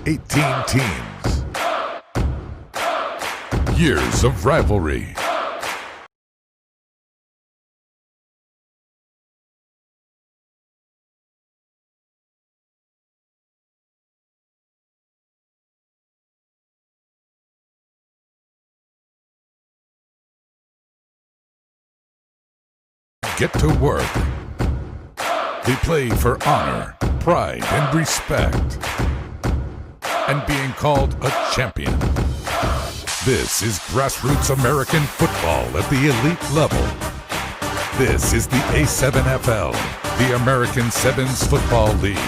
18 teams. Years of rivalry. Get to work. They play for honor, pride, and respect, and being called a champion. This is grassroots American football at the elite level. This is the A7FL, the American Sevens Football League.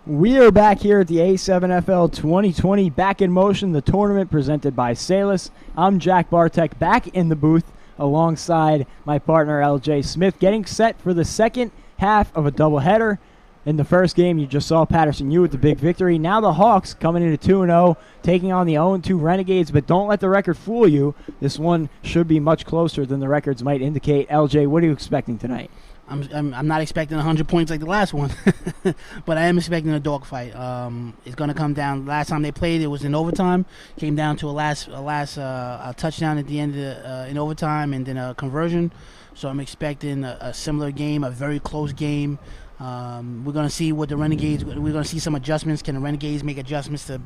We are back here at the A7FL 2020 Back in Motion, the tournament presented by Salus. I'm Jack Bartek, back in the booth alongside my partner LJ Smith, getting set for the second half of a doubleheader. In the first game, you just saw Paterson U with the big victory. Now the Hawks coming into 2-0, taking on the 0-2 Renegades, but don't let the record fool you. This one should be much closer than the records might indicate. LJ, what are you expecting tonight? I'm not expecting 100 points like the last one, but I am expecting a dogfight. It's going to come down. Last time they played, it was in overtime. Came down to a last touchdown at the end in overtime, and then a conversion. So I'm expecting a similar game, a very close game. We're going to see what the Renegades. We're going to see some adjustments. Can the Renegades make adjustments to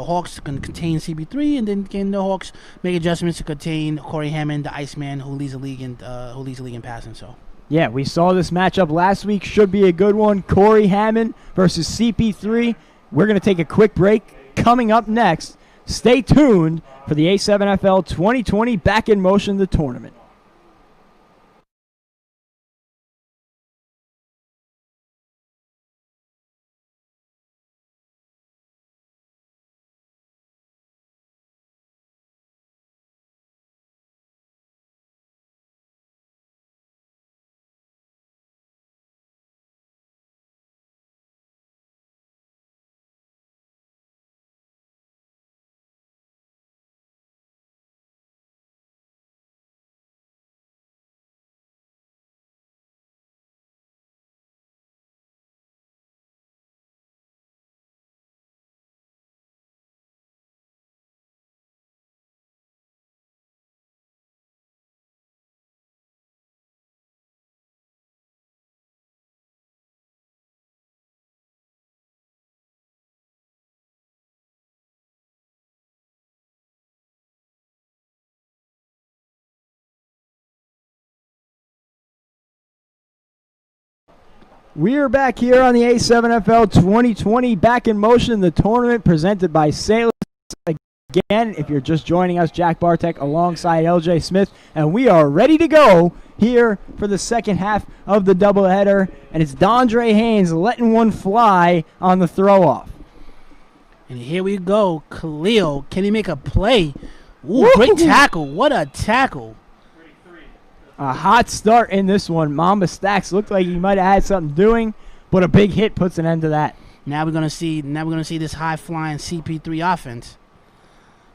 Hawks can contain CB3, and then can the Hawks make adjustments to contain Corey Hammond, the Iceman, who leads the league in passing. So yeah, we saw this matchup last week. Should be a good one. Corey Hammond versus CP3. We're going to take a quick break. Coming up next, stay tuned for the A7FL 2020 Back in Motion, the tournament. We are back here on the A7FL 2020 Back in Motion, the tournament presented by Salus. Again, if you're just joining us, Jack Bartek alongside LJ Smith, and we are ready to go here for the second half of the doubleheader, and it's Dondre Haynes letting one fly on the throw-off. And here we go. Khalil, can he make a play? Ooh, Woo-hoo. Great tackle. What a tackle. A hot start in this one. Mamba Stacks looked like he might have had something doing, but a big hit puts an end to that. Now we're gonna see this high flying CP3 offense.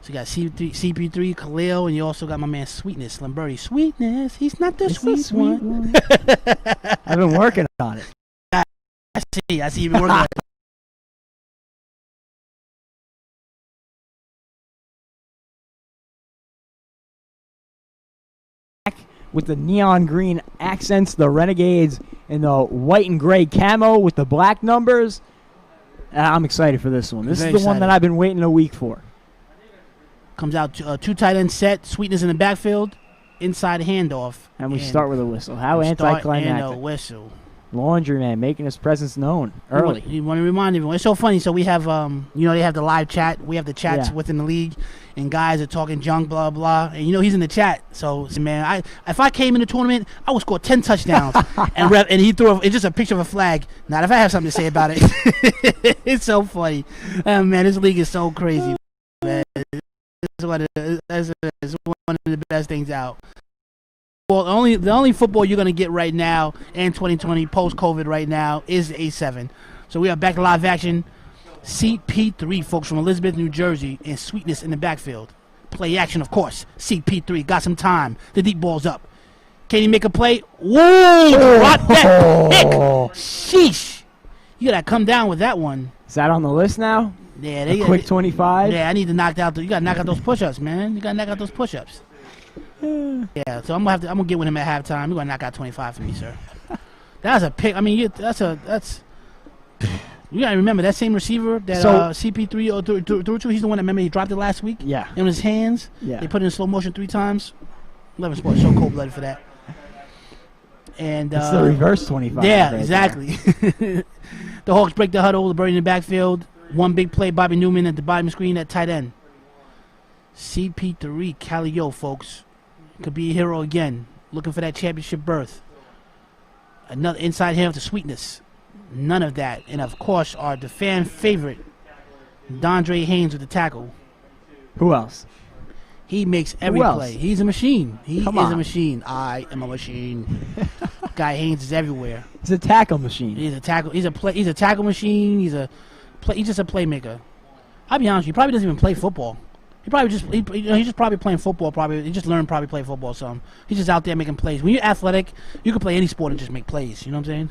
So you got CP3, Khalil, and you also got my man Sweetness, Lamberti. Sweetness, he's not the sweet one. I've been working on it. I see you've been working on it. With the neon green accents, the Renegades in the white and gray camo with the black numbers. I'm excited for this one. This is the one that I've been waiting a week for. Comes out 2 tight end set, Sweetness in the backfield, inside handoff. And we start with a whistle. How anticlimactic. And a whistle. Laundryman making his presence known early. You want to remind everyone. It's so funny. So we have, they have the live chat. We have the chats within the league, and guys are talking junk, blah, blah. And, he's in the chat. So, man, if I came in the tournament, I would score 10 touchdowns. and he threw it's just a picture of a flag. Now, if I have something to say about it, it's so funny. Man, this league is so crazy, man. It's one of the best things out. Well, the only football you're going to get right now in 2020, post-COVID right now, is A7. So we are back to live action. CP3, folks, from Elizabeth, New Jersey, and Sweetness in the backfield. Play action, of course. CP3 got some time. The deep ball's up. Can he make a play? Whoa! Drop that pick! Sheesh! You got to come down with that one. Is that on the list now? Yeah. A quick 25? Yeah, I need to knock out. You got to knock out those push-ups, man. You got to knock out those push-ups. Yeah, so I'm gonna get with him at halftime. We're gonna knock out 25 for me, sir. That's a pick. I mean, you gotta remember that same receiver that CP3 threw to. He's the one that remember he dropped it last week. Yeah, in his hands. Yeah, they put it in slow motion 3 times. 11 Sports so cold-blooded for that. And it's the reverse 25. Yeah, right exactly. The Hawks break the huddle. The Bird in the backfield. One big play. Bobby Newman at the bottom screen at tight end. CP3 Calio, folks. Could be a hero again. Looking for that championship berth. Another inside hand to Sweetness. None of that. And, of course, the fan favorite, Dondre Haynes with the tackle. Who else? He makes every play. He's a machine. He is a machine. I am a machine. Guy Haynes is everywhere. He's a tackle machine. He's a tackle machine. He's just a playmaker. I'll be honest with you, he probably doesn't even play football. He probably he's just probably playing football. He just learned probably play football. So he's just out there making plays. When you're athletic, you can play any sport and just make plays. You know what I'm saying?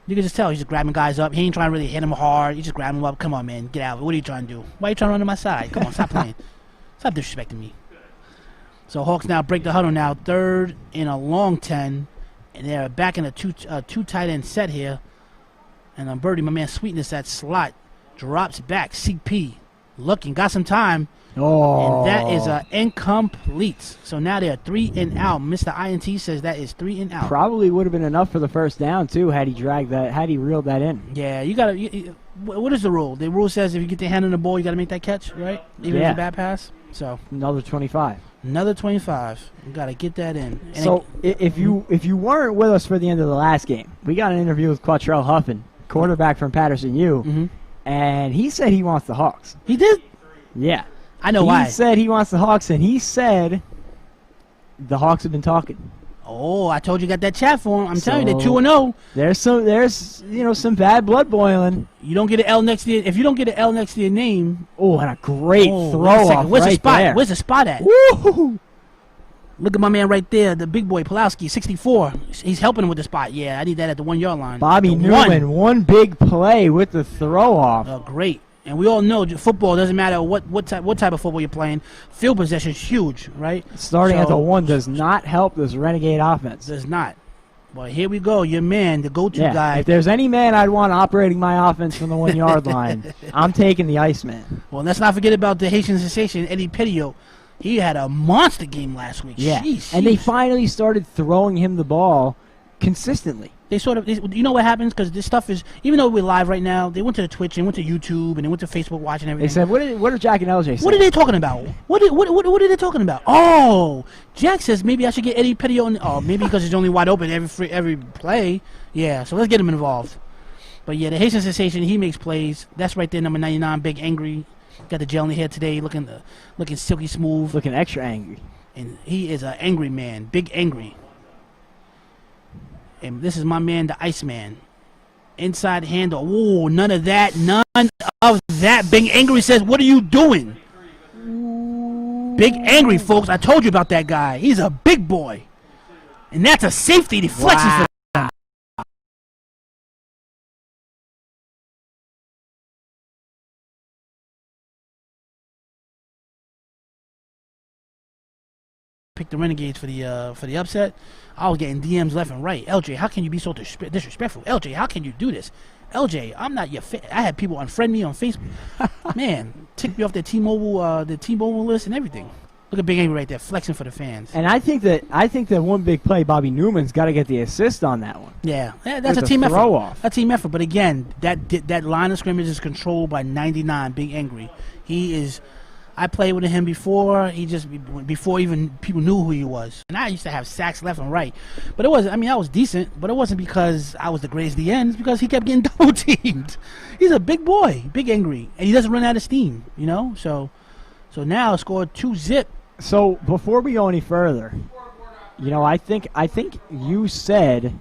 You can just tell he's just grabbing guys up. He ain't trying to really hit them hard. He just grabbing them up. Come on, man, get out. What are you trying to do? Why are you trying to run to my side? Come on, stop playing. Stop disrespecting me. So Hawks now break the huddle now. 3rd and a long 10, and they're back in a two tight end set here. And Birdie, my man Sweetness, that slot drops back. CP looking, got some time. Oh. And that is incomplete. So now they're 3 and out. Mr. INT says that is 3 and out. Probably would have been enough for the first down too had he reeled that in. Yeah, you gotta. What is the rule? The rule says if you get your hand on the ball, you gotta make that catch, right? Even if it's a bad pass. So another 25. Another 25. You gotta get that in. And so if you weren't with us for the end of the last game, we got an interview with Quattrell Huffin, quarterback from Paterson U, and he said he wants the Hawks. He did? Yeah. I know why. He said he wants the Hawks, and he said the Hawks have been talking. Oh, I told you got that chat for him. I'm telling you, they're 2-0. There's some bad blood boiling. You don't get an L next to your, if you don't get an L next to your name. Oh, and a great throw off. Where's right the spot? there. Where's the spot at? Woo! Look at my man right there, the big boy Pulowski, 64. He's helping him with the spot. Yeah, I need that at the 1 yard line. Bobby Newman, one big play with the throw off. Oh, great. And we all know football doesn't matter what type of football you're playing. Field possession is huge, right? Starting at the 1 does not help this Renegade offense. Does not. Well, here we go. Your man, the go-to guy. If there's any man I'd want operating my offense from the 1 yard line, I'm taking the Iceman. Well, let's not forget about the Haitian sensation, Eddie Petio. He had a monster game last week. Yeah, Jeez. And they finally started throwing him the ball consistently. They you know what happens? Because this stuff is, even though we're live right now, they went to Twitch and went to YouTube and they went to Facebook watching everything. They said, what are Jack and LJ saying? What are they talking about? What are they talking about? Oh, Jack says maybe I should get Eddie Petio. Oh, maybe because he's only wide open every play. Yeah, so let's get him involved. But yeah, the Haitian sensation, he makes plays. That's right there, number 99, Big Angry. Got the gel in the hair today, looking silky smooth. Looking extra angry. And he is an angry man, Big Angry. And this is my man, the Iceman. Inside handle. Ooh, none of that. None of that. Big Angry says, what are you doing? Big Angry, folks. I told you about that guy. He's a big boy. And that's a safety deflection for them. Picked the Renegades for the upset. I was getting DMs left and right. LJ, how can you be so disrespectful? LJ, how can you do this? LJ, I'm not your I had people unfriend me on Facebook. Man, ticked me off the T-Mobile list and everything. Look at Big Angry right there, flexing for the fans. And I think that one big play, Bobby Newman's got to get the assist on that one. Yeah, that's a team effort. Off. A team effort. But again, that line of scrimmage is controlled by 99, Big Angry. He is. I played with him before. Before even people knew who he was. And I used to have sacks left and right. But it wasn't. I mean, I was decent. But it wasn't because I was the greatest DN. It's because he kept getting double teamed. He's a big boy, Big Angry, and he doesn't run out of steam. You know. So now scored 2-zip. So before we go any further, you know, I think you said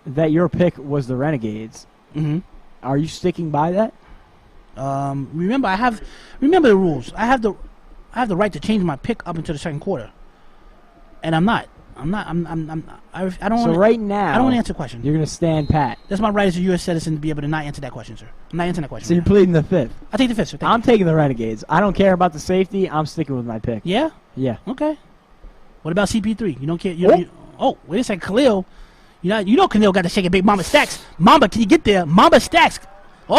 that your pick was the Renegades. Mm-hmm. Are you sticking by that? Remember the rules. I have the right to change my pick up until the second quarter, and I'm not. I don't. So right now, I don't want to answer the question. You're gonna stand pat. That's my right as a U.S. citizen to be able to not answer that question, sir. I'm not answering that question. So you're pleading the fifth. I take the fifth, sir. I'm taking the Renegades. I don't care about the safety. I'm sticking with my pick. Yeah. Yeah. Okay. What about CP3? You don't care. Wait a second, Khalil. You know Khalil got to shake a big Mamba Stacks. Mamba, can you get there? Mamba Stacks. Oh,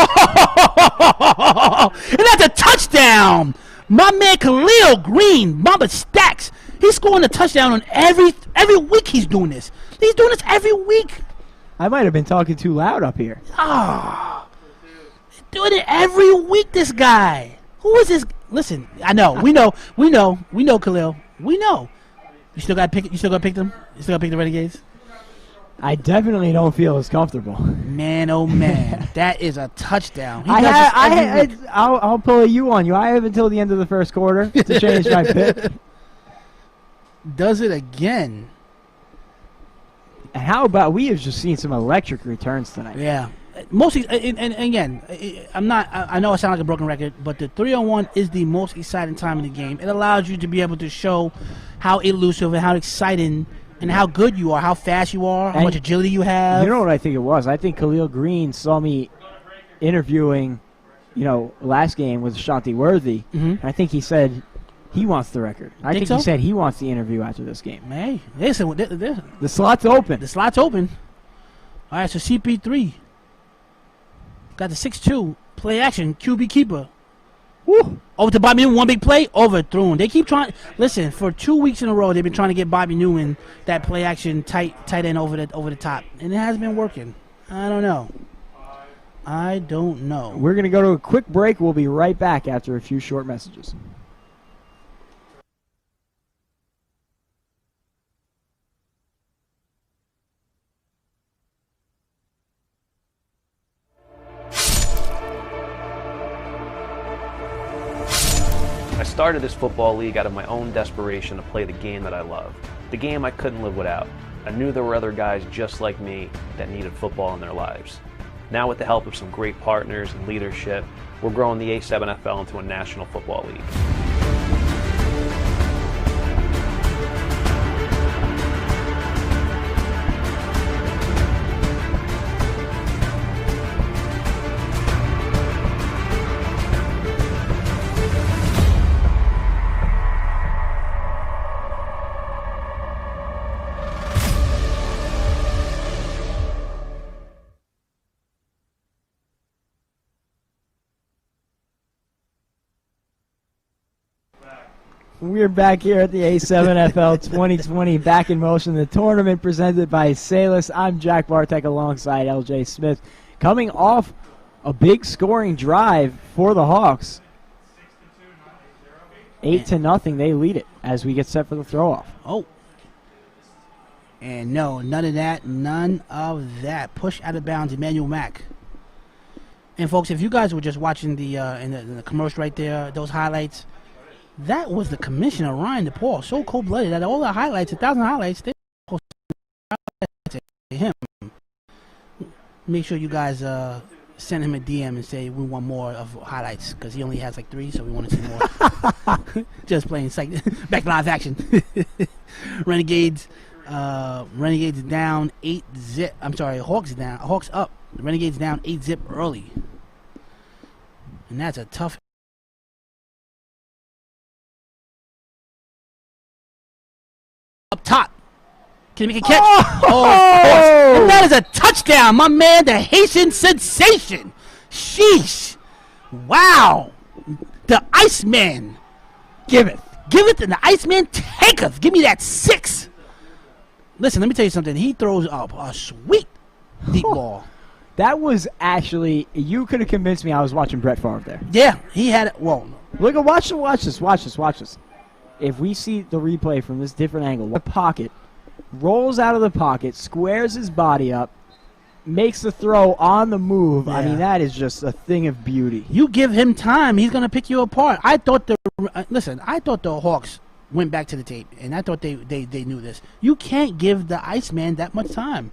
and that's a touchdown. My man Khalil Green, Mamba Stacks. He's scoring a touchdown on every week. He's doing this. He's doing this every week. I might have been talking too loud up here. He's doing it every week. This guy. Who is this? Listen, I know. We know, Khalil. We know. You still got to pick. You still got to pick them. You still got to pick the Renegades. I definitely don't feel as comfortable. Man, oh man, that is a touchdown. I'll pull you on you. I have until the end of the first quarter to change my pick. Does it again? And how about we have just seen some electric returns tonight? Yeah, mostly. And again, I'm not. I know I sound like a broken record, but the 3-on-1 is the most exciting time in the game. It allows you to be able to show how elusive and how exciting. And how good you are, how fast you are, how much agility you have. You know what I think it was? I think Khalil Green saw me interviewing, last game with Ashanti Worthy. Mm-hmm. I think he said he wants the record. I think so? He said he wants the interview after this game. Hey, listen, the slot's open. The slot's open. All right, so CP3 got the 6'2", play action, QB keeper. Woo. Over to Bobby Newman, one big play, overthrown. They keep trying. Listen, for 2 weeks in a row, they've been trying to get Bobby Newman that play action tight end over the top, and it hasn't been working. I don't know. We're gonna go to a quick break. We'll be right back after a few short messages. I started this football league out of my own desperation to play the game that I love, the game I couldn't live without. I knew there were other guys just like me that needed football in their lives. Now with the help of some great partners and leadership, we're growing the A7FL into a national football league. We're back here at the A7FL 2020 Back in Motion, the tournament presented by Salus. I'm Jack Bartek alongside LJ Smith. Coming off a big scoring drive for the Hawks. 8-0, they lead it as we get set for the throw-off. Oh. And no, none of that. Push out of bounds, Emmanuel Mack. And folks, if you guys were just watching the in the commercial right there, those highlights, that was the commissioner, Ryan DePaul, so cold-blooded that all the highlights, 1,000 highlights, they posted to him. Make sure you guys send him a DM and say we want more of highlights because he only has like 3, so we want to see more. Just playing back live action. Renegades down 8-zip. I'm sorry, Hawks up. The Renegades down 8-zip early, and that's a tough. Up top. Can he make a catch? Oh, of course. And that is a touchdown, my man, the Haitian sensation. Sheesh. Wow. The Iceman. Give it to the Iceman. Taketh. Give me that 6. Listen, let me tell you something. He throws up a sweet deep ball. That was actually, you could have convinced me I was watching Brett Favre there. Yeah, he had it. Whoa. Look at, watch this. If we see the replay from this different angle, the pocket, rolls out of the pocket, squares his body up, makes the throw on the move. Yeah. I mean, that is just a thing of beauty. You give him time, he's going to pick you apart. I thought the Hawks went back to the tape, and I thought they knew this. You can't give the Iceman that much time.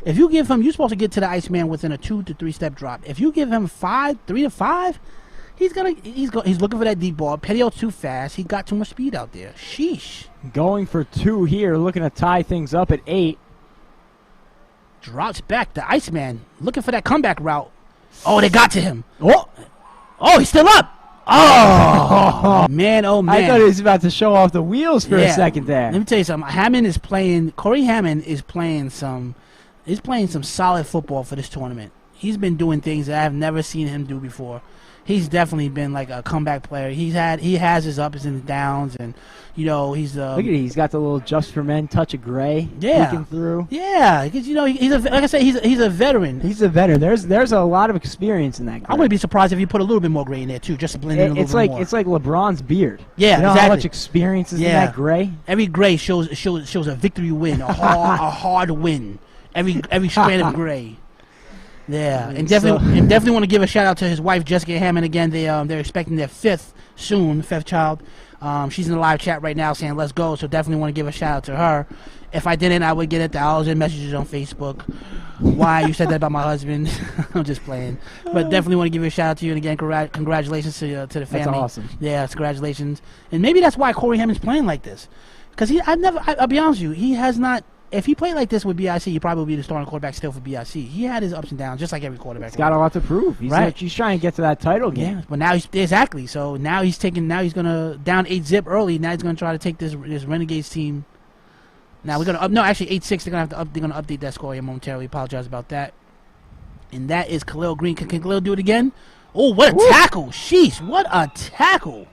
If you give him, you're supposed to get to the Iceman within a 2 to 3 step drop. If you give him 3 to 5, he's looking for that deep ball. Petio's too fast. He got too much speed out there. Sheesh. Going for 2 here, looking to tie things up at 8. Drops back. The Iceman looking for that comeback route. Oh, they got to him. Oh, he's still up. Oh, man, oh, man. I thought he was about to show off the wheels for a second there. Let me tell you something. Corey Hammond is playing some solid football for this tournament. He's been doing things that I've never seen him do before. He's definitely been like a comeback player. He has his ups and downs, and he's look at it. He's got the little just for men touch of gray peeking through. Yeah, because he's like I said, he's a veteran. He's a veteran. There's a lot of experience in that gray. I wouldn't be surprised if you put a little bit more gray in there too, just to blend in a little bit more. It's like LeBron's beard. Yeah, you know exactly. How much experience is in that gray? Every gray shows a victory win, a hard win. Every strand of gray. Yeah, and definitely want to give a shout out to his wife Jessica Hammond again. They're expecting their fifth child. She's in the live chat right now saying let's go. So definitely want to give a shout out to her. If I didn't, I would get 1,000 messages on Facebook. Why you said that about my husband? I'm just playing, but definitely want to give you a shout out to you and again congratulations to the family. That's awesome. Yeah, congratulations. And maybe that's why Corey Hammond's playing like this, because I'll be honest with you, he has not. If he played like this with BIC, he probably would be the starting quarterback still for BIC. He had his ups and downs, just like every quarterback. He's got a lot to prove. He's trying to get to that title game. Yeah, but now exactly. So now he's gonna down 8-zip early. Now he's gonna try to take this Renegades team. Now we're gonna actually 8-6. They're gonna update that score here momentarily. Apologize about that. And that is Khalil Green. Can Khalil do it again? Oh, what a tackle! Sheesh, what a tackle!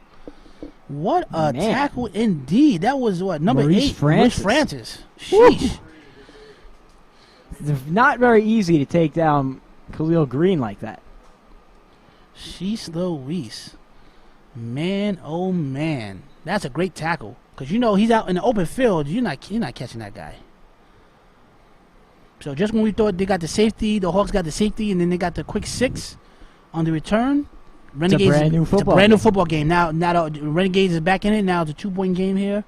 What a tackle indeed. That was number 8, Francis. Sheesh. It's not very easy to take down Khalil Green like that. Sheesh Louise. Man, oh man. That's a great tackle. Because he's out in the open field. You're not catching that guy. So just when we thought they got the safety, the Hawks got the safety, and then they got the quick 6 on the return. Renegades, it's a brand new football game. Now the Renegades is back in it. Now it's a 2-point game here.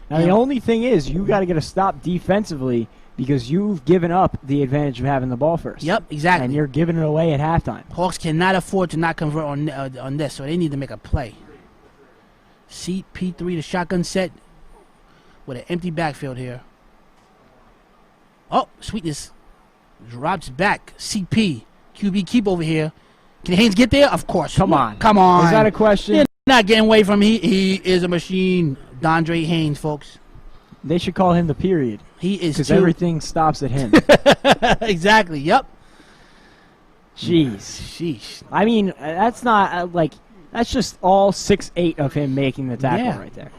Now the only thing is you got to get a stop defensively because you've given up the advantage of having the ball first. Yep, exactly. And you're giving it away at halftime. Hawks cannot afford to not convert on this, so they need to make a play. CP3, the shotgun set with an empty backfield here. Oh, Sweetness drops back. CP, QB keep over here. Can Haynes get there? Of course. Come on. Is that a question? You're not getting away from him. He is a machine. Dondre Haynes, folks. They should call him the period. He is because everything stops at him. Exactly. Yep. Jeez. Sheesh. I mean, that's not that's just all 6'8" of him making the tackle right there.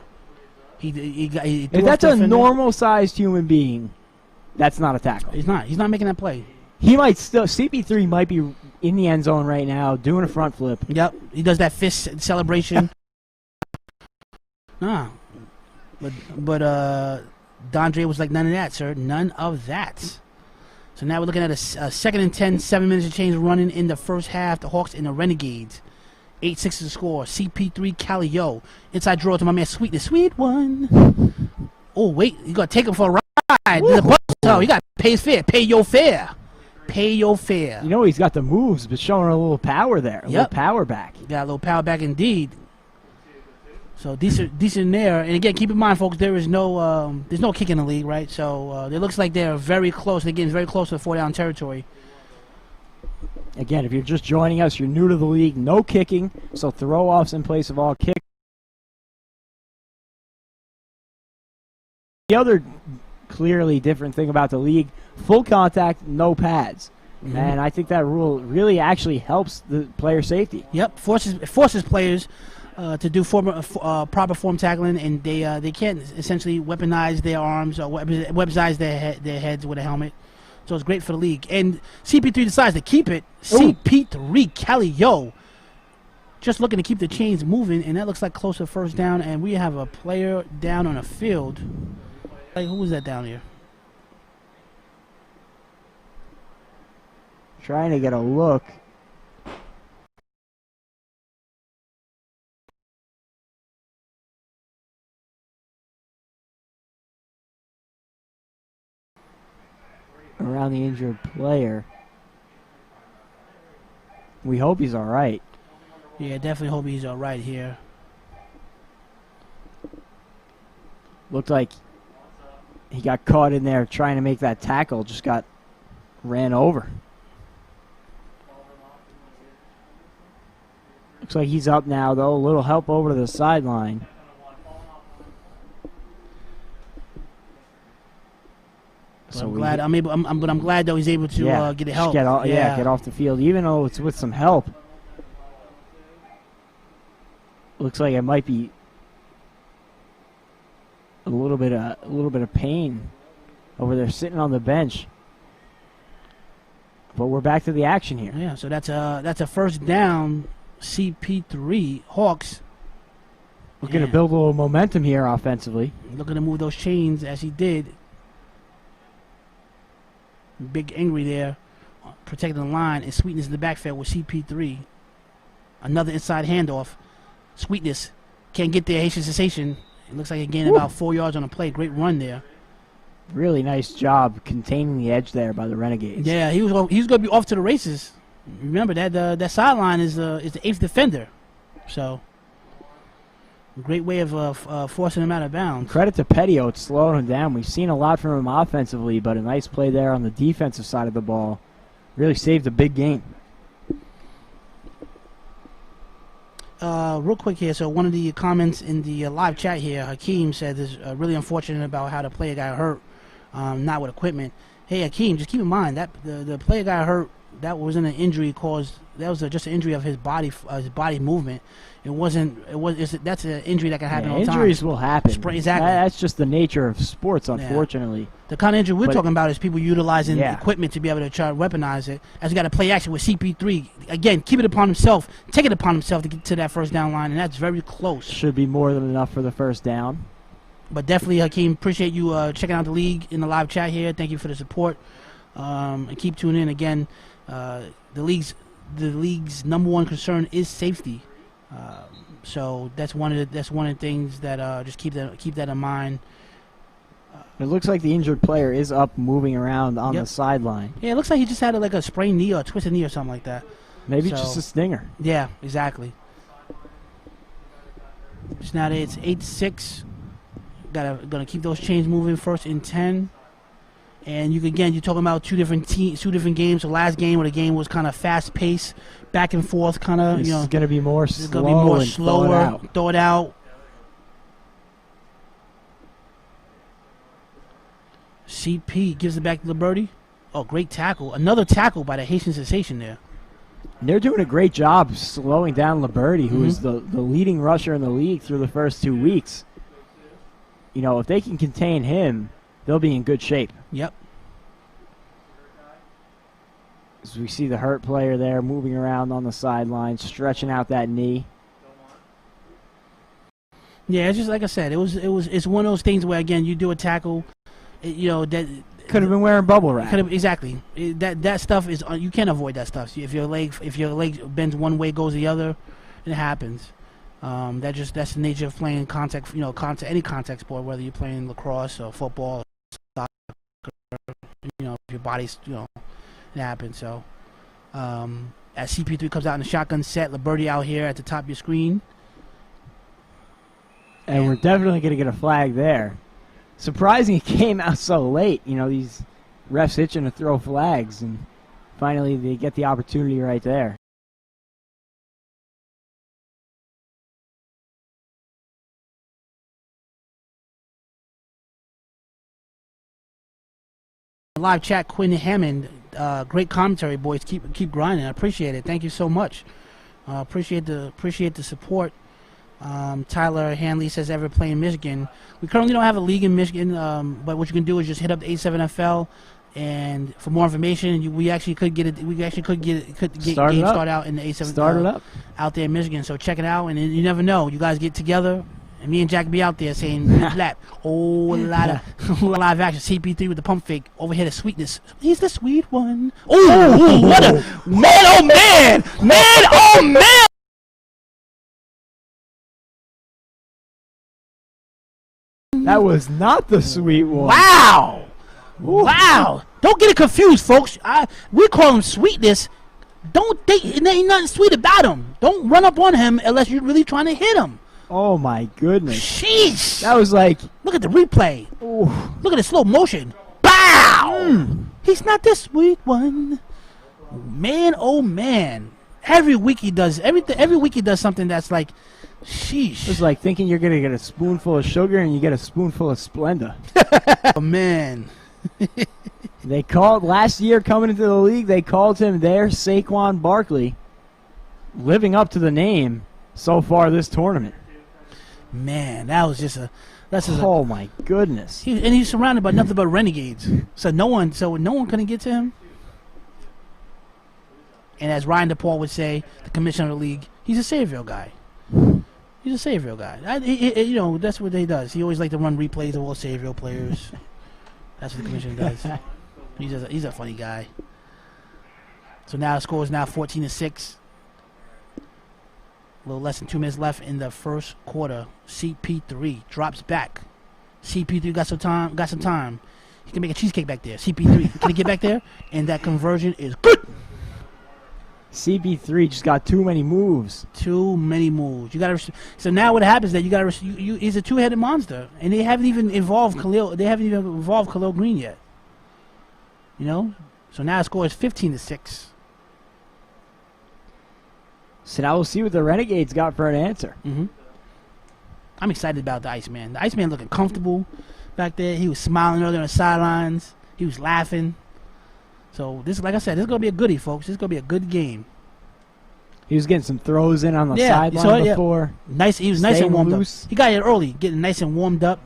He if that's a normal-sized human being, that's not a tackle. He's not making that play. He might still. CP3 might be in the end zone right now doing a front flip. Yep. He does that fist celebration. But Dondre was like, none of that, sir. None of that. So now we're looking at a 2nd and 10, 7 minutes of change running in the first half. The Hawks and the Renegades. 8-6 is the score. CP3 Calio. Inside draw to my man Sweet. The sweet one. Oh, wait. You got to take him for a ride. There's a bus. Oh, you got to pay his fare. Pay your fare. Pay your fare. You know, he's got the moves, but showing a little power there. A little power back. Got a little power back indeed. So decent there. And again, keep in mind, folks, there's no kick in the league, right? So it looks like they're very close. They're getting very close to the 4-down territory. Again, if you're just joining us, you're new to the league, no kicking, so throw-offs in place of all kick. The other clearly different thing about the league, full contact, no pads. Mm-hmm. And I think that rule really actually helps the player safety. Yep, forces players to do proper form tackling, and they can't essentially weaponize their arms or weaponize their heads with a helmet. So it's great for the league. And CP3 decides to keep it. Ooh. CP3, Calio, just looking to keep the chains moving, and that looks like close to first down. And we have a player down on the field. Like, who was that down here? Trying to get a look. Around the injured player. We hope he's all right. Yeah, definitely hope he's all right here. Looked like he got caught in there trying to make that tackle, just got ran over. Looks like he's up now, though. A little help over to the sideline. So I'm glad though he's able to get help. Get off the field, even though it's with some help. Looks like it might be a little bit of pain over there sitting on the bench. But we're back to the action here. Yeah, so that's a first down. CP3 Hawks looking to build a little momentum here offensively. Looking to move those chains as he did. Big Angry there, protecting the line, and Sweetness in the backfield with CP3. Another inside handoff. Sweetness can't get there. Haitian Sensation. It looks like he gained about 4 yards on a play. Great run there. Really nice job containing the edge there by the Renegades. Yeah, he was going to be off to the races. Remember that sideline is the 8th defender, so great way of forcing him out of bounds. Credit to Petio, it's slowing him down. We've seen a lot from him offensively, but a nice play there on the defensive side of the ball. Really saved a big game. Real quick here, so one of the comments in the live chat here, Hakeem said this really unfortunate about how the player got hurt, not with equipment. Hey Hakeem, just keep in mind that the player got hurt. That wasn't an injury caused. That was just an injury of his body movement. It wasn't. That's an injury that can happen all the time. Injuries will happen. Exactly. That's just the nature of sports, unfortunately. Yeah. The kind of injury we're talking about is people utilizing equipment to be able to try to weaponize it. As we got to play action with CP3. Again, keep it upon himself. Take it upon himself to get to that first down line, and that's very close. Should be more than enough for the first down. But definitely, Hakeem, appreciate you checking out the league in the live chat here. Thank you for the support. And keep tuning in again. The league's number one concern is safety, so that's one of the things that just keep that in mind. It looks like the injured player is up, moving around on the sideline. Yeah, it looks like he just had a sprained knee or a twisted knee or something like that. Maybe just a stinger. Yeah, exactly. So now it's 8-6. Gonna keep those chains moving. First and 10. And you're talking about two different games. The last game where the game was kind of fast paced, back and forth, kind of. This is going to be more slow. It's going to be more slower, thought out. CP gives it back to Liberty. Oh, great tackle! Another tackle by the Haitian Sensation there. And they're doing a great job slowing down Liberty, who is the leading rusher in the league through the first 2 weeks. You know, if they can contain him, they'll be in good shape. Yep. As we see the hurt player there moving around on the sideline, stretching out that knee. Yeah, it's just like I said. It's one of those things where again you do a tackle, that could have been wearing bubble wrap. Exactly. That stuff is you can't avoid that stuff. If your leg bends one way, goes the other, it happens. That's the nature of playing contact. Any contact sport, whether you're playing lacrosse or football, or soccer. If your body's It happened. So as CP3 comes out in the shotgun set, Liberty out here at the top of your screen. And we're definitely going to get a flag there. Surprising it came out so late. You know, these refs itching to throw flags, and finally they get the opportunity right there. Live chat, Quinn Hammond, great commentary, boys. Keep grinding. I appreciate it. Thank you so much. Appreciate the support. Tyler Hanley says, ever play in Michigan? We currently don't have a league in Michigan, but what you can do is just hit up the A7FL, and for more information, we actually could get games started out in the A7 Start it up out there in Michigan. So check it out, and you never know. You guys get together, and me and Jack be out there saying lap. Oh, a lot of live action. CP3 with the pump fake over here. The sweetness. He's the sweet one. Oh, what a man! Oh man! Man! Oh man! That was not the sweet one. Wow! Wow! Don't get it confused, folks. We call him sweetness. There ain't nothing sweet about him. Don't run up on him unless you're really trying to hit him. Oh my goodness. Sheesh! That was like... Look at the replay. Ooh. Look at the slow motion. Bow! He's not the sweet one. Man, oh man. Every week he does something that's like, sheesh. It's like thinking you're going to get a spoonful of sugar and you get a spoonful of Splenda. Oh man. They called last year coming into the league, they called him their Saquon Barkley, living up to the name so far this tournament. Man, oh my goodness. He's surrounded by nothing but renegades. So no one couldn't get to him. And as Ryan DePaul would say, the commissioner of the league, he's a savior guy. He's a savior guy. That's what he does. He always like to run replays of all savior players. That's what the commissioner does. He's a funny guy. So now the score is now 14-6. A little less than 2 minutes left in the first quarter. CP3 drops back. CP3 got some time. He can make a cheesecake back there. CP3 can he get back there? And that conversion is good. CP3 just got too many moves. Too many moves. You gotta. So now what happens is that you gotta. He's a two-headed monster, and they haven't even involved Khalil. They haven't even involved Khalil Green yet. You know. So now the score is 15-6. So now we'll see what the Renegades got for an answer. Mm-hmm. I'm excited about the Iceman. The Iceman looking comfortable back there. He was smiling earlier on the sidelines. He was laughing. So this, like I said, this is gonna be a goodie, folks. This is gonna be a good game. He was getting some throws in on the sideline before. Nice. He was nice and warmed up. He got here early, getting nice and warmed up.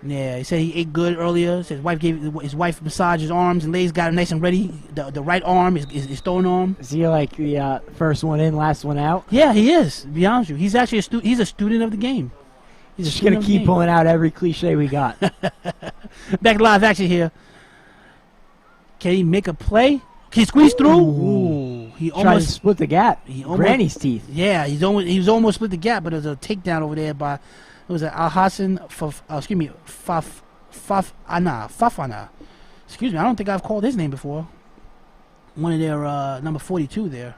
Yeah, he said he ate good earlier. Said his wife massaged his arms and legs, got him nice and ready. The right arm is throwing arm. Is he like the first one in, last one out? Yeah, he is. To be honest with you, he's actually he's a student of the game. He's just gonna keep pulling out every cliche we got. Back live action here. Can he make a play? Can he squeeze through? Ooh. He almost split the gap. Granny's teeth. Yeah, he was almost split the gap, but there was a takedown over there by. It was Al Hassan Fafana. Excuse me, I don't think I've called his name before. One of their number 42 there.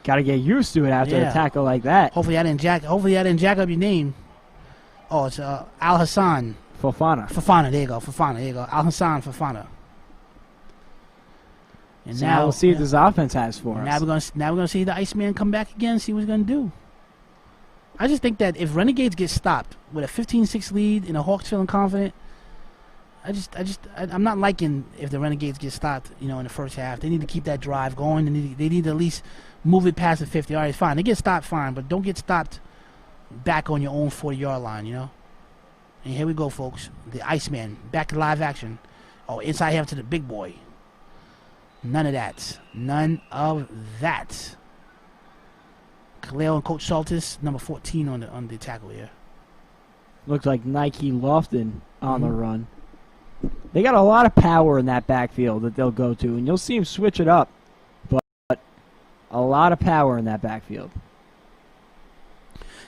Got to get used to it after a tackle like that. Hopefully I didn't jack up your name. Oh, it's Al Hassan Fafana. There you go. Al Hassan Fafana. And so now we'll see what this offense has for Now us. we're gonna see the Iceman come back again. See what he's gonna do. I just think that if Renegades get stopped with a 15-6 lead and the Hawks feeling confident, I'm not liking if the Renegades get stopped, in the first half. They need to keep that drive going. They need to at least move it past the 50. All right, fine. They get stopped, fine, but don't get stopped back on your own 40-yard line, And here we go, folks. The Iceman back to live action. Oh, inside half to the big boy. None of that. Khalil and Coach Saltis, number 14 on the tackle here. Looks like Nike Lofton on the run. They got a lot of power in that backfield that they'll go to, and you'll see them switch it up. But a lot of power in that backfield.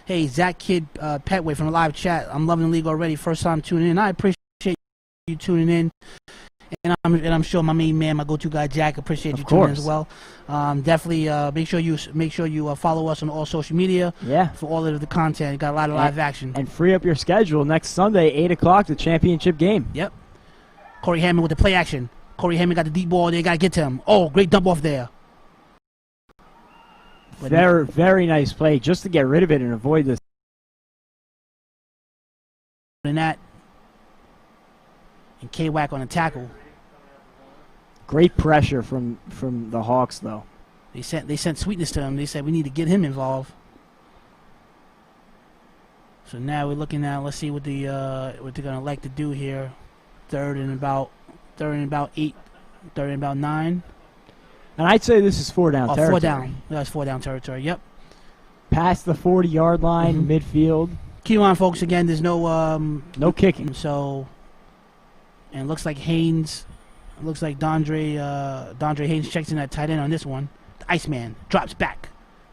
Hey, Zach Kidd Petway from the live chat. I'm loving the league already. First time tuning in. I appreciate you tuning in. And I'm sure my main man, my go-to guy, Jack, appreciate you tuning in as well. Definitely make sure you follow us on all social media. Yeah. For all of the content, you got a lot of live action. And free up your schedule next Sunday, 8 o'clock, the championship game. Yep. Corey Hammond with the play action. Corey Hammond got the deep ball. They got to get to him. Oh, great dump off there. Very, very nice play just to get rid of it and avoid this. And that. And K-Wack on a tackle. Great pressure from the Hawks, though. They sent sweetness to him. They said we need to get him involved. So now we're looking at, let's see what they're gonna like to do here. Third and about 8, third and about 9. And I'd say this is 4 down territory. 4 down. That's 4 down territory. Yep. Past the 40-yard line, midfield. Keep on, folks. Again, there's no kicking. So, and it looks like Haynes. It looks like Dondre Haynes checks in at tight end on this one. The Iceman drops back.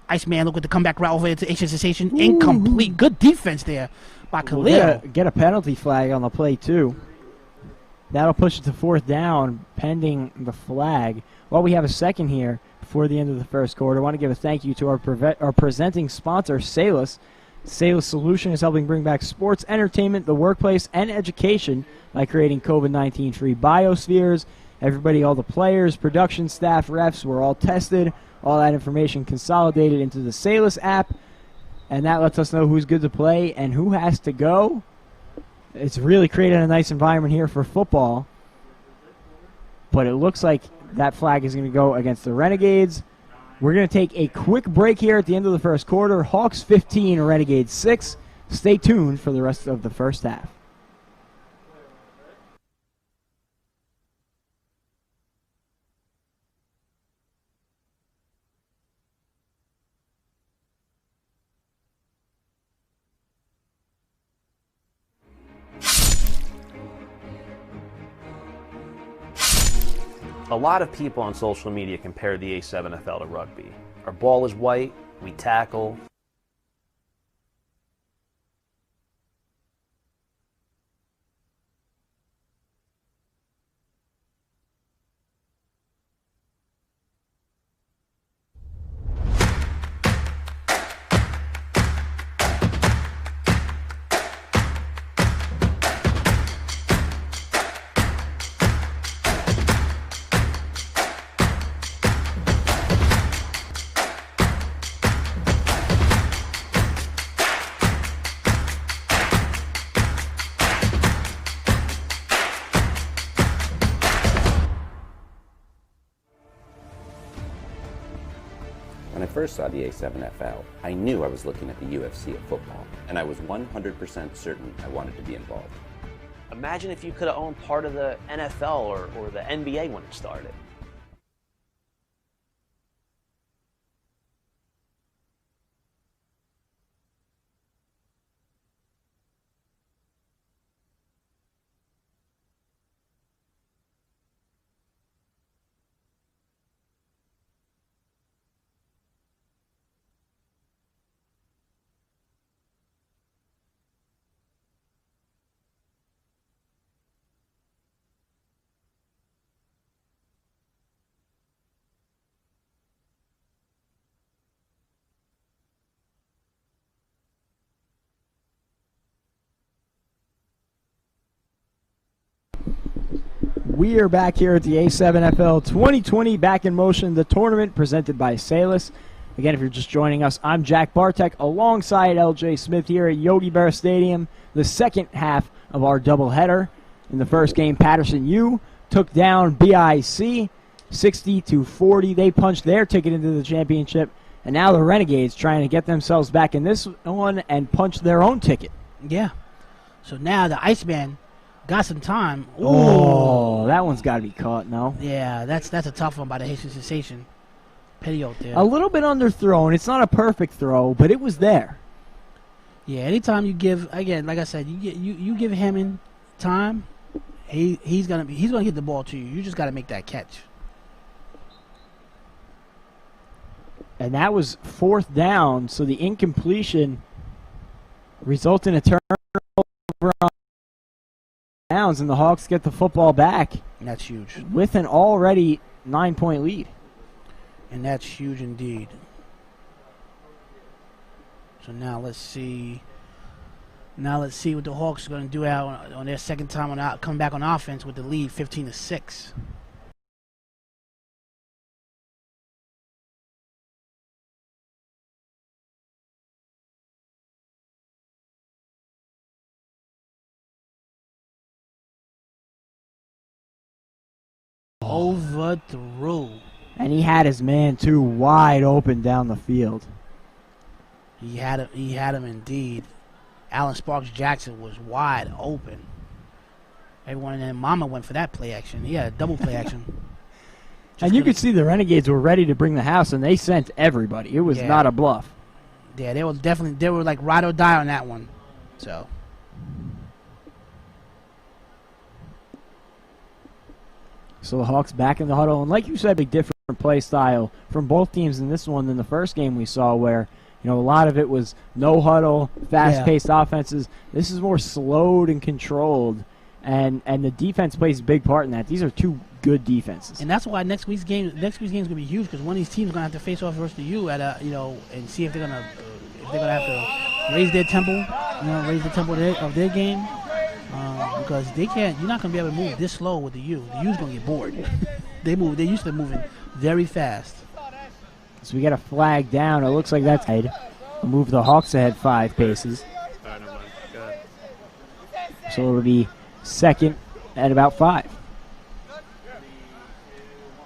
Iceman look with the comeback route over to Asian Sensation. Incomplete. Good defense there by Khalil. We'll get a penalty flag on the play, too. That'll push it to 4th down, pending the flag. Well, we have a second here before the end of the first quarter. I want to give a thank you to our presenting sponsor, Salus. Salus Solution is helping bring back sports, entertainment, the workplace, and education by creating COVID-19 free biospheres. Everybody, all the players, production staff, refs were all tested. All that information consolidated into the Salus app, and that lets us know who's good to play and who has to go. It's really created a nice environment here for football, but it looks like that flag is going to go against the Renegades. We're going to take a quick break here at the end of the first quarter. Hawks 15, Renegades 6. Stay tuned for the rest of the first half. A lot of people on social media compare the A7FL to rugby. Our ball is white, we tackle. When I first saw the A7FL, I knew I was looking at the UFC of football, and I was 100% certain I wanted to be involved. Imagine if you could have owned part of the NFL or the NBA when it started. We are back here at the A7FL 2020 Back in Motion, the tournament presented by Salus. Again, if you're just joining us, I'm Jack Bartek alongside LJ Smith here at Yogi Berra Stadium. The second half of our doubleheader. In the first game, Paterson U took down BIC 60-40. They punched their ticket into the championship. And now the Renegades trying to get themselves back in this one and punch their own ticket. Yeah. So now the Iceman got some time. Ooh. Oh, that one's got to be caught, no? Yeah, that's a tough one by the Haitian Sensation. Pettiot there. A little bit underthrown. It's not a perfect throw, but it was there. Yeah, anytime you give, again, like I said, you give Hammond time, he's gonna get the ball to you. You just got to make that catch. And that was 4th down, so the incompletion results in a turnover on downs, and the Hawks get the football back. And that's huge. with an already 9-point lead. And that's huge indeed. So now let's see. Now let's see what the Hawks are going to do out on their second time coming back on offense with the lead 15-6. Overthrew. And he had his man, too, wide open down the field. He had him indeed. Alan Sparks Jackson was wide open. Everyone in there, Mama went for that play action. He had a double play action. And you could see the Renegades were ready to bring the house, and they sent everybody. It was not a bluff. Yeah, they were like ride or die on that one. So. So the Hawks back in the huddle, and like you said, a different play style from both teams in this one than the first game we saw, where a lot of it was no huddle, fast-paced offenses. This is more slowed and controlled, and the defense plays a big part in that. These are two good defenses, and that's why next week's game is going to be huge, because one of these teams is going to have to face off versus you at and see if they're going to have to raise their tempo, of their game. Because they can't. You're not going to be able to move this slow with the U. The U's going to get bored. They used to moving very fast. So we got a flag down. It looks like that's ahead. We'll move the Hawks ahead 5 paces. So it'll be second at about 5.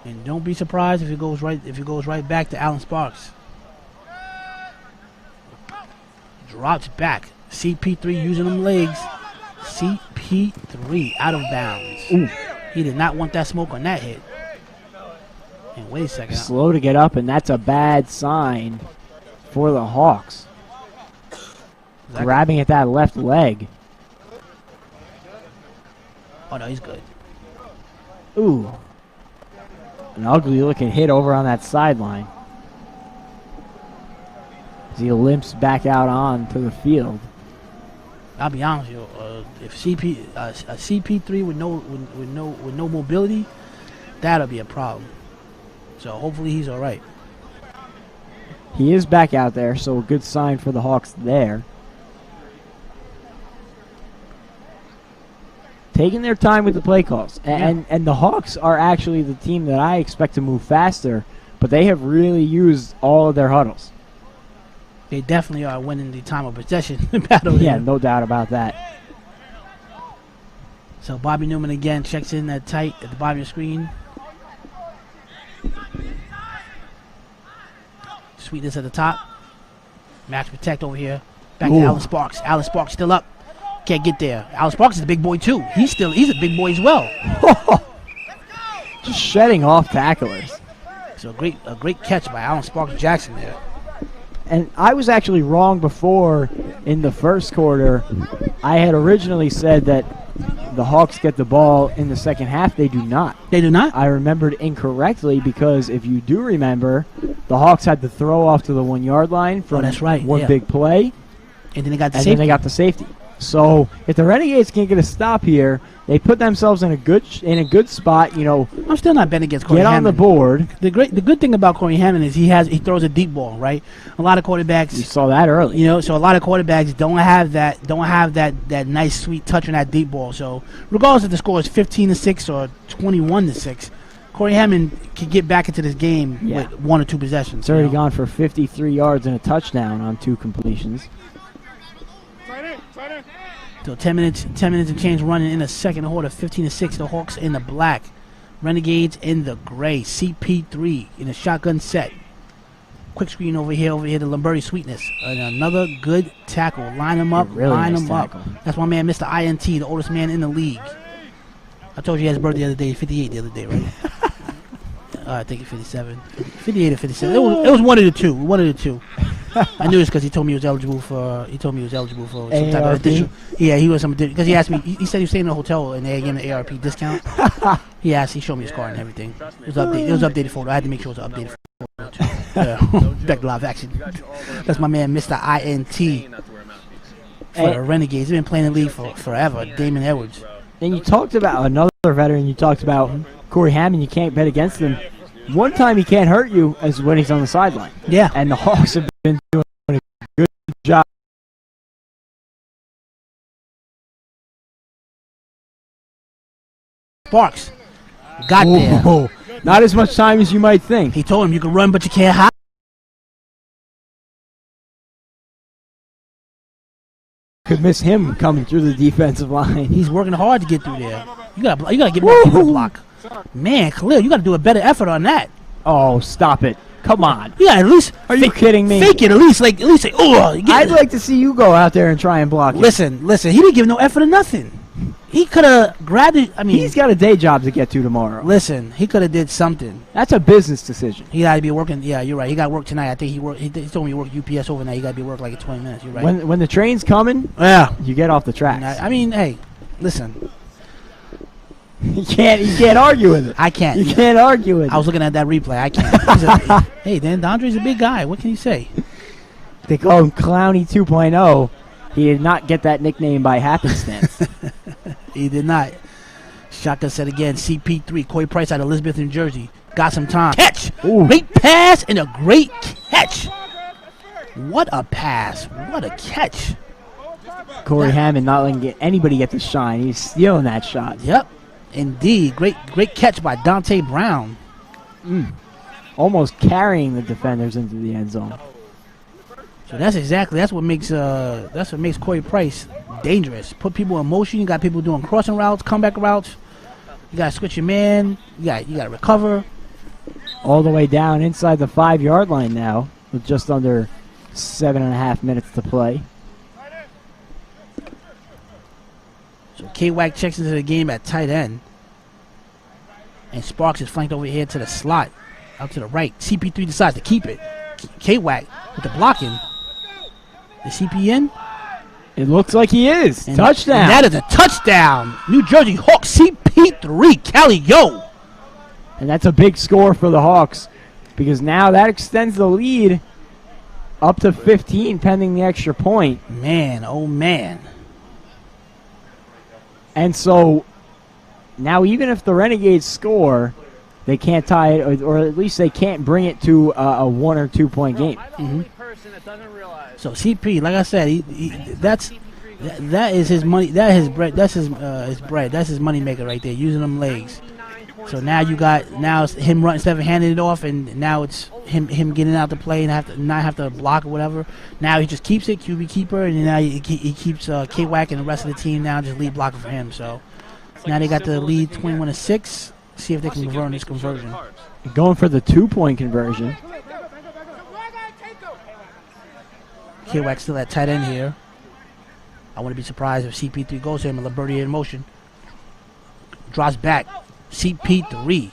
And don't be surprised if it goes right back to Alan Sparks. Drops back. CP3 using them legs. CP3 out of bounds. Ooh. He did not want that smoke on that hit. And wait a second. Slow to get up, and that's a bad sign for the Hawks. Grabbing at that left leg. Oh, no, he's good. Ooh. An ugly-looking hit over on that sideline. As he limps back out onto the field. I'll be honest with you. If a CP3 with no mobility, that'll be a problem. So hopefully he's all right. He is back out there, so a good sign for the Hawks there. Taking their time with the play calls. And the Hawks are actually the team that I expect to move faster, but they have really used all of their huddles. They definitely are winning the time of possession battle. Yeah, no doubt about that. So Bobby Newman again checks in that tight at the bottom of your screen. Sweetness at the top. Max protect over here. Back to Alan Sparks. Alan Sparks still up. Can't get there. Alan Sparks is a big boy too. He's a big boy as well. Just shedding off tacklers. So a great catch by Alan Sparks Jackson there. And I was actually wrong before in the first quarter. I had originally said that the Hawks get the ball in the second half. They do not. They do not? I remembered incorrectly, because if you do remember, the Hawks had to throw off to the 1-yard line from one big play. And then they got the safety. Then they got the safety. So if the Renegades can't get a stop here, they put themselves in a good spot. I'm still not betting against Corey Hammond. Get on the board. The good thing about Corey Hammond is he throws a deep ball, right? A lot of quarterbacks. You saw that early. So a lot of quarterbacks don't have that nice sweet touch on that deep ball. So regardless if the score is 15-6 or 21-6, Corey Hammond can get back into this game with 1 or 2 possessions. It's already gone for 53 yards and a touchdown on 2 completions. So 10 minutes and change running in the second quarter, 15-6. The Hawks in the black, Renegades in the gray. CP3 in a shotgun set. Quick screen over here to Lombardi Sweetness. And another good tackle. Line him up, line him up. That's my man, Mr. INT, the oldest man in the league. I told you he had his birthday the other day, 58 the other day, right? I think it's 57. 58 or 57. It was one of the two. One of the two. I knew this because he told me he was eligible for. Some type of additional. Yeah, he was some because he asked me. He said he was staying in a hotel and they gave him an ARP discount. He showed me his card and everything. It was updated. It was updated photo. I had to make sure it was updated photo too. Back to live action. That's my man, Mr. INT. For the Renegades, he's been playing the league for forever. Damon Edwards. And you talked about another veteran. You talked about Corey Hammond. You can't bet against him. One time he can't hurt you is when he's on the sideline. Yeah. And the Hawks have been doing a good job. Sparks got there. Whoa. Not as much time as you might think. He told him you can run, but you can't hide. Could miss him coming through the defensive line. He's working hard to get through there. You gotta get more people to block. Man, Khalil, you gotta do a better effort on that. Oh, stop it. Come on. You gotta at least Are you kidding me? fake it, at least say, oh. I'd like to see you go out there and try and block it. Listen, he didn't give no effort or nothing. He could have grabbed it. I mean, He's got a day job to get to tomorrow. listen, he could have did something. That's a business decision. He got to be working. Yeah, you're right. He got work tonight. I think he worked. He told me he worked UPS overnight. He got to be working like in 20 minutes. You're right. When the train's coming, Yeah. you get off the tracks. I mean, hey, listen, You can't argue with it. I can't. You can't argue with I was it. looking at that replay. I can't. Hey, Dan Dondre's a big guy. What can you say? They call him Clowny 2.0. He did not get that nickname by happenstance. He did not. Shaka said again, CP3, Corey Price out of Elizabeth, New Jersey. Got some time. Catch! Ooh. Great pass and a great catch. What a pass. What a catch. Corey Hammond not letting anybody get the shine. He's stealing that shot. Yep. Indeed. Great catch by Dante Brown. Almost carrying the defenders into the end zone. So that's what makes Corey Price dangerous. Put people in motion. You got people doing crossing routes, comeback routes. You gotta switch your man. You gotta recover. All the way down inside the 5-yard line now with just under 7.5 minutes to play. So K-Wack checks into the game at tight end. And Sparks is flanked over here to the slot. Out to the right. CP3 decides to keep it. K-Wack with the blocking. Is CP in? It looks like he is. And Touchdown. And that is a touchdown. New Jersey Hawks CP3. Cali Yo. And that's a big score for the Hawks because now that extends the lead up to 15 pending the extra point. Man, oh man. And so now even if the Renegades score, they can't tie it, or at least they can't bring it to a 1 or 2 point game. So CP, like I said, that is his money. That is his bread. That's his bread. That's his money maker right there. Using them legs. So now it's him running instead of handing it off, and now it's him getting out to play and not have to block or whatever. Now he just keeps it, QB keeper, and now he keeps K-Wack and the rest of the team now just lead blocking for him. So now they got the lead 21-6. See if they can convert this conversion. Going for the 2-point conversion. K-Wack still at tight end here. I wouldn't be surprised if CP3 goes to him and Liberty in motion. Drops back. CP3.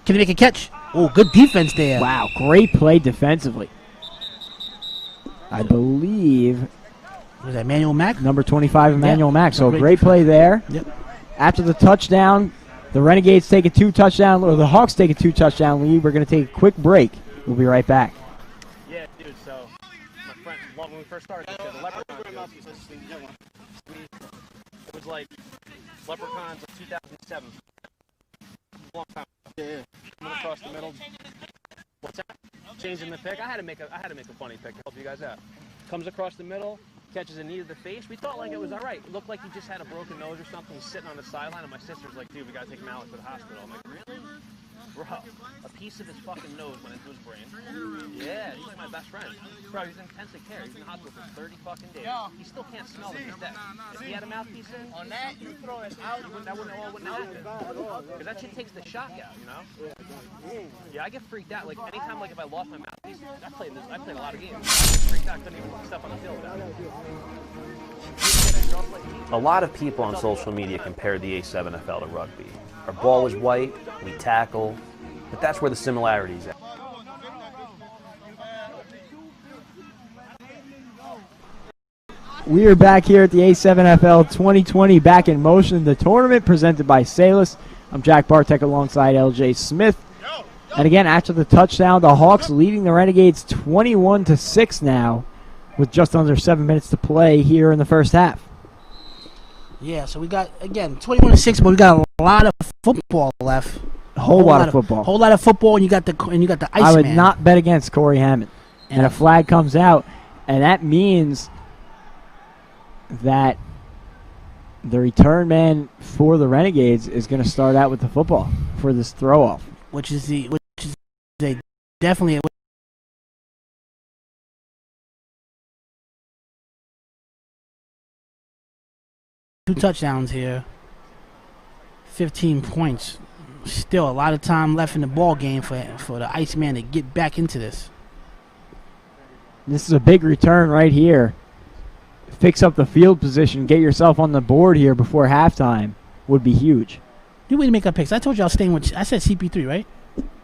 Can he make a catch? Oh, good defense there. Wow, great play defensively. I believe Was that Emmanuel Mack? number 25, Emmanuel Mack. So Great great play there. Yep. After the touchdown, the Renegades take a 2-touchdown, or the Hawks take a 2-touchdown lead. We're going to take a quick break. We'll be right back. Yeah, dude, so my friend, when we first started, the Leprechaun it was like Leprechauns of 2007. Long time. Yeah. Coming across the middle. What's that? Changing the pick. I had to make a funny pick to help you guys out. Comes across the middle, catches a knee to the face. We thought like it was all right. It looked like he just had a broken nose or something. He's sitting on the sideline, and my sister's like, dude, we gotta take Malik to the hospital. I'm like, really? Bro, a piece of his fucking nose went into his brain. Yeah, he's my best friend. Bro, he's in intensive care. He's in the hospital for 30 fucking days. He still can't smell to this day. If he had a mouthpiece in, on that, you throw it out, that wouldn't happen. Because that shit takes the shock out, you know? Yeah, I get freaked out. Like, anytime, like, if I lost my mouthpiece, I played a lot of games. I get freaked out. Couldn't even step on the field without it. A lot of people on social media compare the A7FL to rugby. Our ball is white, we tackle, but that's where the similarities are. We are back here at the A7FL 2020 Back in Motion, the tournament presented by Salus. I'm Jack Bartek alongside LJ Smith. And again, after the touchdown, the Hawks leading the Renegades 21-6 now with just under 7 minutes to play here in the first half. Yeah, so we got, again, 21-6, but we got a lot of football left. A whole lot of football. Whole lot of football, and you got the Iceman. I would not bet against Corey Hammond. And a flag comes out, and that means that the return man for the Renegades is going to start out with the football for this throw-off. Which is definitely 2 touchdowns here, 15 points. Still a lot of time left in the ball game for the Iceman to get back into this. This is a big return right here. Fix up the field position, get yourself on the board here before halftime would be huge. New way to make up picks. I told you I was staying with. I said CP3, right?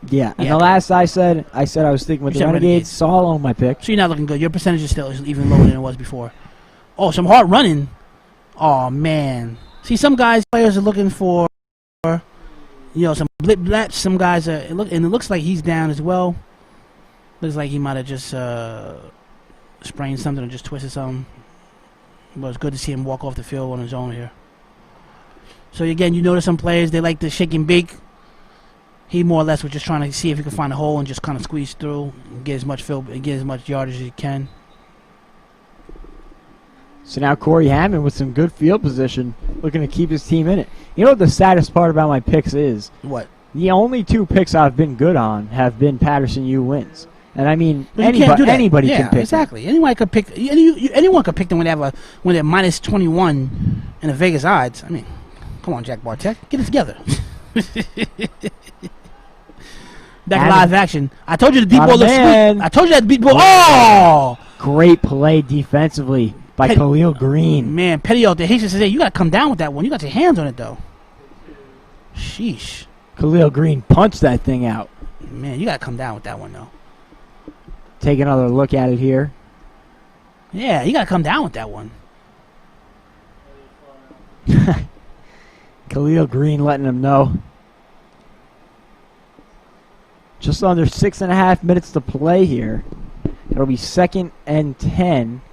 Yeah. And the last I said I was sticking with the Renegades. So I'll own my pick. So you're not looking good. Your percentage is still even lower than it was before. Oh, some hard running. Oh man. See, some players are looking for, some blip blaps. Some guys are. And it looks like he's down as well. Looks like he might have just sprained something or just twisted something. But it's good to see him walk off the field on his own here. So again, you notice some players, they like to shake and bake. He more or less was just trying to see if he could find a hole and just kind of squeeze through and get as much field and get as much yardage as he can. So now Corey Hammond with some good field position, looking to keep his team in it. You know what the saddest part about my picks is? What? The only 2 picks I've been good on have been Paterson U wins. And I mean, anybody can pick. Exactly. Anyone could pick. Anyone could pick them when they're minus 21 in the Vegas odds. I mean, come on, Jack Bartek, get it together. Back live action. I told you the deep ball looks sweet. I told you that deep ball. Oh! Great play defensively by Khalil Green. Man, Petty out there. He says, "Hey, you got to come down with that one. You got your hands on it, though." Sheesh. Khalil Green punched that thing out. Man, you got to come down with that one, though. Take another look at it here. Yeah, you got to come down with that one. Khalil Green letting him know. Just under 6.5 minutes to play here. It'll be 2nd and 10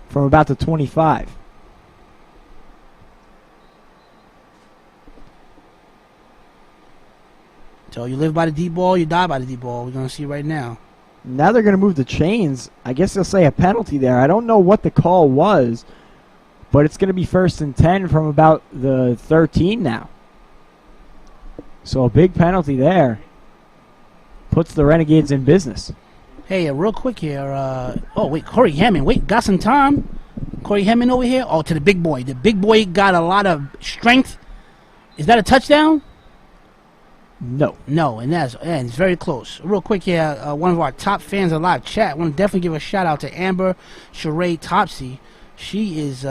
from about the 25. So you live by the deep ball, you die by the deep ball. We're going to see right now. Now they're going to move the chains. I guess they'll say a penalty there. I don't know what the call was, but it's going to be 1st and 10 from about the 13 now. So a big penalty there. Puts the Renegades in business. Hey, real quick here. Corey Hammond. Got some time. Corey Hammond over here. Oh, to the big boy. The big boy got a lot of strength. Is that a touchdown? No, and it's very close. Real quick here, one of our top fans in live chat. I want to definitely give a shout out to Amber Sheree Topsy. She is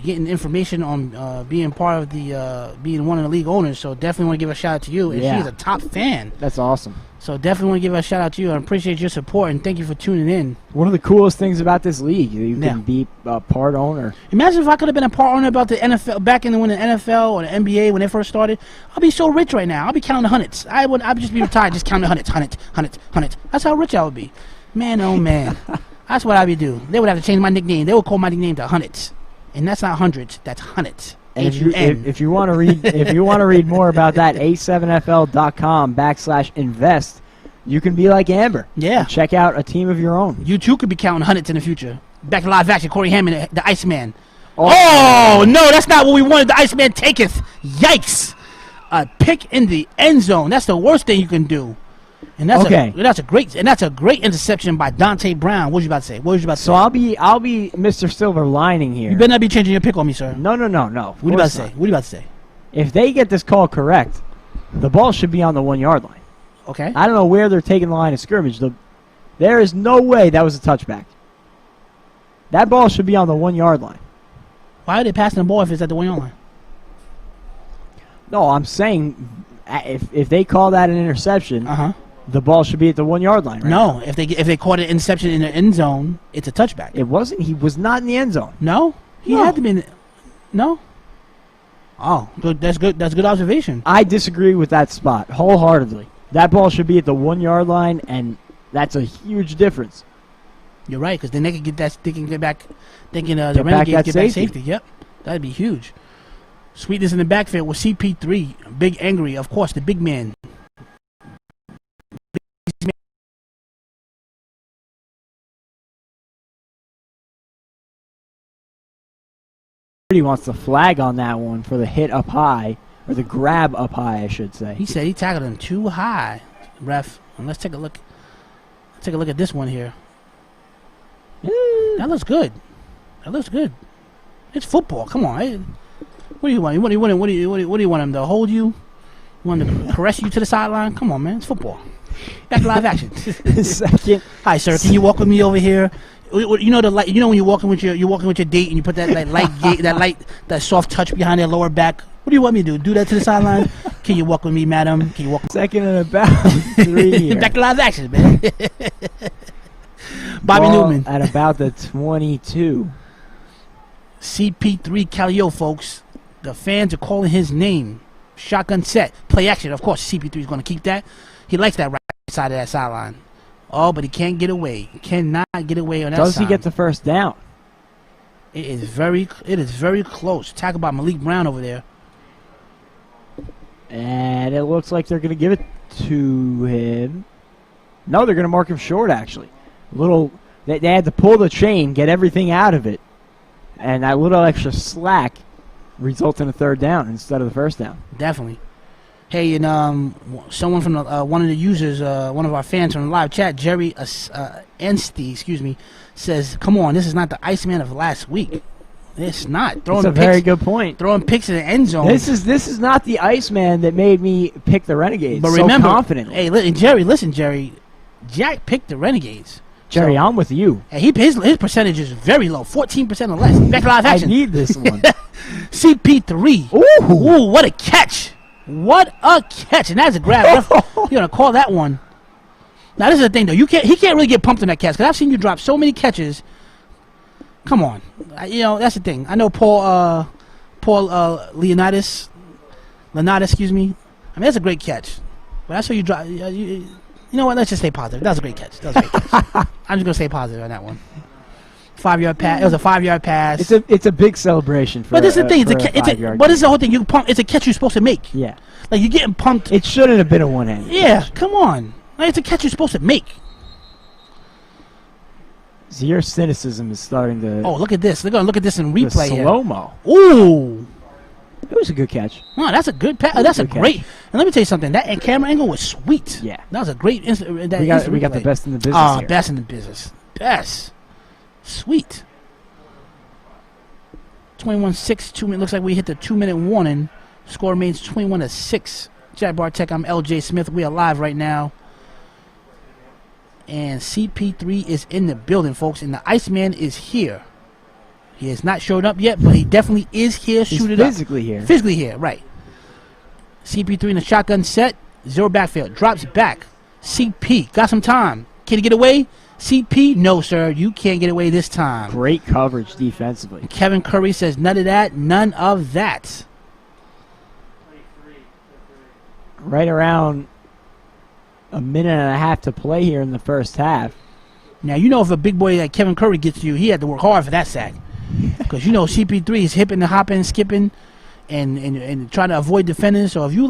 getting information on being part of the being one of the league owners. So definitely want to give a shout out to you. And she's a top fan. That's awesome. So definitely want to give a shout out to you. I appreciate your support and thank you for tuning in. One of the coolest things about this league, you can be a part owner. Imagine if I could have been a part owner about the NFL back in when the NFL or the NBA when they first started. I'd be so rich right now. I'd be counting the hundreds. I'd just be retired, just counting the hundreds. That's how rich I would be. Man, oh man, that's what I'd be doing. They would have to change my nickname. They would call my nickname to hundreds, and that's not hundreds. That's hundreds. And if you want to read more about that, A7FL.com/invest. You can be like Amber. Yeah. And check out a team of your own. You too could be counting hundreds in the future. Back to live action, Corey Hammond, the Iceman. Oh no, that's not what we wanted. The Iceman taketh. Yikes! A pick in the end zone. That's the worst thing you can do. And that's a great interception by Dante Brown. What was you about to say? So I'll be Mr. Silver Lining here. You better not be changing your pick on me, sir. No. What are you about to say? If they get this call correct, the ball should be on the 1 yard line. Okay. I don't know where they're taking the line of scrimmage. There is no way that was a touchback. That ball should be on the 1 yard line. Why are they passing the ball if it's at the 1 yard line? No, I'm saying if they call that an interception, the ball should be at the 1 yard line. Right no, now. if they caught an interception in the end zone, it's a touchback. It wasn't. He was not in the end zone. No, he had to be. No. Oh, good. That's good. That's good observation. I disagree with that spot wholeheartedly. That ball should be at the 1 yard line, and that's a huge difference. You're right, because then they can get that. They can get back. They can the Get back Renegades that get back safety. safety. Yep, that'd be huge. Sweetness in the backfield with CP3, Big Angry, of course, the big man. He wants the flag on that one for the hit up high, or the grab up high, I should say. He said he tackled him too high, ref. And let's take a look. Let's take a look at this one here. That looks good. That looks good. It's football. Come on. What do you want? What do you want him to hold you? You want him to caress you to the sideline? Come on, man. It's football. Back to live action. Second. Hi, sir. Can you walk with me over here? You know the light. You know when you're walking with your date and you put that that soft touch behind their lower back. What do you want me to do? Do that to the sideline? Can you walk with me, madam? Can you walk? Second and about 3 here. Back to live action, man. Bobby Ball Newman at about the 22. CP3 Calio, folks. The fans are calling his name. Shotgun set. Play action. Of course, CP3 is going to keep that. He likes that right side of that sideline. Oh, but he can't get away. He cannot get away on that side. Does he get the first down? It is very close. Tackle by Malik Brown over there. And it looks like they're going to give it to him. No, they're going to mark him short, actually. They had to pull the chain, get everything out of it. And that little extra slack results in a third down instead of the first down. Definitely. Hey, and someone from one of the users, one of our fans from the live chat, Jerry Ensty, says, "Come on, this is not the Iceman of last week. It's not." That's a very good point. Throwing picks in the end zone. This is not the Iceman that made me pick the Renegades. But so remember, confidently. hey, Jerry, Jack picked the Renegades. Jerry, So, I'm with you. his percentage is very low, 14% or less. Back to live action. I need this one. CP3. Ooh, what a catch. What a catch. And that's a grab. You're going to call that one. Now, this is the thing, though. He can't really get pumped in that catch, because I've seen you drop so many catches. Come on. That's the thing. I know Paul Leonidas, excuse me. I mean, that's a great catch. But that's how you drop. You know what? Let's just stay positive. That was a great catch. I'm just going to stay positive on that one. 5-yard pass. It was a 5-yard pass. It's a big celebration for. But this is the thing. But this is the whole thing. You pump. It's a catch you're supposed to make. Yeah. Like you're getting pumped. It shouldn't have been a one-handed. Yeah. Come on. Like, it's a catch you're supposed to make. So your cynicism is starting to. Oh, look at this. They're going to look at this in replay here. Slow-mo. Ooh. It was a good catch. Oh, that's a good pass. That's a great. And let me tell you something. That camera angle was sweet. Yeah. That was a great. We got the best in the business here. Best in the business. Best. Sweet. 21-6. 2 minutes. Looks like we hit the 2-minute warning. Score remains 21-6. Jack Bartek. I'm LJ Smith. We are live right now. And CP3 is in the building, folks. And the Iceman is here. He has not showed up yet, but he definitely is here. He's Shoot it up. physically here. Physically here, right. CP3 in the shotgun set. 0 backfield. Drops back. CP got some time. Can he get away? CP, no, sir. You can't get away this time. Great coverage defensively. Kevin Curry says none of that. None of that. Right around a minute and a half to play here in the first half. Now, if a big boy like Kevin Curry gets to you, he had to work hard for that sack. Because, CP3 is hipping and hopping, skipping, and trying to avoid defenders. So if you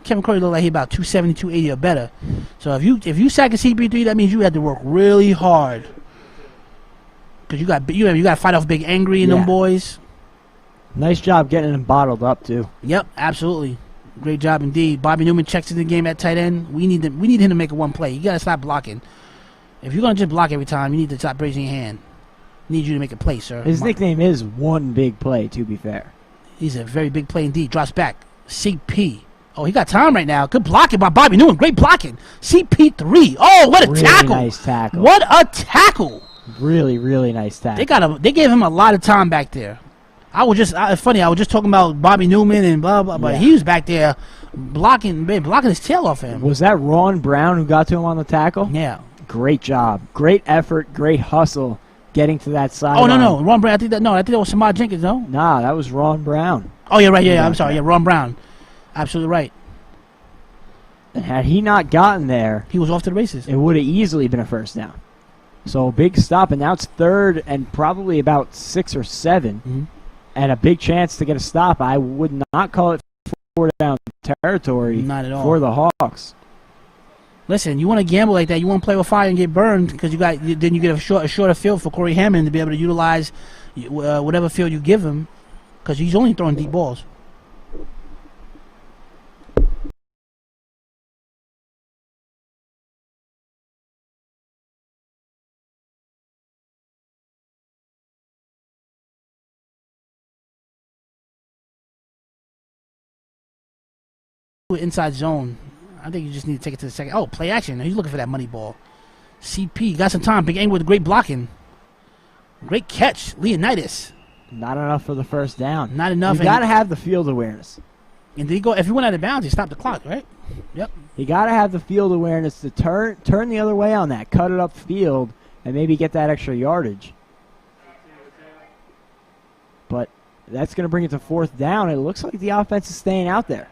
Kevin Curry look like he about 270, 280 or better. So if you sack a CP3, that means you had to work really hard. Because you got to fight off Big Angry and them boys. Nice job getting him bottled up too. Yep, absolutely. Great job indeed. Bobby Newman checks in the game at tight end. We need him to make one play. You got to stop blocking. If you're gonna just block every time, you need to stop raising your hand. Need you to make a play, sir. His nickname is One Big Play, to be fair. He's a very big play indeed. Drops back. CP. Oh, he got time right now. Good blocking by Bobby Newman. Great blocking. CP3. Oh, what a really tackle. Nice tackle. What a tackle. Really, really nice tackle. They gave him a lot of time back there. I was just talking about Bobby Newman and blah, blah, but he was back there blocking his tail off him. Was that Ron Brown who got to him on the tackle? Yeah. Great job. Great effort. Great hustle getting to that side. Oh, no. Ron Brown. I think that was Samad Jenkins, no? Nah, that was Ron Brown. Oh, you're right. Yeah, I'm sorry. Yeah, Ron Brown. Absolutely right. And had he not gotten there, he was off to the races. It would have easily been a first down. So big stop, and now it's 3rd and probably about 6 or 7, and a big chance to get a stop. I would not call it 4 down territory Not at all. for the Hawks. Listen, you want to gamble like that, you want to play with fire and get burned because then you get a shorter field for Corey Hammond to be able to utilize whatever field you give him because he's only throwing deep balls. Inside zone. I think you just need to take it to the second. Oh, play action. He's looking for that money ball. CP got some time. Big angle with great blocking. Great catch. Leonidas. Not enough for the first down. Not enough. You got to have the field awareness. And did he go? If he went out of bounds, he stopped the clock, right? Yep. You got to have the field awareness to turn the other way on that. Cut it up field and maybe get that extra yardage. But that's going to bring it to 4th down. It looks like the offense is staying out there.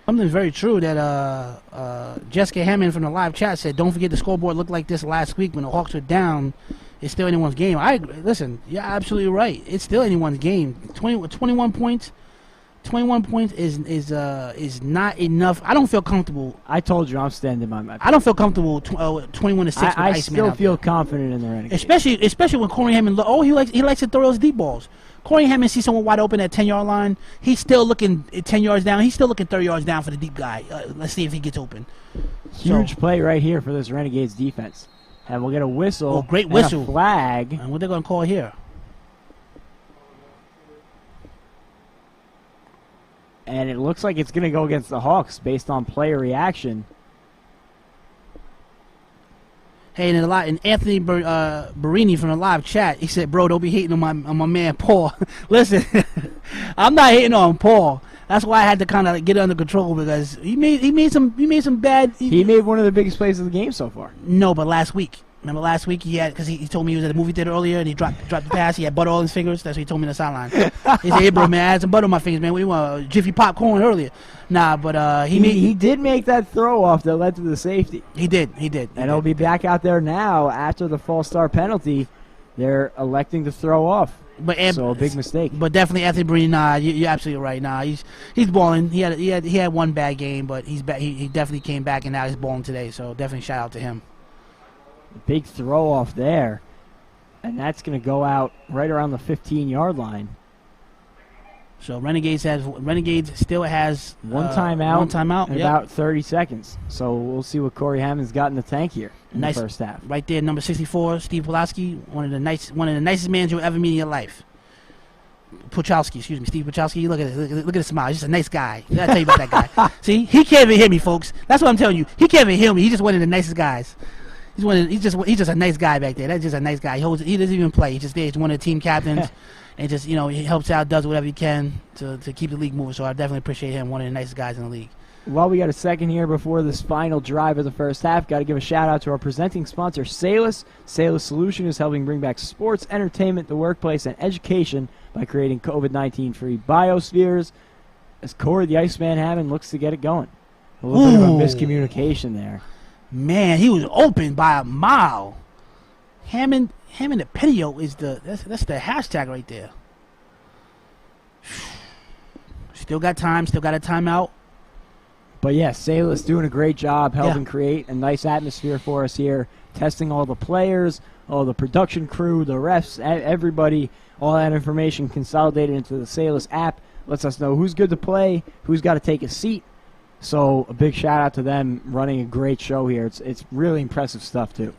Something very true that Jessica Hammond from the live chat said, don't forget the scoreboard looked like this last week when the Hawks were down. It's still anyone's game. I agree. Listen, you're absolutely right. It's still anyone's game. 21 points. 21 points is not enough. I don't feel comfortable. I told you I'm standing by my. I don't feel comfortable 21-6. I still feel confident in the Renegades. Especially when Corey Hammond. He likes to throw those deep balls. Corey Hammond sees someone wide open at 10-yard line. He's still looking 10 yards down. He's still looking 30 yards down for the deep guy. Let's see if he gets open. Huge play right here for this Renegades defense. And we'll get a whistle. Oh, great whistle. And a flag. And what they're going to call here? And it looks like it's going to go against the Hawks based on player reaction. Hey, and Anthony Barini from the live chat, he said, "Bro, don't be hating on my man Paul." Listen, I'm not hating on Paul. That's why I had to kind of get it under control because he made some bad. He made one of the biggest plays of the game so far. No, but last week. Remember last week because he told me he was at a movie theater earlier and he dropped the pass. He had butter all in his fingers. That's what he told me on the sideline. He said, "Hey, bro, man, I had some butter on my fingers, man. What do you want? Jiffy popcorn earlier?" Nah, but he did make that throw off that led to the safety. He did. And he'll be back out there now after the false start penalty. They're electing to throw off. So a big mistake. But definitely Anthony Breen. Nah, you're absolutely right. Nah, he's balling. He had one bad game, but he definitely came back and now he's balling today. So definitely shout out to him. Big throw off there, and that's going to go out right around the 15-yard line. So Renegades still has one timeout, in yep. about 30 seconds. So we'll see what Corey Hammond's got in the tank here in the first half. Right there, number 64, Steve Pulaski, one of the nicest men you'll ever meet in your life. Puchalski, excuse me, Steve Puchalski. Look at it. Look at the smile. He's just a nice guy. I tell you about that guy. See, he can't even hear me, folks. That's what I'm telling you. He can't even hear me. He's just one of the nicest guys. He's just a nice guy back there. That's just a nice guy. He doesn't even play. He's just there. He's one of the team captains, and just he helps out, does whatever he can to keep the league moving. So I definitely appreciate him. One of the nicest guys in the league. While we got a second here before this final drive of the first half, got to give a shout out to our presenting sponsor, Salus. Salus Solution is helping bring back sports, entertainment, the workplace, and education by creating COVID-19 free biospheres. As Corey the Iceman Hammond looks to get it going, a little bit of a miscommunication there. Man, he was open by a mile. Hammond the Petio is that's the hashtag right there. Still got time, still got a timeout. But yeah, Salus doing a great job helping create a nice atmosphere for us here, testing all the players, all the production crew, the refs, everybody, all that information consolidated into the Salus app. Lets us know who's good to play, who's got to take a seat. So a big shout out to them running a great show here. It's really impressive stuff too.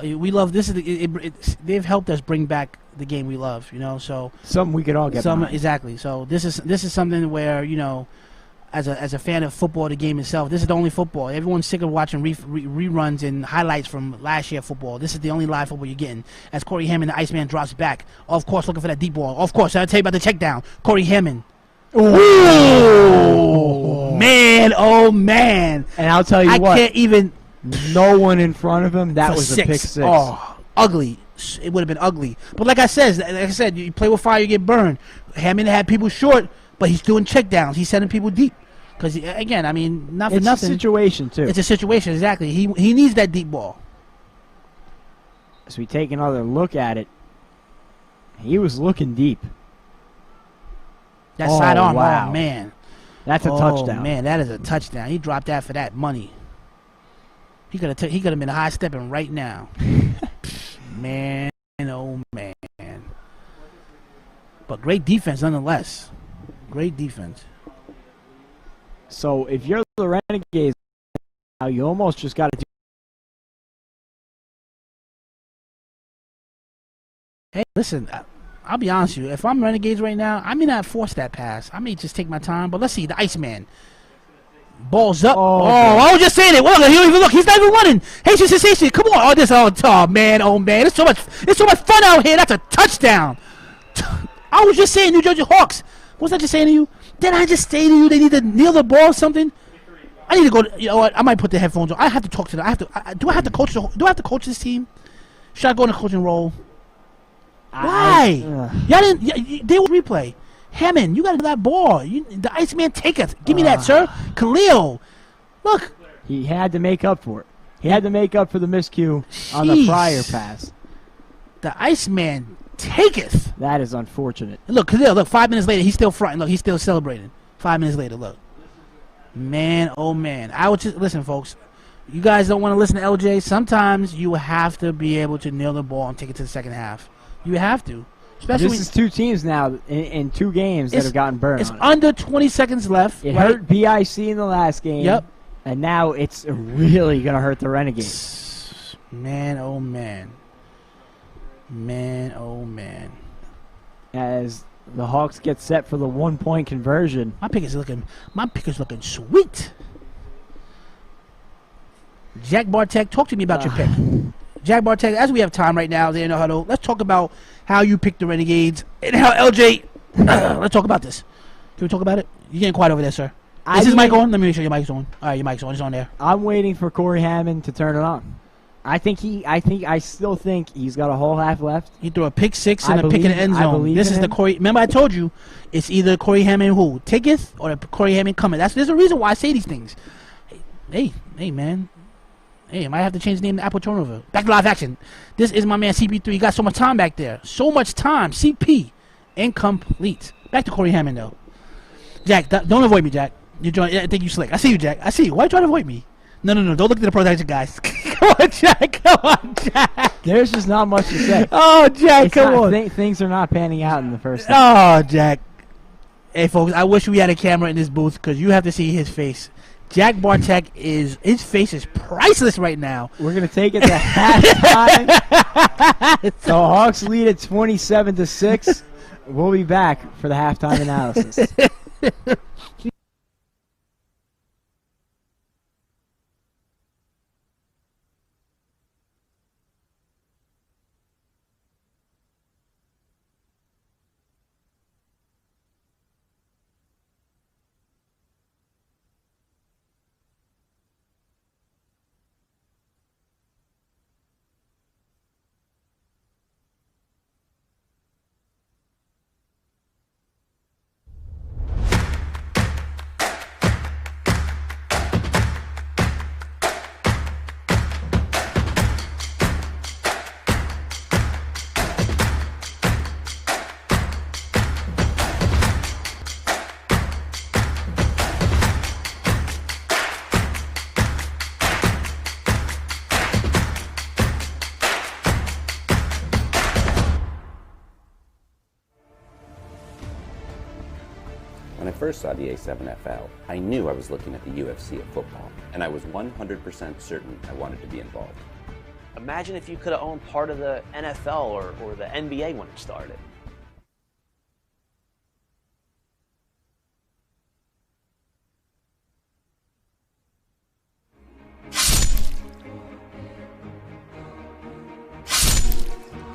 We love this. They've helped us bring back the game we love. So something we could all get behind. Exactly. So this is something where as a fan of football, the game itself, this is the only football. Everyone's sick of watching reruns and highlights from last year football. This is the only live football you're getting. As Corey Hammond, the Iceman, drops back, of course, looking for that deep ball. Of course, I'll tell you about the check down. Corey Hammond. Oh man! And I'll tell you what. I can't even. No one in front of him. That was a pick six. Oh, ugly. It would have been ugly. But like I said, you play with fire, you get burned. Hammond had people short, but he's doing check downs. He's sending people deep. Because again, I mean, not for nothing. It's a situation too. It's a situation, exactly. He needs that deep ball. As we take another look at it, he was looking deep. That sidearm, wow. oh, man. That's a touchdown. Oh, man, that is a touchdown. He dropped that for that money. He could have been high stepping right now. Man, oh, man. But great defense nonetheless. Great defense. So if you're the Renegades now, you almost just got to do. Hey, listen, I'll be honest with you. If I'm Renegades right now, I may not force that pass. I may just take my time. But let's see, the Iceman. Ball's up. Oh, I was just saying it. Well, look, he's not even running. Hey, sensation. Come on. Oh, man. It's so much fun out here. That's a touchdown. I was just saying, New Jersey Hawks. What was I just saying to you? Did I just say to you they need to kneel the ball or something? I need to go. You know what? I might put the headphones on. I have to talk to them. Do I have to coach this team? Should I go in a coaching role? Why? Y'all didn't. They will replay. Hammond, you got to do that ball. The Iceman taketh. Give me that, sir. Khalil, look. He had to make up for it. He had to make up for the miscue on the prior pass. The Iceman taketh. That is unfortunate. Look, Khalil, look, 5 minutes later, he's still fronting. Look, he's still celebrating. 5 minutes later, look. Man, oh, man. I would just, listen, folks. You guys don't want to listen to LJ. Sometimes you have to be able to nail the ball and take it to the second half. You have to. Especially this is two teams now in 2 games that have gotten burned. It's under 20 seconds left. It hurt BIC in the last game. Yep. And now it's really going to hurt the Renegades. Man, oh, man. Man, oh, man. As the Hawks get set for the 1-point conversion. My pick is looking sweet. Jack Bartek, talk to me about your pick. Jack Bartek, as we have time right now, there in the huddle, let's talk about how you picked the Renegades and how LJ. Let's talk about this. Can we talk about it? You're getting quiet over there, sir. Is his mic on? Let me make sure your mic's on. All right, your mic's on. It's on there. I'm waiting for Corey Hammond to turn it on. I still think he's got a whole half left. He threw a pick 6 and a pick in the end zone. This is the Corey. Remember, I told you, it's either Corey Hammond who taketh or the Corey Hammond coming. There's a reason why I say these things. Hey, man. Hey, I might have to change the name to Apple Turnover. Back to live action. This is my man CP3. He got so much time back there. So much time. CP. Incomplete. Back to Corey Hammond, though. Jack, don't avoid me, Jack. I think you slick. I see you, Jack. I see you. Why are you trying to avoid me? No. Don't look at the protection, guys. Come on, Jack. There's just not much to say. Oh, Jack, come on. Things are not panning out in the first half. Oh, Jack. Hey, folks, I wish we had a camera in this booth because you have to see his face. Jack Bartek his face is priceless right now. We're going to take it to halftime. The Hawks lead at 27-6. We'll be back for the halftime analysis. When I first saw the A7FL, I knew I was looking at the UFC of football, and I was 100% certain I wanted to be involved. Imagine if you could have owned part of the NFL or the NBA when it started.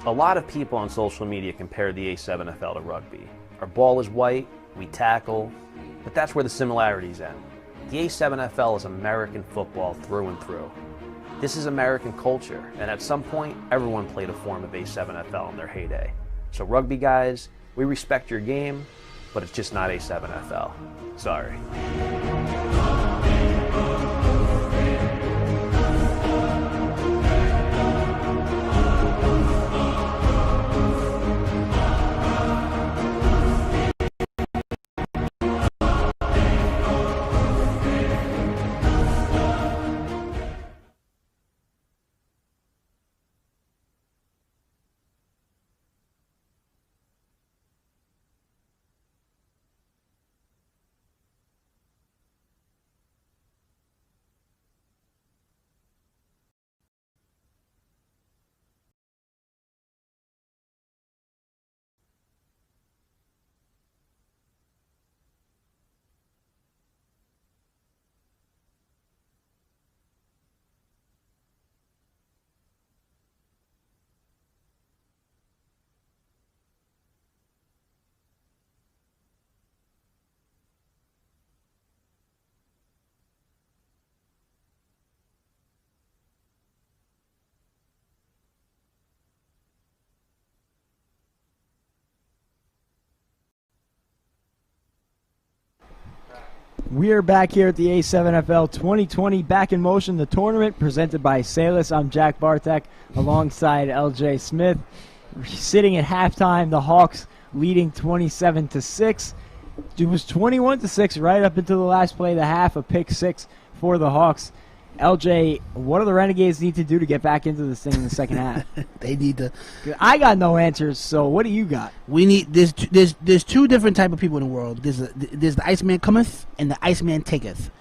A lot of people on social media compare the A7FL to rugby. Our ball is white, we tackle, but that's where the similarities end. The A7FL is American football through and through. This is American culture, and at some point, everyone played a form of A7FL in their heyday. So rugby guys, we respect your game, but it's just not A7FL. Sorry. We are back here at the A7FL 2020 Back in Motion, the tournament presented by Salus. I'm Jack Bartek alongside LJ Smith. Sitting at halftime, the Hawks leading 27-6. It was 21-6 right up until the last play of the half, a pick six for the Hawks. LJ, what do the Renegades need to do to get back into this thing in the second half? They need to. I got no answers, so what do you got? We need. There's two different type of people in the world. There's the Iceman cometh and the Iceman taketh.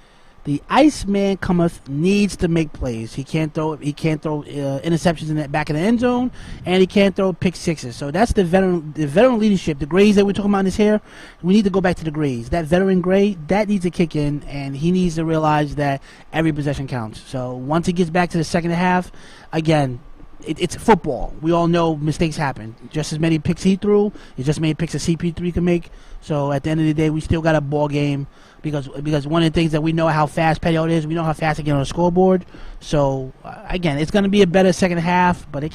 The Iceman cometh needs to make plays. He can't throw interceptions in the back of the end zone, and he can't throw pick sixes. So that's the veteran leadership. The grays that we're talking about in this here, we need to go back to the grays. That veteran gray, that needs to kick in, and he needs to realize that every possession counts. So once he gets back to the second half, again, it's football. We all know mistakes happen. Just as many picks he threw, it's just as many picks a CP3 can make. So at the end of the day, we still got a ball game because one of the things that we know how fast Pettiot is, we know how fast he get on the scoreboard. So again, it's going to be a better second half, but they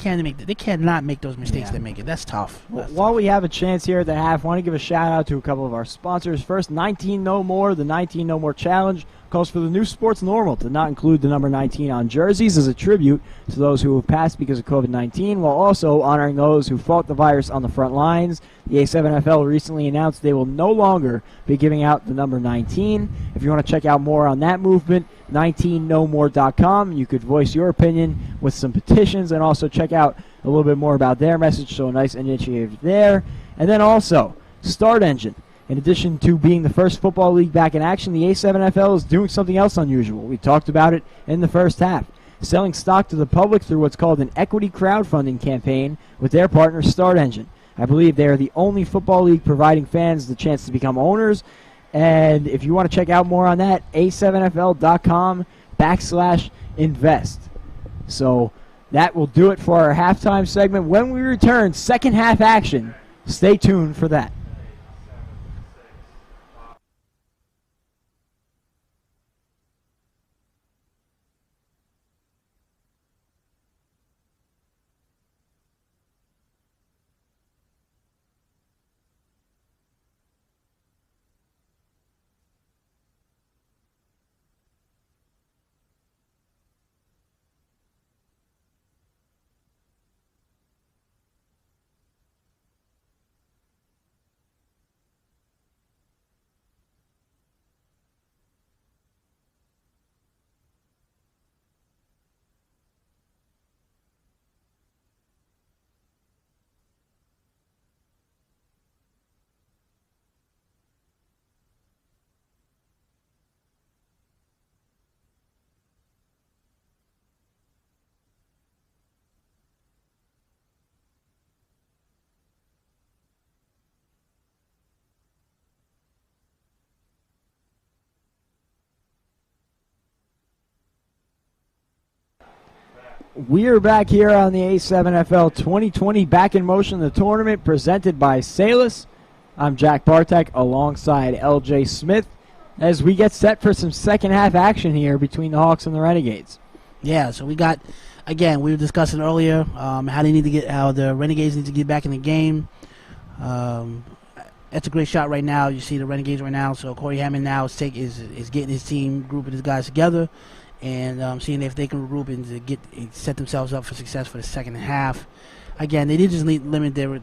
cannot make those mistakes they make it. That's tough. While we have a chance here at the half, I want to give a shout out to a couple of our sponsors. First, 19 No More, the 19 No More Challenge calls for the new sports normal to not include the number 19 on jerseys as a tribute to those who have passed because of COVID-19, while also honoring those who fought the virus on the front lines. The A7FL recently announced they will no longer be giving out the number 19. If you want to check out more on that movement, 19nomore.com. You could voice your opinion with some petitions and also check out a little bit more about their message, so a nice initiative there. And then also, Start Engine. In addition to being the first football league back in action, the A7FL is doing something else unusual. We talked about it in the first half. Selling stock to the public through what's called an equity crowdfunding campaign with their partner Start Engine. I believe they are the only football league providing fans the chance to become owners. And if you want to check out more on that, a7fl.com/invest. So that will do it for our halftime segment. When we return, second half action. Stay tuned for that. We are back here on the A7FL 2020 Back in Motion, the tournament presented by Salus. I'm Jack Bartek alongside LJ Smith as we get set for some second half action here between the Hawks and the Renegades. Yeah, so we got, again, we were discussing earlier how the Renegades need to get back in the game. That's a great shot right now. You see the Renegades right now. So Corey Hammond now is getting his team, grouping his guys together, and seeing if they can regroup and set themselves up for success for the second half. Again, they need to limit their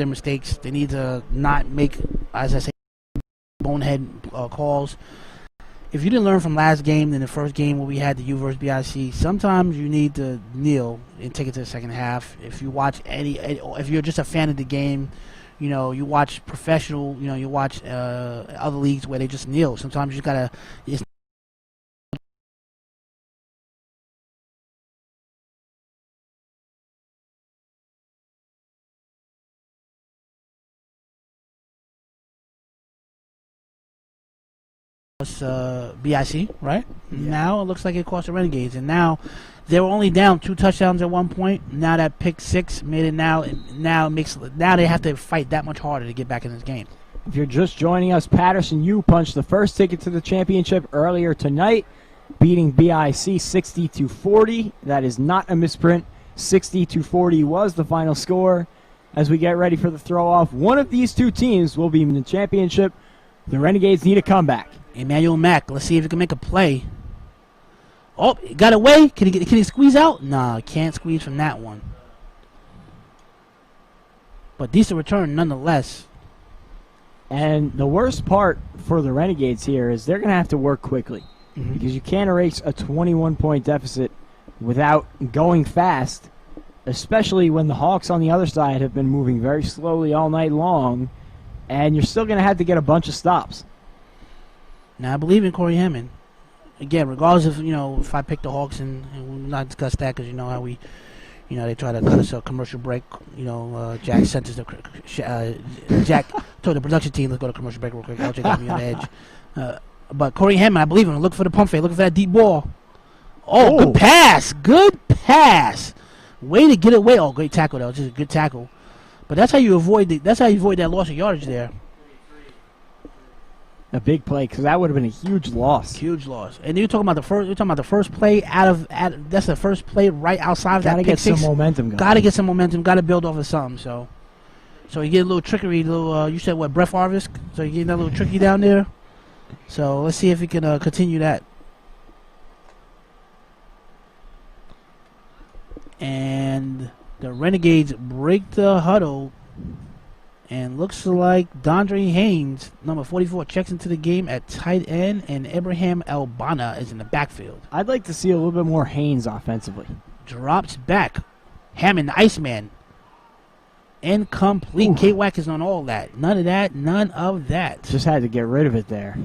mistakes. They need to not make, as I say, bonehead calls. If you didn't learn from last game, then the first game where we had the U versus BIC, sometimes you need to kneel and take it to the second half. If you watch if you're just a fan of the game, you watch professional, you watch other leagues where they just kneel. Sometimes you gotta. BIC, right? Yeah. Now it looks like it cost the Renegades, and now they were only down 2 touchdowns at one point. Now that pick six made it. Now they have to fight that much harder to get back in this game. If you're just joining us, Paterson U punched the first ticket to the championship earlier tonight, beating BIC 60-40. That is not a misprint. 60-40 was the final score. As we get ready for the throw-off, one of these two teams will be in the championship. The Renegades need a comeback. Emmanuel Mack. Let's see if he can make a play. Oh, got away. Can he squeeze out? Nah, can't squeeze from that one. But decent return nonetheless. And the worst part for the Renegades here is they're going to have to work quickly because you can't erase a 21-point deficit without going fast, especially when the Hawks on the other side have been moving very slowly all night long, and you're still going to have to get a bunch of stops. Now, I believe in Corey Hammond. Again, regardless of, if I pick the Hawks, and we'll not discuss that because you know how we, they try to cut us a commercial break. Jack sent us Jack told the production team, let's go to commercial break real quick. LJ got me on the edge. But Corey Hammond, I believe in him. Look for the pump fake. Look for that deep ball. Oh, good pass. Good pass. Way to get away. Oh, great tackle, though. Just a good tackle. But that's how you avoid that loss of yardage there. A big play because that would have been a huge loss. Huge loss. And you're talking about the first play that's the first play right outside of that pick six. Gotta get some momentum going. Gotta get some momentum. Gotta build off of something. So you get a little trickery. You said what, Brett Harvisk? So you get that little tricky down there. So let's see if we can continue that. And the Renegades break the huddle. And looks like Dondre Haynes, number 44, checks into the game at tight end. And Ibrahim Albana is in the backfield. I'd like to see a little bit more Haynes offensively. Drops back. Hammond, the Iceman. Incomplete. K-Wack is on all that. None of that. None of that. Just had to get rid of it there.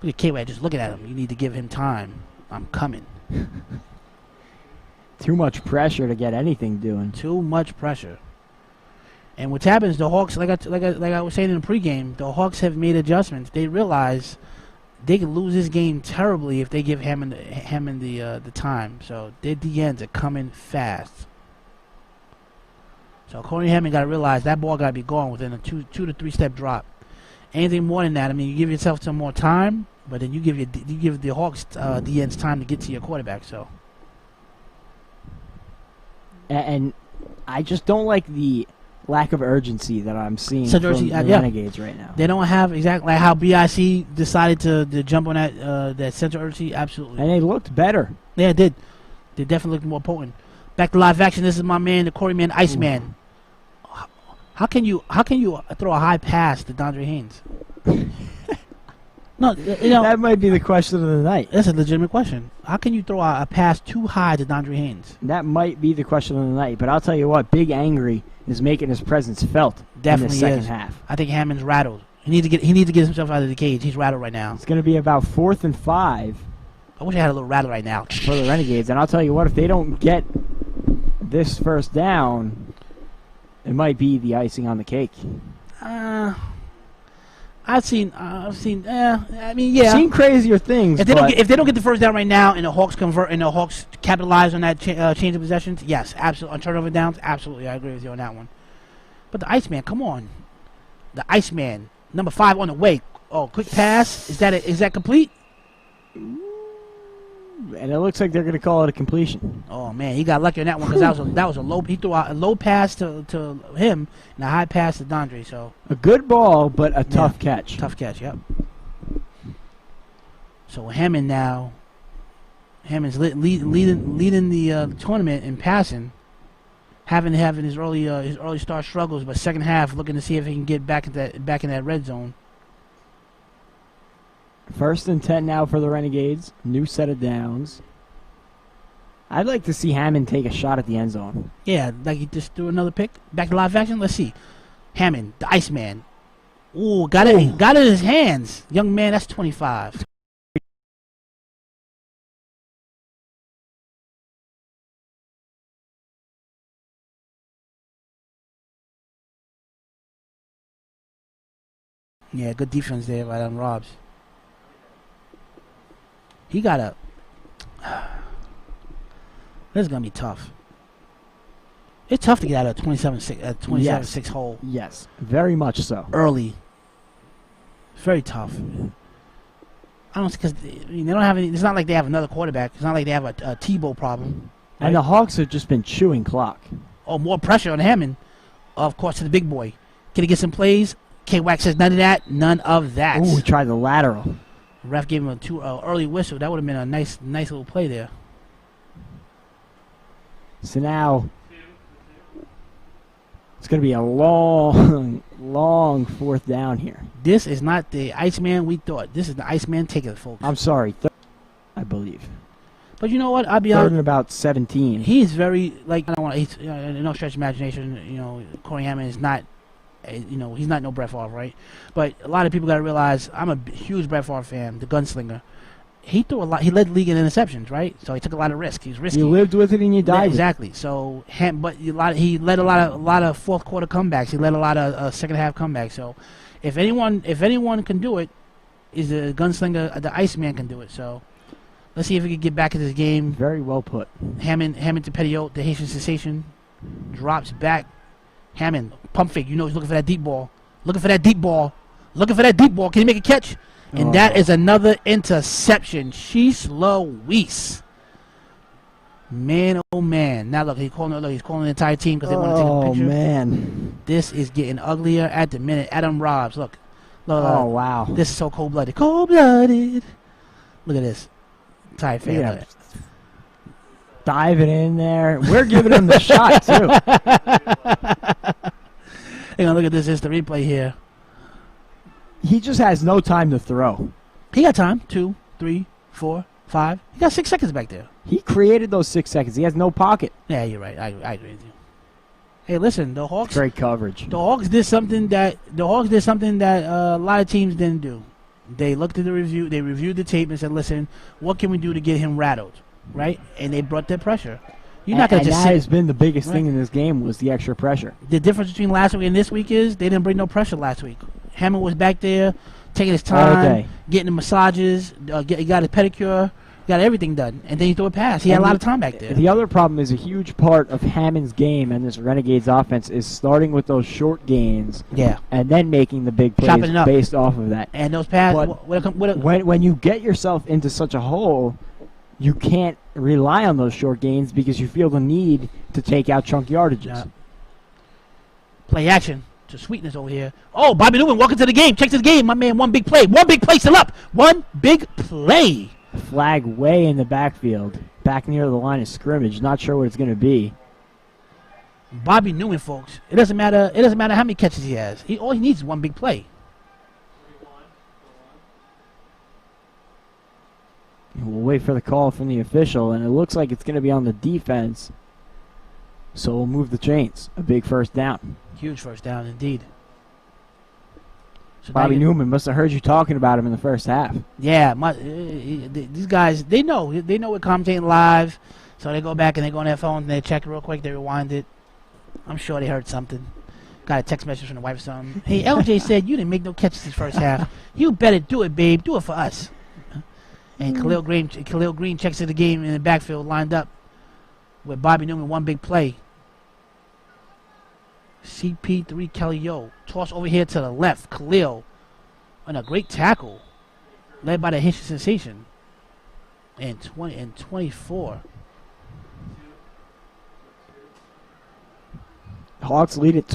Look at K-Wack just looking at him. You need to give him time. I'm coming. Too much pressure to get anything doing. Too much pressure. And what happens, the Hawks, like I was saying in the pregame, the Hawks have made adjustments. They realize they can lose this game terribly if they give Hammond the time. So their DNs are coming fast. So Corey Hammond got to realize that ball got to be gone within a two to three step drop. Anything more than that, I mean, you give yourself some more time, but then you give the Hawks DNs time to get to your quarterback. So. And I just don't like the lack of urgency that I'm seeing from the Renegades right now. They don't have exactly like how BIC decided to jump on that central urgency. Absolutely. And they looked better. Yeah, it did. They definitely looked more potent. Back to live action. This is my man, the Corey Man, Iceman. How can you throw a high pass to Dondre Haynes? No, that might be the question of the night. That's a legitimate question. How can you throw a pass too high to Dondre Haynes? That might be the question of the night. But I'll tell you what, Big Angry is making his presence felt. Definitely in the second half. I think Hammond's rattled. He needs to get himself out of the cage. He's rattled right now. It's going to be about 4th and 5. I wish I had a little rattle right now for the Renegades. And I'll tell you what, if they don't get this first down, it might be the icing on the cake. I've seen. I mean, yeah. I've seen crazier things. If they don't get the first down right now, and the Hawks convert, and the Hawks capitalize on that change of possessions, yes, absolutely. On turnover downs, absolutely, I agree with you on that one. But the Iceman, come on, the Iceman, number 5 on the way. Oh, quick pass. Is that complete? And it looks like they're going to call it a completion. Oh man, he got lucky on that one because that was a low. He threw out a low pass to him and a high pass to Dondre. So a good ball, but a tough catch. Tough catch. Yep. So Hammond now. Hammond's leading the tournament in passing, having his early start struggles, but second half looking to see if he can get back in that red zone. 1st and 10 now for the Renegades. New set of downs. I'd like to see Hammond take a shot at the end zone. Yeah, like he just threw another pick. Back to live action. Let's see. Hammond, the Iceman. Ooh, got it in his hands. Young man, that's 25. Yeah, good defense there by them Robs. He got a. This is gonna be tough. It's tough to get out of a 27-6 hole. Yes, very much so. Early. Very tough. I don't because they don't have any. It's not like they have another quarterback. It's not like they have a Tebow problem. Right? And the Hawks have just been chewing clock. Oh, more pressure on Hammond. Of course, to the big boy. Can he get some plays? K-Wax says none of that. None of that. Ooh, he tried the lateral. Ref gave him a early whistle. That would have been a nice little play there. So now it's going to be a long, long fourth down here. This is not the Iceman we thought. This is the Iceman ticket, folks. I'm sorry, I believe. But you know what? I'll be Third honest. and about 17. He's very, like, I don't want to, no stretch of imagination, Corey Hammond is not, he's not no Brett Favre, right? But a lot of people got to realize I'm a huge Brett Favre fan, the gunslinger. He threw a lot. He led the league in interceptions, right? So he took a lot of risks. He's risky. You lived with it and you died. Yeah, with it. exactly. So, he led a lot of fourth quarter comebacks. He led a lot of second half comebacks. So, if anyone can do it, is the gunslinger. The Iceman can do it. So, let's see if we can get back in this game. Very well put. Hammond to Pettiot, the Haitian sensation, drops back. Hammond pump fake. He's looking for that deep ball. Looking for that deep ball. Can he make a catch? And that is another interception. Sheesh Louise. Man, oh man. Now look, he's calling the entire team because they want to take a picture. Oh man. This is getting uglier at the minute. Adam Robbs, look. Oh wow. This is so cold-blooded. Cold-blooded. Look at this. Tired fan. Yeah. Diving in there. We're giving him the shot too. Hang on, look at this. It's the replay here. He just has no time to throw. He got time. 2, 3, 4, 5. He got 6 seconds back there. He created those 6 seconds. He has no pocket. Yeah, you're right. I agree with you. Hey, listen, the Hawks. Great coverage. The Hawks did something that a lot of teams didn't do. They looked at the review. They reviewed the tape and said, "Listen, what can we do to get him rattled?" Right? And they brought their pressure. You're not going to just that sit. has been the biggest thing in this game was the extra pressure. The difference between last week and this week is they didn't bring no pressure last week. Hammond was back there, taking his time, getting the massages, he got his pedicure, got everything done, and then he threw a pass. He had a lot of time back there. The other problem is a huge part of Hammond's game and this Renegades offense is starting with those short gains, and then making the big plays based off of that. And those passes. When you get yourself into such a hole, you can't rely on those short gains because you feel the need to take out chunk yardages. Yeah. Play action. To sweetness over here. Oh, Bobby Newman, welcome to the game. Check this game, my man. One big play. Still up. One big play. Flag way in the backfield, back near the line of scrimmage. Not sure what it's going to be. Bobby Newman, folks. It doesn't matter. It doesn't matter how many catches he has. All he needs is one big play. We'll wait for the call from the official, and it looks like it's going to be on the defense. So we'll move the chains. A big first down. Huge first down, indeed. So Bobby Newman must have heard you talking about him in the first half. Yeah, these guys, they know we're commentating live, so they go back and they go on their phone and they check it real quick, they rewind it. I'm sure they heard something. Got a text message from the wife or something. Hey, LJ said you didn't make no catches this first half. You better do it, babe. Do it for us. And Khalil Green checks to the game in the backfield, lined up with Bobby Newman, one big play. CP3 Kelly Yo. Toss over here to the left. Khalil on a great tackle. Led by the Haitian sensation. And 24. Hawks lead at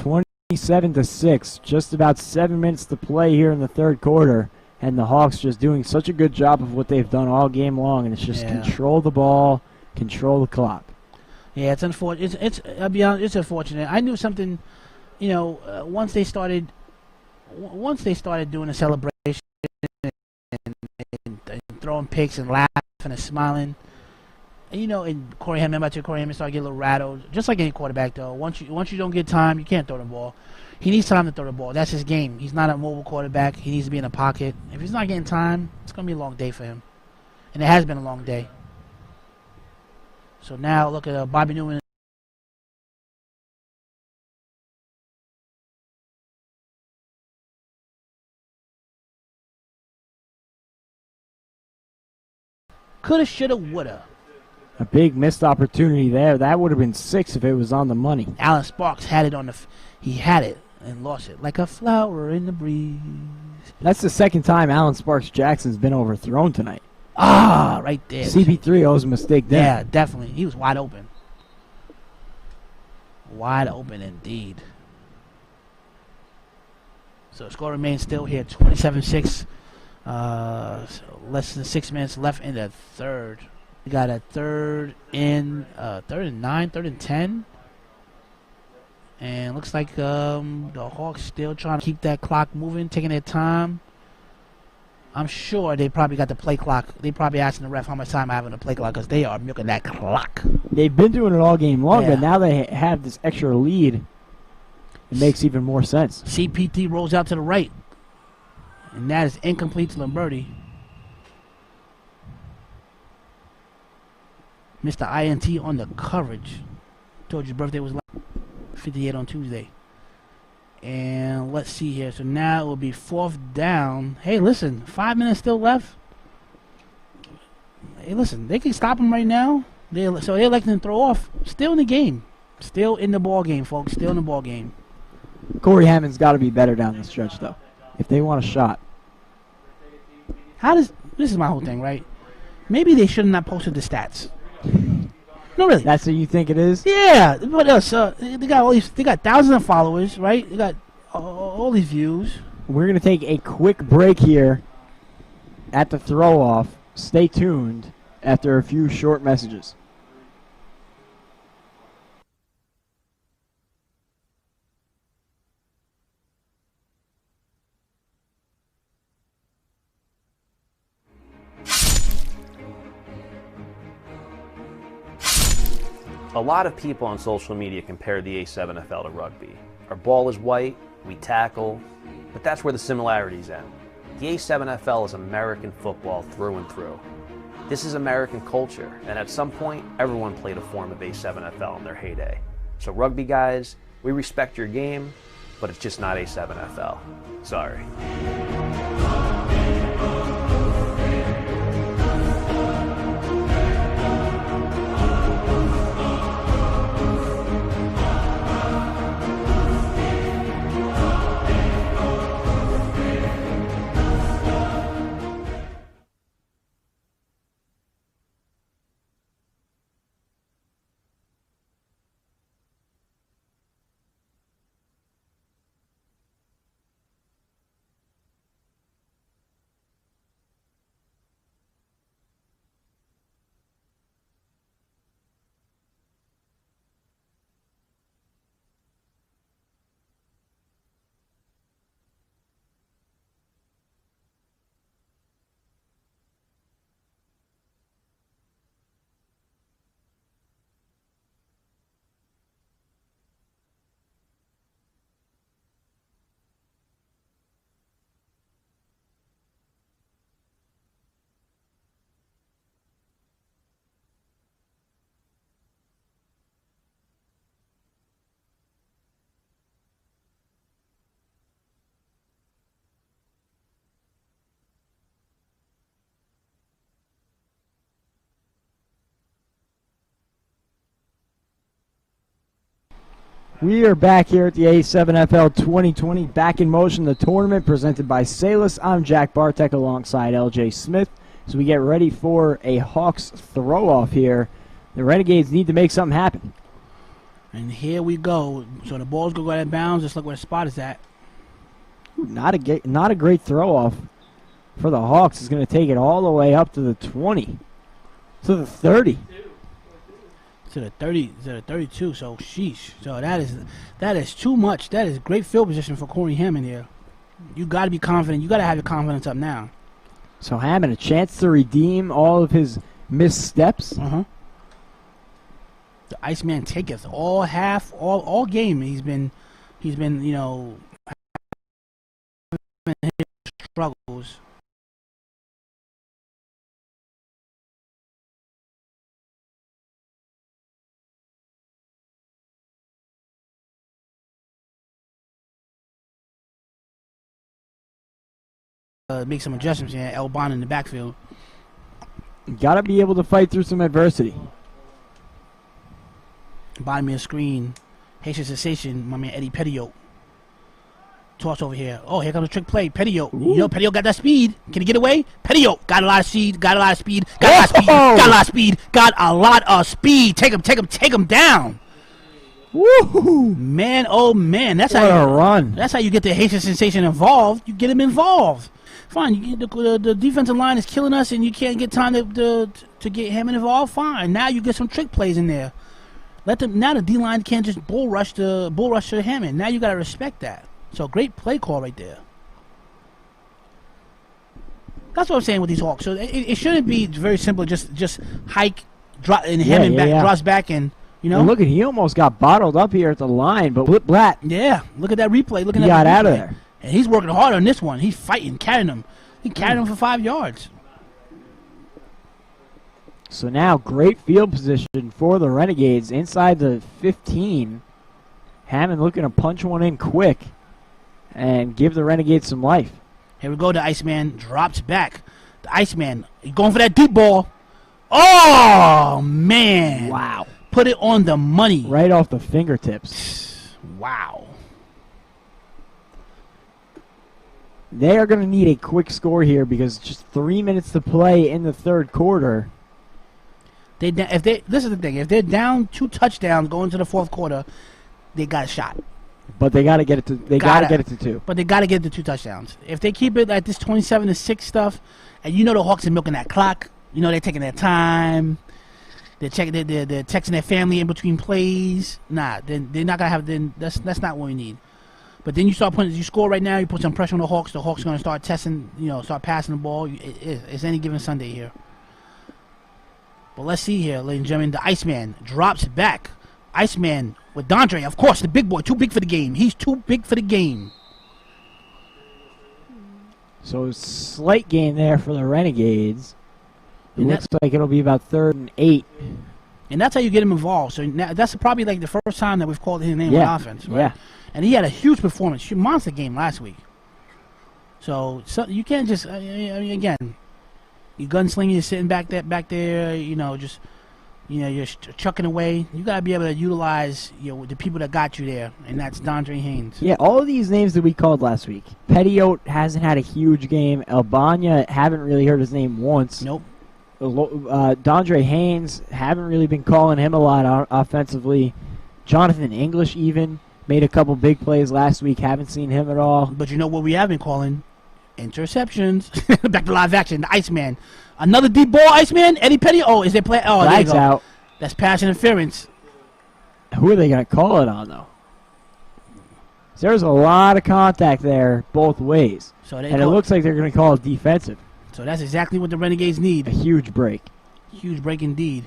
27-6. Just about 7 minutes to play here in the third quarter. And the Hawks just doing such a good job of what they've done all game long. And it's just control the ball, control the clock. Yeah, it's unfortunate. I'll be honest, it's unfortunate. I knew something, once they started doing a celebration and throwing picks and laughing and smiling, and Corey Hammond started getting a little rattled. Just like any quarterback, though. Once you don't get time, you can't throw the ball. He needs time to throw the ball. That's his game. He's not a mobile quarterback. He needs to be in the pocket. If he's not getting time, it's going to be a long day for him. And it has been a long day. So now look at Bobby Newman. Coulda, shoulda, woulda. A big missed opportunity there. That would have been 6 if it was on the money. Alan Sparks had it he had it and lost it like a flower in the breeze. That's the second time Alan Sparks Jackson's been overthrown tonight. Ah, right there. CP3 owes a mistake there. Yeah, definitely. He was wide open. Wide open indeed. So the score remains still here, 27-6. So less than 6 minutes left in the third. We got a third and 9, third and 10. And looks like the Hawks still trying to keep that clock moving, taking their time. I'm sure they probably got the play clock. They probably asking the ref how much time I have on the play clock because they are milking that clock. They've been doing it all game long, Yeah. but now they have this extra lead. It makes even more sense. CPT rolls out to the right. And that is incomplete to Lombardi. Mr. INT on the coverage. Told you his birthday was 58 on Tuesday. And let's see here. So now it will be 4th down. Hey, listen, 5 minutes still left. Hey, listen, they can stop him right now. So they're electing to throw off. Still in the game. Still in the ball game, folks. Still in the ball game. Corey Hammond's got to be better down the stretch, though, if they want a shot. This is my whole thing, right? Maybe they should have not posted the stats. No, really. That's what you think it is? Yeah. What else? They got thousands of followers, right? They got all these views. We're going to take a quick break here at the throw-off. Stay tuned after a few short messages. A lot of people on social media compare the A7FL to rugby. Our ball is white, we tackle, but that's where the similarities end. The A7FL is American football through and through. This is American culture, and at some point, everyone played a form of A7FL in their heyday. So rugby guys, we respect your game, but it's just not A7FL. Sorry. We are back here at the A7FL 2020, back in motion, the tournament presented by Salus. I'm Jack Bartek alongside LJ Smith. So we get ready for a Hawks throw-off here. The Renegades need to make something happen. And here we go. So the ball's going to go out of bounds. Just look where the spot is at. Ooh, not a great throw-off for the Hawks. Is going to take it all the way up to the 20, to the 30. To the 30, to the 32. So sheesh. So that is too much. That is great field position for Corey Hammond here. You got to be confident. You got to have your confidence up now. So Hammond, a chance to redeem all of his missteps. The Iceman taketh all game. He's been having his struggles. Make some adjustments here. El Bon in the backfield. Got to be able to fight through some adversity. Bottom of the screen. Haitian sensation, my man Eddie Pettiot. Toss over here. Oh, here comes a trick play. Pettiot. Ooh. You know, Pettiot got that speed. Can he get away? Pettiot got a lot of speed. Got a lot of speed. Got a lot of speed. Got a lot of speed. Got a lot of speed. Take him down. Woo! Man, oh man, that's What how a run. That's how you get the Haitian sensation involved. You get him involved. Fine, the defensive line is killing us, and you can't get time to get Hammond involved. Fine, now you get some trick plays in there. Let them now. The D line can't just bull rush to Hammond. Now you gotta respect that. So great play call right there. That's what I'm saying with these Hawks. So it shouldn't be very simple. Just hike, drop, and Hammond drops back, and you know. And look at he almost got bottled up here at the line, but Blip Blatt. Yeah, look at that replay. Look at He that got out of there. And he's working hard on this one. He's fighting, carrying him. He carried him for 5 yards. So now great field position for the Renegades inside the 15. Hammond looking to punch one in quick and give the Renegades some life. Here we go. The Iceman drops back. The Iceman going for that deep ball. Oh, man. Wow. Put it on the money. Right off the fingertips. Wow. They are going to need a quick score here because just 3 minutes to play in the third quarter. This is the thing. If they're down 2 touchdowns going to the fourth quarter, they got a shot. But they got to get it to. They got to get it to 2. But they got to get the 2 touchdowns. If they keep it at this 27-6 stuff, and you know the Hawks are milking that clock, you know they're taking their time. They're checking. They're texting their family in between plays. Nah, then they're not gonna have. Then that's not what we need. But then you score right now. You put some pressure on the Hawks. The Hawks are gonna start testing. Start passing the ball. It's any given Sunday here. But let's see here, ladies and gentlemen. The Iceman drops back. Iceman with Dondre, of course, the big boy, too big for the game. He's too big for the game. So slight gain there for the Renegades. It And looks like it'll be about 3rd and 8. And that's how you get him involved. So now, that's probably like the first time that we've called his name on offense. Right? Yeah. And he had a huge performance, monster game last week. So you can't just, again, your gunslinger is sitting back there, you're chucking away. You got to be able to utilize the people that got you there, and that's Dondre Haynes. Yeah, all of these names that we called last week. Pettiot hasn't had a huge game. Albania, haven't really heard his name once. Nope. Dondre Haynes, haven't really been calling him a lot offensively. Jonathan English even made a couple big plays last week. Haven't seen him at all. But you know what we have been calling? Interceptions. Back to live action. The Iceman. Another deep ball, Iceman. Eddie Pettiot. Oh, is they play? Oh, Flags there you go. out. That's pass interference. Who are they going to call it on, though? There's a lot of contact there both ways. And it looks like they're going to call it defensive. So that's exactly what the Renegades need. A huge break. Huge break indeed.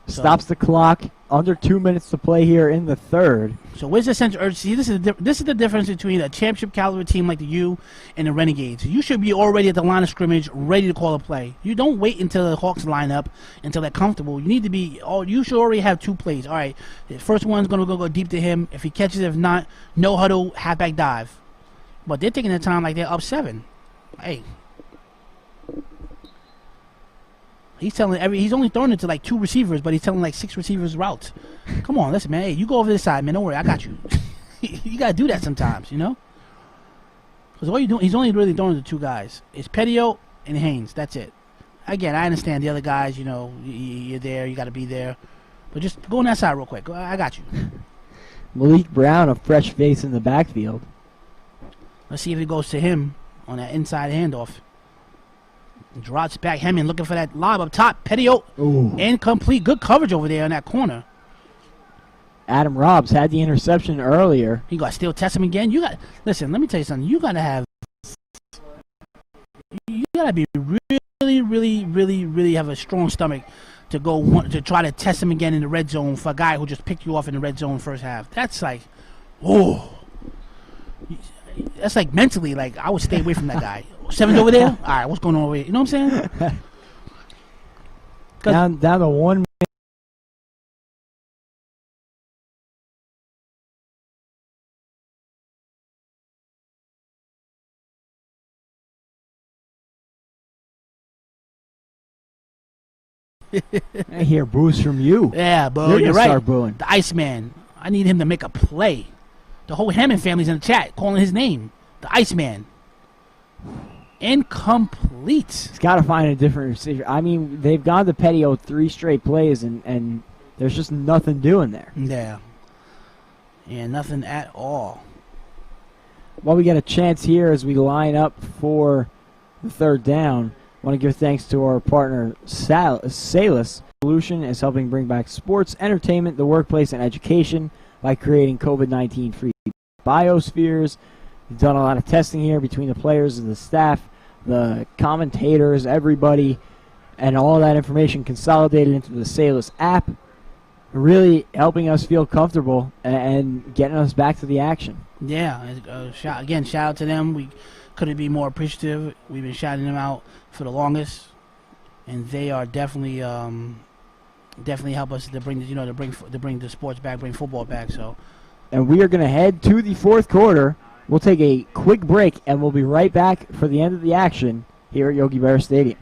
Stops the clock. Under 2 minutes to play here in the third. So where's the sense of urgency? This is the difference between a championship caliber team like the U and the Renegades. You should be already at the line of scrimmage, ready to call a play. You don't wait until the Hawks line up until they're comfortable. You need to be. You should already have 2 plays. All right, the first one's gonna go deep to him. If he catches, if not, no huddle, halfback dive. But they're taking their time like they're up 7. Hey. He's only throwing it to like 2 receivers, but he's telling like 6 receivers routes. Come on, listen, man. Hey, you go over this side, man. Don't worry, I got you. You gotta do that sometimes, Because all you doing, he's only really throwing to 2 guys. It's Pettiot and Haynes. That's it. Again, I understand the other guys. You're there. You gotta be there. But just go on that side real quick. I got you. Malik Brown, a fresh face in the backfield. Let's see if it goes to him on that inside handoff. Drops back. Hammond looking for that lob up top. Pettiot. Ooh. Incomplete. Good coverage over there in that corner. Adam Robbs had the interception earlier. You got to still test him again. Listen, let me tell you something. You got to be really, really, really, really have a strong stomach to try to test him again in the red zone for a guy who just picked you off in the red zone first half. That's like, that's like mentally, like I would stay away from that guy. 7's over there? All right, what's going on over here? You know what I'm saying? Down to 1 I hear boos from you. Yeah, bro, You're you're right. Start booing. The Iceman. I need him to make a play. The whole Hammond family's in the chat calling his name. The Iceman. Incomplete. He's got to find a different receiver. I mean, they've gone to Pettiot 3 straight plays, and there's just nothing doing there. Yeah. Yeah, nothing at all. While we get a chance here as we line up for the third down, I want to give thanks to our partner Salus. Solution is helping bring back sports, entertainment, the workplace, and education by creating COVID-19 free biospheres. We've done a lot of testing here between the players and the staff, the commentators, everybody, and all that information consolidated into the Salus app, really helping us feel comfortable and getting us back to the action. Yeah, shout out to them. We couldn't be more appreciative. We've been shouting them out for the longest, and they are definitely help us to bring the sports back, bring football back. So, and we are going to head to the fourth quarter. We'll take a quick break, and we'll be right back for the end of the action here at Yogi Berra Stadium.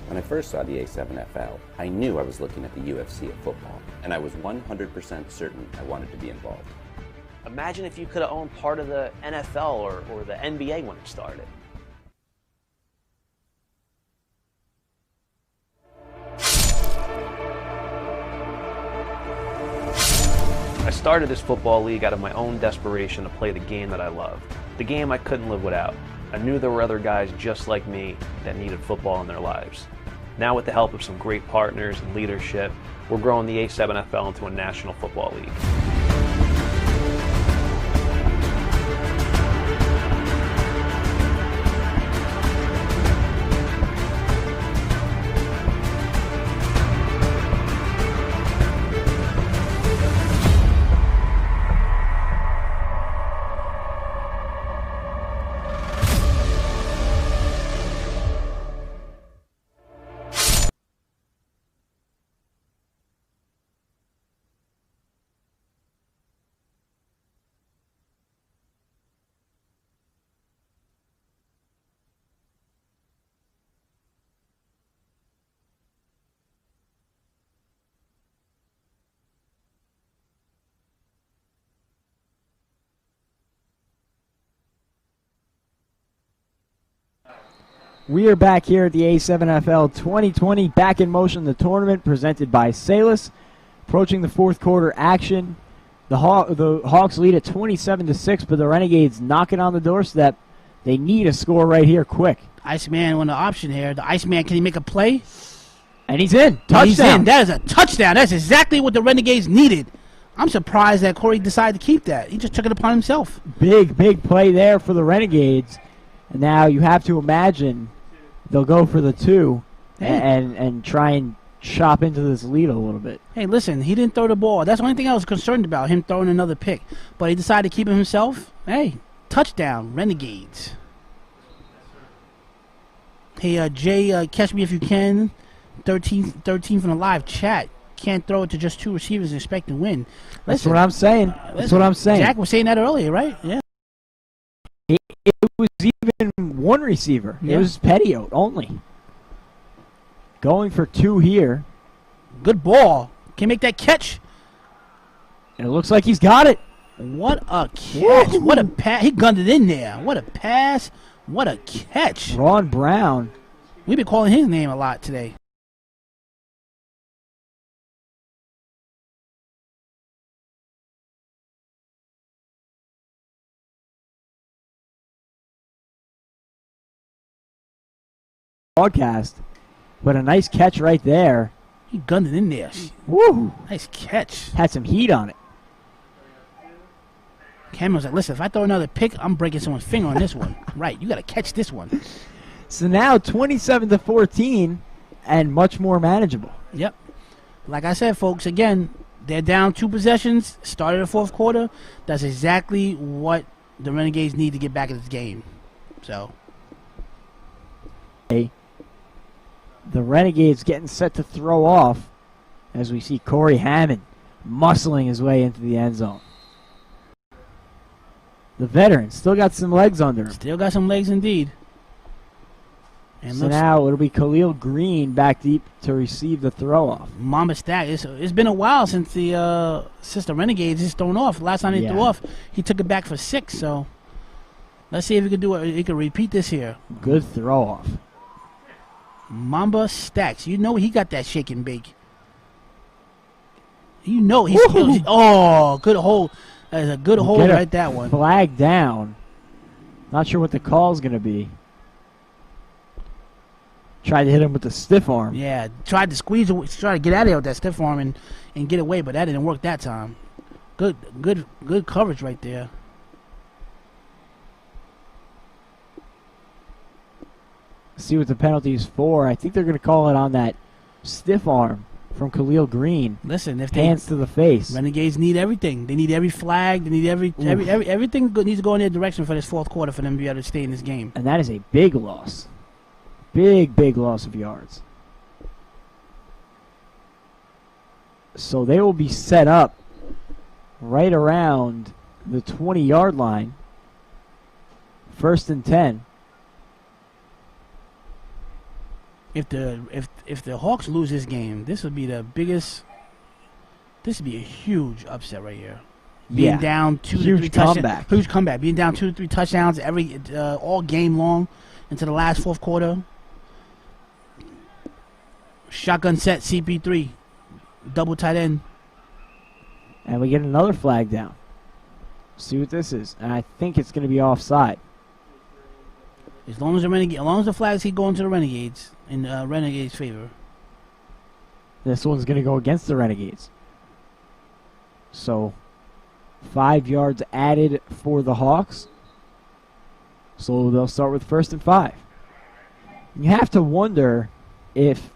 When I first saw the A7FL, I knew I was looking at the UFC of football, and I was 100% certain I wanted to be involved. Imagine if you could have owned part of the NFL or the NBA when it started. I started this football league out of my own desperation to play the game that I love. The game I couldn't live without. I knew there were other guys just like me that needed football in their lives. Now with the help of some great partners and leadership, we're growing the A7FL into a national football league. We are back here at the A7FL 2020 Back in Motion, the tournament presented by Salus. Approaching the fourth quarter action. The Hawks lead at 27-6, but the Renegades knocking on the doorstep. They need a score right here quick. Iceman on the option here. The Iceman, can he make a play? And he's in. Touchdown. He's in. That is a touchdown. That's exactly what the Renegades needed. I'm surprised that Corey decided to keep that. He just took it upon himself. Big play there for the Renegades. And now you have to imagine they'll go for the two and try and chop into this lead a little bit. Hey, listen, he didn't throw the ball. That's the only thing I was concerned about, him throwing another pick. But he decided to keep it himself. Hey, touchdown, Renegades. Hey, Jay, catch me if you can. 13 from the live chat. Can't throw it to just two receivers and expect to win. That's what I'm saying. That's what I'm saying. Jack was saying that earlier, right? Yeah. It was even one receiver. Yeah. It was Pettiot only. Going for two here. Good ball. Can make that catch. And it looks like he's got it. What a catch. Woo. What a pass. He gunned it in there. What a pass. What a catch. Ron Brown. We've been calling his name a lot today. Broadcast, but a nice catch right there. He gunned it in there. Woo! Nice catch. Had some heat on it. Cameron was like, listen, if I throw another pick, I'm breaking someone's finger on this one. Right, you got to catch this one. So now 27-14 and much more manageable. Yep. like I said, folks, again, they're down 2 possessions, started the fourth quarter. That's exactly what the Renegades need to get back in this game. So, the Renegades getting set to throw off as we see Corey Hammond muscling his way into the end zone. The veteran still got some legs under him. Still got some legs indeed. And so now it'll be Khalil Green back deep to receive the throw off. Mamba Stack. It's been a while since the Renegades is thrown off. Last time they threw off, he took it back for 6. So let's see if he can do it. He can repeat this here. Good throw off. Mamba Stacks. You know he got that shake and bake. You know he's good hold. That's a good hold right, that one. Flag down. Not sure what the call's going to be. Tried to hit him with the stiff arm. Yeah, tried to squeeze, try to get out of there with that stiff arm and get away, but that didn't work that time. Good coverage right there. See what the penalty is for. I think they're going to call it on that stiff arm from Khalil Green. Listen, if hands to the face. Renegades need everything. They need every flag. They need everything needs to go in their direction for this fourth quarter for them to be able to stay in this game. And that is a big loss. Big loss of yards. So they will be set up right around the 20-yard line. 1st and 10. If the Hawks lose this game, this would be the biggest. This would be a huge upset right here. Being down 2 to 3 touchdowns. Huge comeback. Being down 2 to 3 touchdowns all game long into the last fourth quarter. Shotgun set, CP3. Double tight end. And we get another flag down. See what this is. And I think it's going to be offside. As long as the flags keep going to the Renegades in Renegades' favor. This one's going to go against the Renegades. So 5 yards added for the Hawks. So they'll start with 1st and 5. You have to wonder if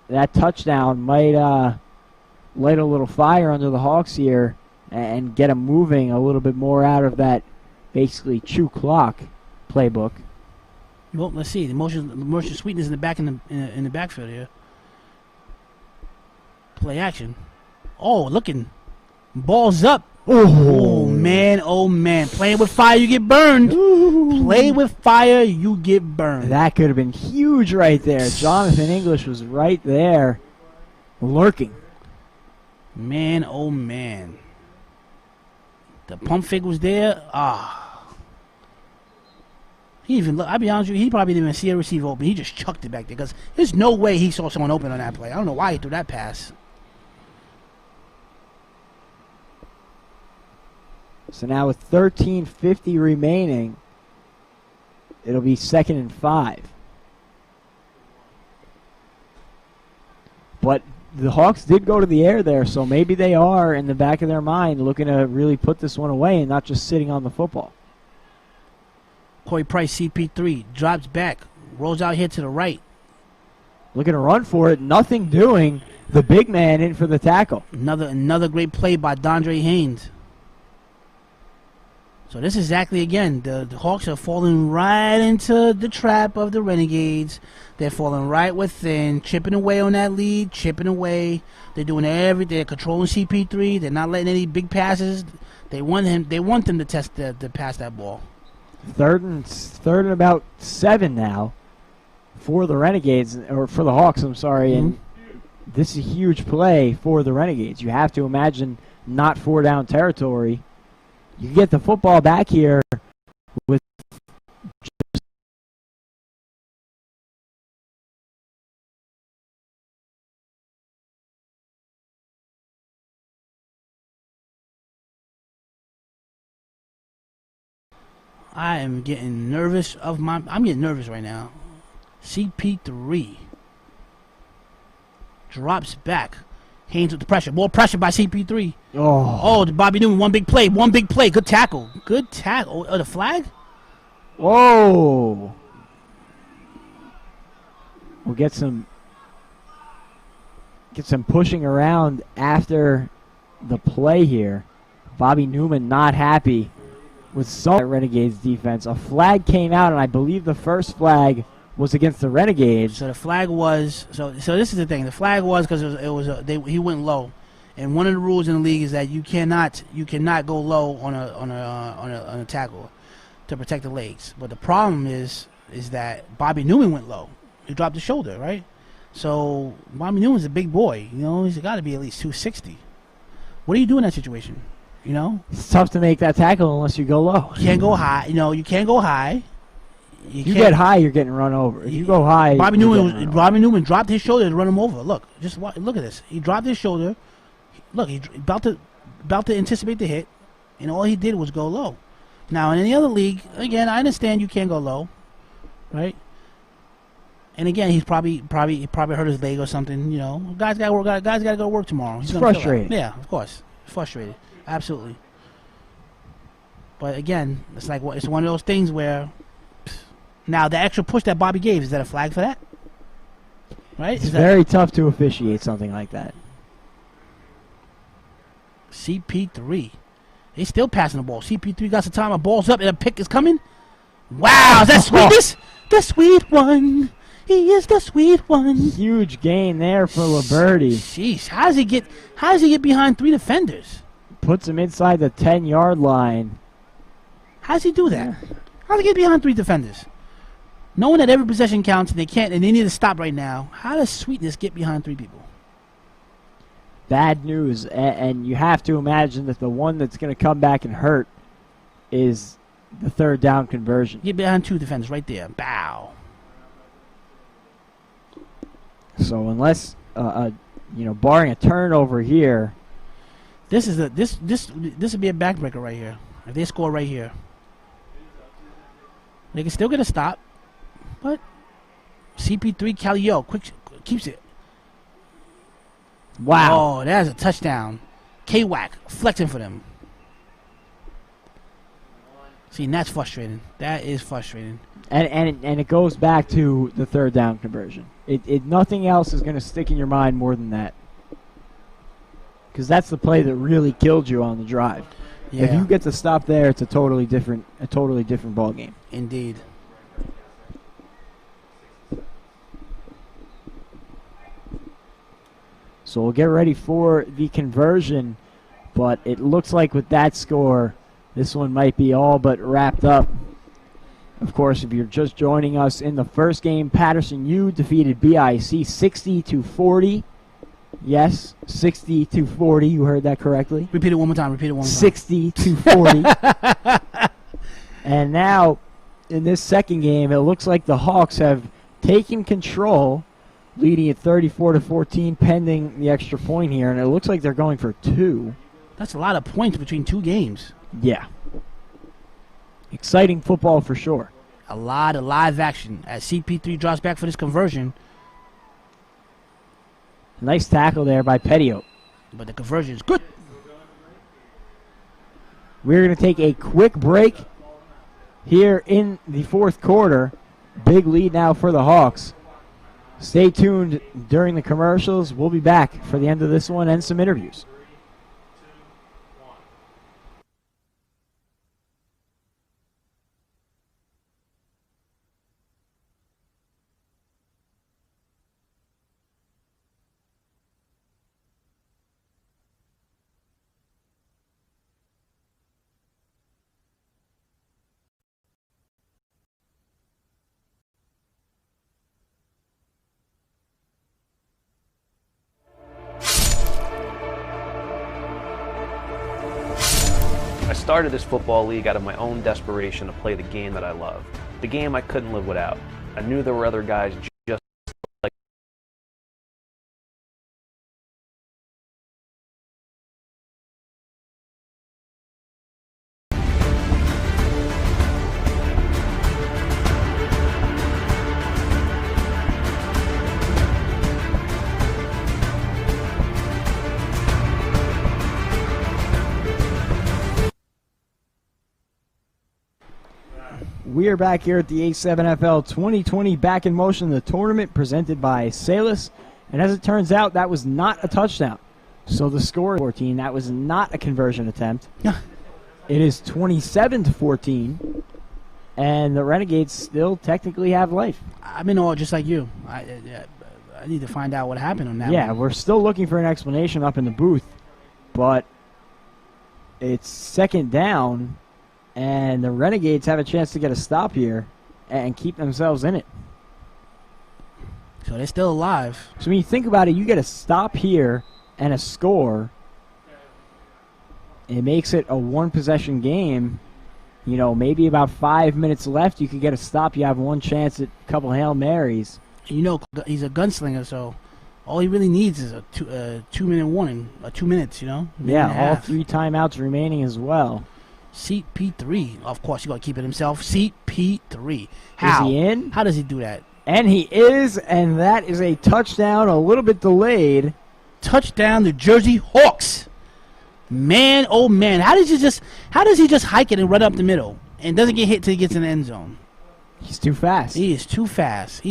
that touchdown might light a little fire under the Hawks here and get them moving a little bit more out of that basically chew clock playbook. Well, let's see. The motion sweetness in the back in the backfield here. Play action. Oh, looking. Balls up. Oh man, oh man. Playing with fire, you get burned. Play with fire, you get burned. That could have been huge right there. Jonathan English was right there, lurking. Man, oh man. The pump fake was there. I'll be honest with you, he probably didn't even see a receiver open. He just chucked it back there because there's no way he saw someone open on that play. I don't know why he threw that pass. So now with 13:50 remaining, it'll be 2nd and 5. But the Hawks did go to the air there, so maybe they are in the back of their mind looking to really put this one away and not just sitting on the football. Corey Price, CP3, drops back, rolls out here to the right. Looking to run for it, nothing doing. The big man in for the tackle. Another great play by Dondre Haynes. So this is exactly, again, the Hawks are falling right into the trap of the Renegades. They're falling right within, chipping away on that lead, chipping away. They're doing everything. They're controlling CP3. They're not letting any big passes. They want them to to pass that ball. Third and about 7 now for the Renegades, or for the Hawks, I'm sorry. Mm-hmm. And this is a huge play for the Renegades. You have to imagine not 4-down territory. You get the football back here with just I'm getting nervous I'm getting nervous right now. CP3 drops back. Haynes with the pressure. More pressure by CP3. Oh, Bobby Newman. One big play. Good tackle. Oh, the flag? Whoa. We'll get some get some pushing around after the play here. Bobby Newman not happy with some Renegades defense. A flag came out, and I believe the first flag was against the Renegades. So the flag was so this is the thing. The flag was because he went low, and one of the rules in the league is that you cannot go low on a tackle to protect the legs. But the problem is that Bobby Newman went low. He dropped his shoulder, right? So Bobby Newman's a big boy. You know, he's got to be at least 260. What do you do in that situation? You know, it's tough to make that tackle unless you go low. You can't go high. You know, you can't go high. You get high, you're getting run over. If you go high, Bobby Newman dropped his shoulder to run him over. Look, look at this. He dropped his shoulder. Look, he about to anticipate the hit, and all he did was go low. Now in any other league, again, I understand you can't go low, right? And again, he's probably hurt his leg or something. You know, guys got to work. Guys got to go to work tomorrow. He's frustrated. Yeah, of course, frustrated. Absolutely. But again, it's like it's one of those things where. Now, the extra push that Bobby gave, is that a flag for that? Right? It's very tough to officiate something like that. CP3. They still passing the ball. CP3 got some time. A ball's up and a pick is coming. Wow, is that sweetness? The sweet one. He is the sweet one. Huge gain there for Liberty. Jeez, how does he get behind 3 defenders? Puts him inside the 10-yard line. How does he do that? How does he get behind 3 defenders? Knowing that every possession counts and they need to stop right now, how does Sweetness get behind 3 people? Bad news, and you have to imagine that the one that's going to come back and hurt is the third down conversion. Get behind 2 defenders right there. Bow. So unless, barring a turnover here, this would be a backbreaker right here. If they score right here, they can still get a stop. But CP3 Calio quick keeps it. Wow. Oh, that's a touchdown. K-Wack flexing for them. See, and that's frustrating. That is frustrating. And it goes back to the third down conversion. Nothing else is going to stick in your mind more than that. Because that's the play that really killed you on the drive. Yeah. If you get to stop there, it's a totally different ball game. Indeed. So we'll get ready for the conversion, but it looks like with that score, this one might be all but wrapped up. Of course, if you're just joining us in the first game, Paterson U defeated BIC 60-40. Yes, 60-40. You heard that correctly. Repeat it one more time. 60-40. And now, in this second game, it looks like the Hawks have taken control, leading at 34-14, pending the extra point here, and it looks like they're going for 2. That's a lot of points between 2 games. Yeah. Exciting football for sure. A lot of live action as CP3 drops back for this conversion. Nice tackle there by Pettiot. But the conversion is good. We're going to take a quick break here in the fourth quarter. Big lead now for the Hawks. Stay tuned during the commercials. We'll be back for the end of this one and some interviews. I started this football league out of my own desperation to play the game that I love. The game I couldn't live without. I knew there were other guys just like We are back here at the A7FL 2020 Back in Motion, the tournament presented by Salus. And as it turns out, that was not a touchdown. So the score is 14. That was not a conversion attempt. It is 27-14. And the Renegades still technically have life. I'm in awe just like you. I need to find out what happened on that one. We're still looking for an explanation up in the booth. But it's second down, and the Renegades have a chance to get a stop here and keep themselves in it. So they're still alive. So when you think about it, you get a stop here and a score. It makes it a one-possession game. You know, maybe about 5 minutes left, you could get a stop. You have one chance at a couple Hail Marys. You know, he's a gunslinger, so all he really needs is a 2-minute warning, 2 minutes, you know? All 3 timeouts remaining as well. Seat P3. Of course, you got to keep it himself. Seat P3. How? Is he in? How does he do that? And he is, and that is a touchdown, a little bit delayed. Touchdown, New Jersey Hawks. Man, oh man, how does he just hike it and run up the middle and doesn't get hit till he gets in the end zone? He's too fast. He is too fast.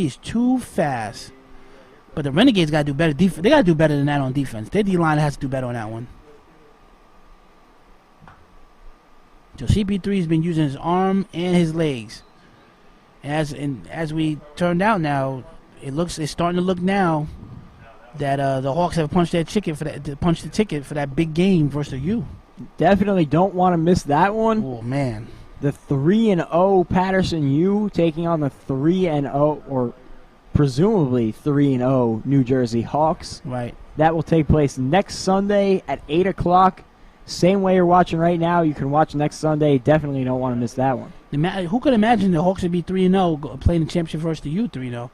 But the Renegades got to do better. They got to do better than that on defense. Their D-line has to do better on that one. So CP3 has been using his arm and his legs. As we turned out now, it's starting to look now that the Hawks have punched the ticket for that big game versus the U. Definitely don't want to miss that one. Oh man, the 3-0 Paterson U taking on the 3-0 or presumably 3-0 New Jersey Hawks. Right. That will take place next Sunday at 8 o'clock. Same way you're watching right now, you can watch next Sunday. Definitely don't want to miss that one. Who could imagine the Hawks would be 3-0 playing the championship versus the U 3-0?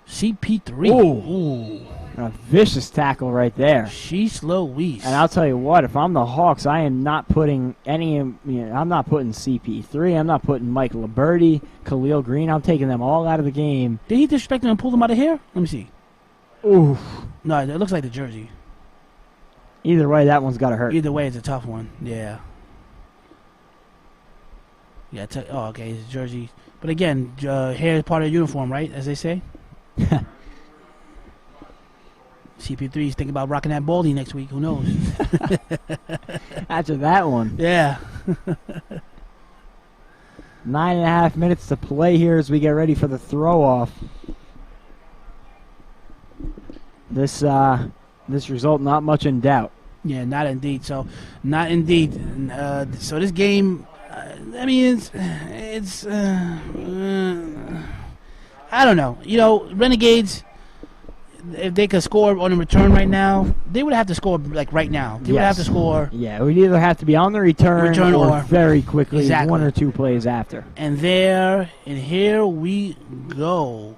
CP3. Ooh. A vicious tackle right there. She's Louise. And I'll tell you what, if I'm the Hawks, I am not putting I'm not putting CP3. I'm not putting Mike Liberty, Khalil Green. I'm taking them all out of the game. Did he disrespect them and pull them out of here? Let me see. Oof. No, it looks like the jersey. Either way, that one's got to hurt. Either way, it's a tough one. Yeah. Yeah. Okay, it's jersey. But again, hair is part of the uniform, right? As they say. CP3's thinking about rocking that baldy next week. Who knows? After that one. Yeah. 9.5 minutes to play here as we get ready for the throw-off. This result not much in doubt. Yeah, not indeed. So this game, I mean, it's I don't know. You know, Renegades, if they could score on a return right now, they would have to score like right now. They would have to score. Yeah, we'd either have to be on the return or very quickly, exactly. 1 or 2 plays after. And here we go.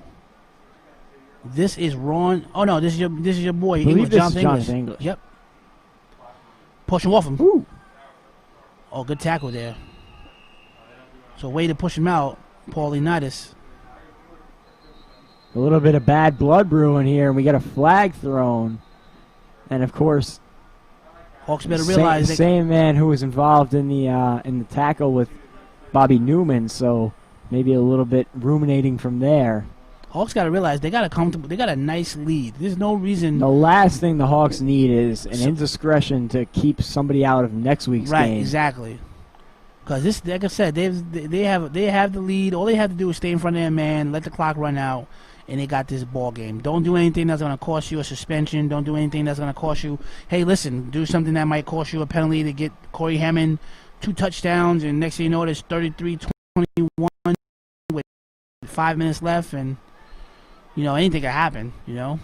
This is Ron. Oh no, this is your boy. I believe this is Jonathan English. Yep. Push him off him. Ooh. Oh, good tackle there. So way to push him out, Leonidas. A little bit of bad blood brewing here, and we got a flag thrown. And of course, Hawks better realize the same man who was involved in the tackle with Bobby Newman. So maybe a little bit ruminating from there. Hawks got to realize they got a nice lead. There's no reason. The last thing the Hawks need is an indiscretion to keep somebody out of next week's game. Right, exactly. Because this, like I said, they have the lead. All they have to do is stay in front of their man, let the clock run out, and they got this ball game. Don't do anything that's going to cost you a suspension. Don't do anything that's going to cost you. Hey, listen, do something that might cost you a penalty to get Corey Hammond 2 touchdowns, and next thing you know, there's 33-21 with 5 minutes left, and you know, anything can happen, you know.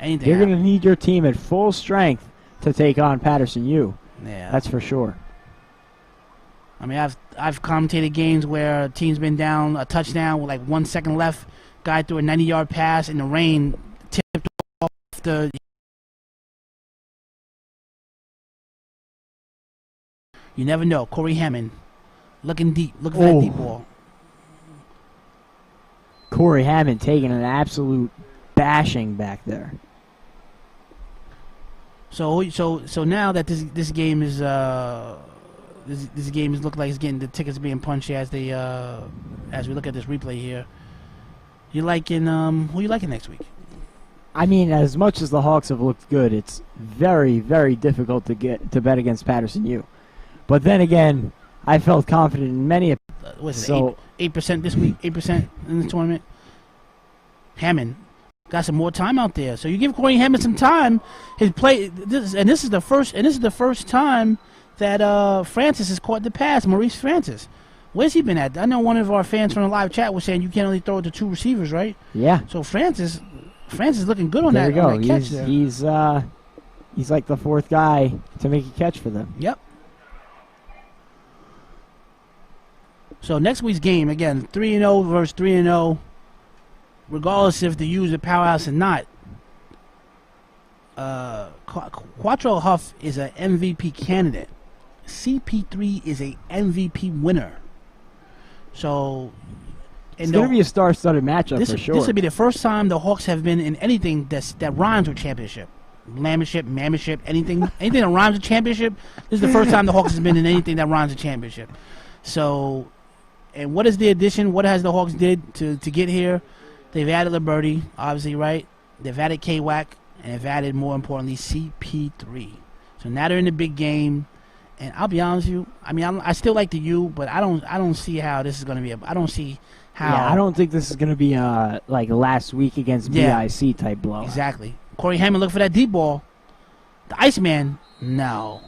Anything. You're going to need your team at full strength to take on Paterson U. Yeah. That's for sure. I mean, I've commentated games where a team's been down a touchdown with like 1 second left. Guy threw a 90-yard pass in the rain, tipped off the. You never know. Corey Hammond looking deep. Look for that deep ball. Corey Hammond taking an absolute bashing back there. So now that this game is this game is looking like it's getting the tickets being punched as we look at this replay here. You liking who you liking next week? I mean, as much as the Hawks have looked good, it's very, very difficult to bet against Paterson U. But then again, I felt confident in many of What is it, 8% this week, 8% in the tournament. Hammond got some more time out there, so you give Corey Hammond some time. His play, this is the first time that Francis has caught the pass. Maurice Francis, where's he been at? I know one of our fans from the live chat was saying you can't only throw it to 2 receivers, right? Yeah. So Francis looking good on there that. You go. On that catch there. He's like the 4th guy to make a catch for them. Yep. So next week's game, again, 3-0 versus 3-0, regardless if the U's a powerhouse or not. Quattro Huff is an MVP candidate. CP3 is a MVP winner. So, it's going to be a star-studded matchup for sure. This will be the first time the Hawks have been in anything that rhymes with championship. Lambership, mammership, anything that rhymes with championship. This is the first time the Hawks has been in anything that rhymes with championship. So, and what is the addition? What has the Hawks did to get here? They've added Liberty, obviously, right? They've added K-Wack, and they've added, more importantly, CP3. So now they're in the big game. And I'll be honest with you, I mean, I still like the U, but I don't see how this is going to be. I don't see how. Yeah, I don't think this is going to be like last week against BIC type blowout. Exactly. Corey Hammond, look for that deep ball. The Iceman, no.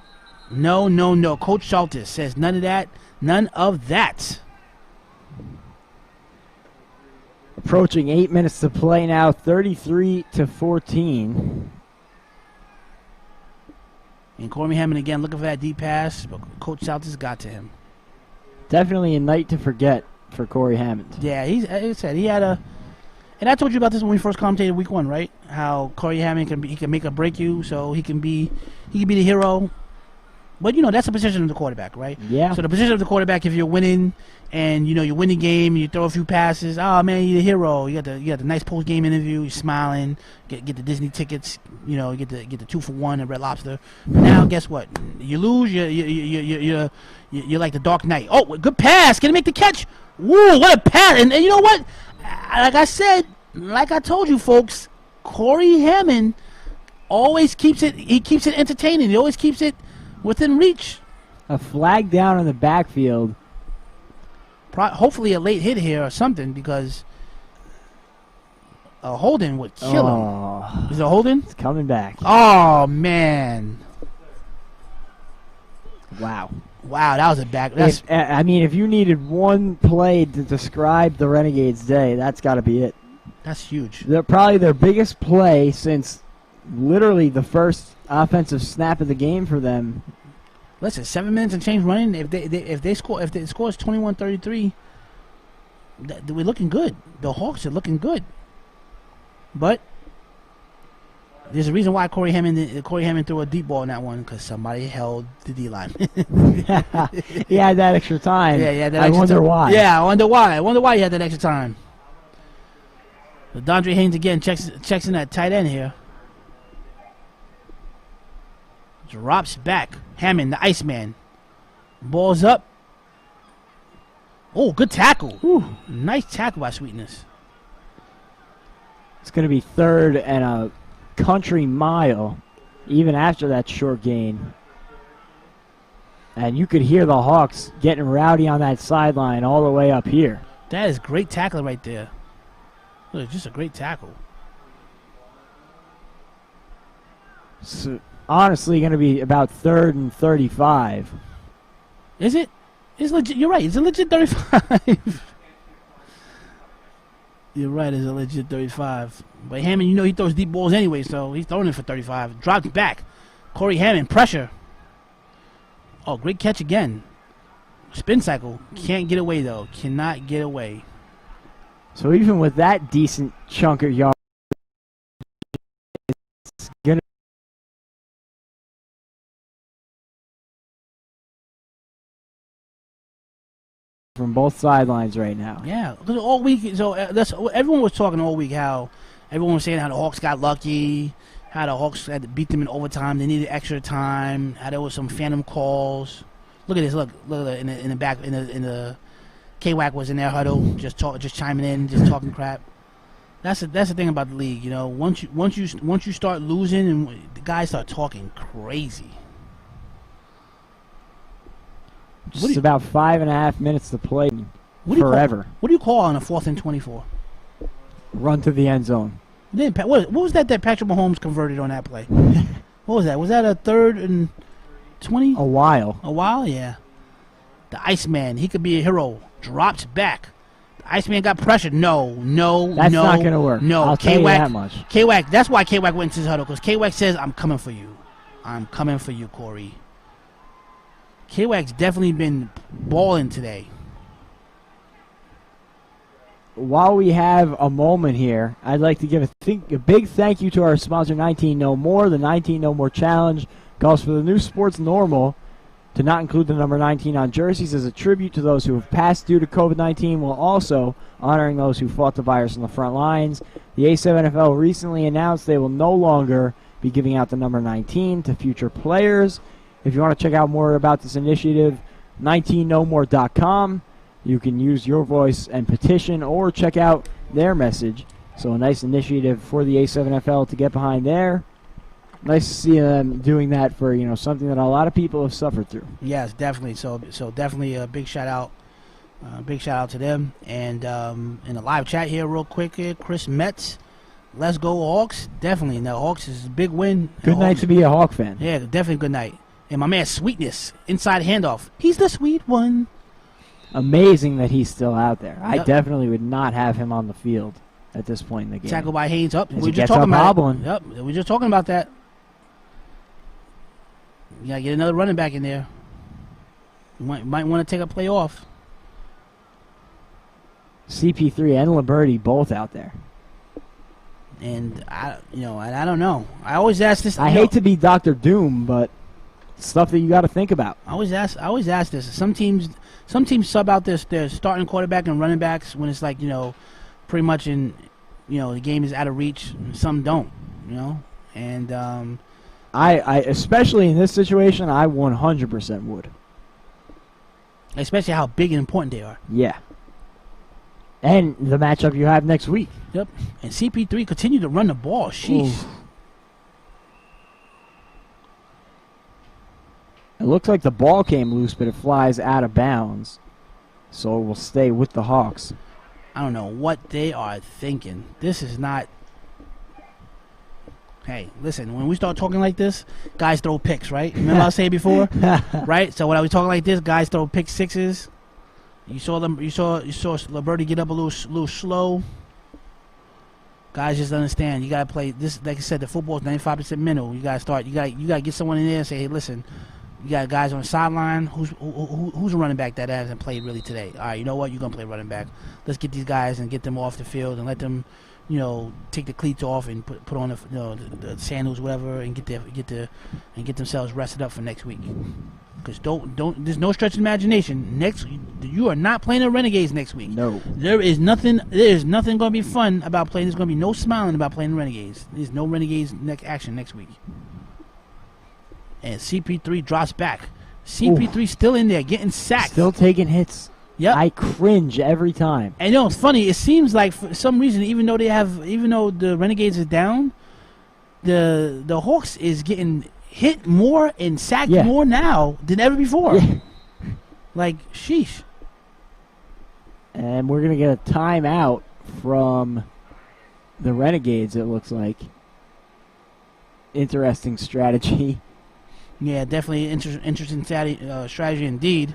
Coach Saltus says none of that. None of that. Approaching 8 minutes to play now, 33-14. And Corey Hammond again looking for that deep pass, but Coach Saltus got to him. Definitely a night to forget for Corey Hammond. Yeah, he said he had a. And I told you about this when we first commentated week 1, right? How Corey Hammond he can make or break you, so he can be the hero. But that's the position of the quarterback, right? Yeah. So the position of the quarterback, if you're winning and you win the game, you throw a few passes. Oh man, you're the hero. You got the nice post game interview. You're smiling. Get the Disney tickets. You get the 2-for-1 at Red Lobster. But now, guess what? You lose. You're like the Dark Knight. Oh, good pass. Can he make the catch? Woo! What a pass! And you know what? Like I said, like I told you, folks, Corey Hammond always keeps it. He keeps it entertaining. He always keeps it within reach. A flag down in the backfield. Hopefully a late hit here or something, because a holding would kill him. Is it a holding? It's coming back. Oh, man. Wow, that was a back. I mean, if you needed one play to describe the Renegades' day, that's got to be it. That's huge. They're probably their biggest play since literally the first offensive snap of the game for them. Listen, 7 minutes and change running. If the score is 21-33, we're looking good. The Hawks are looking good. But there's a reason why Corey Hammond threw a deep ball in that one, because somebody held the D line. He had that extra time. Yeah, I wonder why. Yeah, I wonder why he had that extra time. So Dondre Haynes again checks in at tight end here. Drops back. Hammond, the Iceman. Ball's up. Oh, good tackle. Ooh, nice tackle by Sweetness. It's going to be 3rd and a country mile, even after that short gain. And you could hear the Hawks getting rowdy on that sideline all the way up here. That is great tackle right there. Look, just a great tackle. So, honestly, going to be about 3rd and 35. Is it? It's legit. You're right. It's a legit 35. You're right. It's a legit 35. But Hammond, he throws deep balls anyway, so he's throwing it for 35. Dropped back. Corey Hammond, pressure. Oh, great catch again. Spin cycle. Can't get away, though. Cannot get away. So even with that decent chunk of yard, it's going to from both sidelines right now. Yeah, all week. So everyone was talking all week how everyone was saying how the Hawks got lucky, how the Hawks had to beat them in overtime. They needed extra time. How there was some phantom calls. Look at this. Look in the back in the K-Wack was in their huddle, just chiming in, just talking crap. That's the thing about the league. You know, once you start losing and the guys start talking crazy. Just about 5.5 minutes to play. Forever. What do you call on a 4th and 24? Run to the end zone. Then what was that Patrick Mahomes converted on that play? What was that? Was that a 3rd and 20? A while. A while, yeah. The Iceman, he could be a hero. Drops back. The Iceman got pressured. No. That's not going to work. No, I'll tell you that much. K-Wack, that's why K-Wack went into his huddle, because K-Wack says, I'm coming for you. I'm coming for you, Corey. K-Wack's definitely been balling today. While we have a moment here, I'd like to give a big thank you to our sponsor, 19 No More. The 19 No More Challenge calls for the new sports normal to not include the number 19 on jerseys as a tribute to those who have passed due to COVID-19, while also honoring those who fought the virus on the front lines. The A7FL recently announced they will no longer be giving out the number 19 to future players. If you want to check out more about this initiative, 19nomore.com. You can use your voice and petition or check out their message. So a nice initiative for the A7FL to get behind there. Nice to see them doing that for, something that a lot of people have suffered through. Yes, definitely. So definitely a big shout out. Big shout out to them. And in the live chat here real quick here, Chris Metz. Let's go Hawks. Definitely. Now Hawks is a big win. Good night to be a Hawk fan. Yeah, definitely good night. And my man Sweetness, inside handoff. He's the sweet one. Amazing that he's still out there. Yep. I definitely would not have him on the field at this point in the game. Tackle by Haynes up. We're just talking about it. Yep, we're just talking about that. You gotta get another running back in there. You might want to take a play off. CP3 and Liberty both out there. And I don't know. I always ask this. I hate to be Dr. Doom, but stuff that you got to think about. I always ask this. Some teams sub out their starting quarterback and running backs when it's like, pretty much in, the game is out of reach. Some don't, and I especially in this situation, I 100% would. Especially how big and important they are. Yeah. And the matchup you have next week. Yep. And CP3 continue to run the ball. Sheesh. Ooh. It looks like the ball came loose, but it flies out of bounds. So it will stay with the Hawks. I don't know what they are thinking. This is not... Hey, listen, when we start talking like this, guys throw picks, right? Remember I was saying before? Right? So when I was talking like this, guys throw pick sixes. You saw Liberty get up a little slow. Guys just understand. You gotta play this, like I said, the football is 95% mental. You gotta get someone in there and say, hey, listen, you got guys on the sideline. Who's a running back that hasn't played really today? All right, you know what? You're gonna play running back. Let's get these guys and get them off the field and let them, take the cleats off and put on the sandals, whatever, and get themselves rested up for next week. Because don't there's no stretch of imagination. You are not playing the Renegades next week. No. There is nothing going to be fun about playing. There's going to be no smiling about playing the Renegades. There's no Renegades action next week. And CP3 drops back. CP3 still in there getting sacked. Still taking hits. Yep. I cringe every time. And it's funny. It seems like for some reason, even though the Renegades is down, the Hawks is getting hit more and sacked more now than ever before. Yeah. Like, sheesh. And we're going to get a timeout from the Renegades, it looks like. Interesting strategy. Yeah, definitely interesting strategy indeed.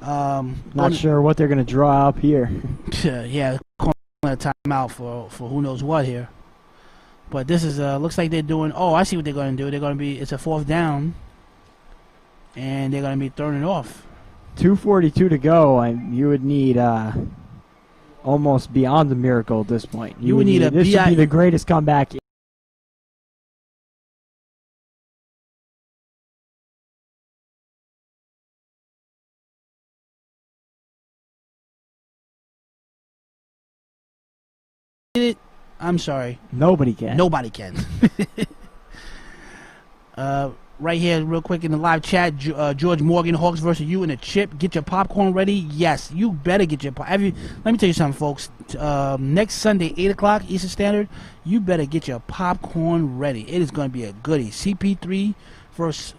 Not sure what they're going to draw up here. Yeah, calling a timeout for who knows what here. But this is looks like they're doing. Oh, I see what they're going to do. They're going to be. It's a 4th down, and they're going to be throwing it off. 2:42 to go, and you would need almost beyond a miracle at this point. You would need a. This should be the greatest comeback. I'm sorry. Nobody can. Nobody can. right here, real quick in the live chat. George Morgan, Hawks versus you in a chip. Get your popcorn ready. Yes, you better get your let me tell you something, folks. Next Sunday, 8 o'clock Eastern Standard, you better get your popcorn ready. It is going to be a goodie. CP3 versus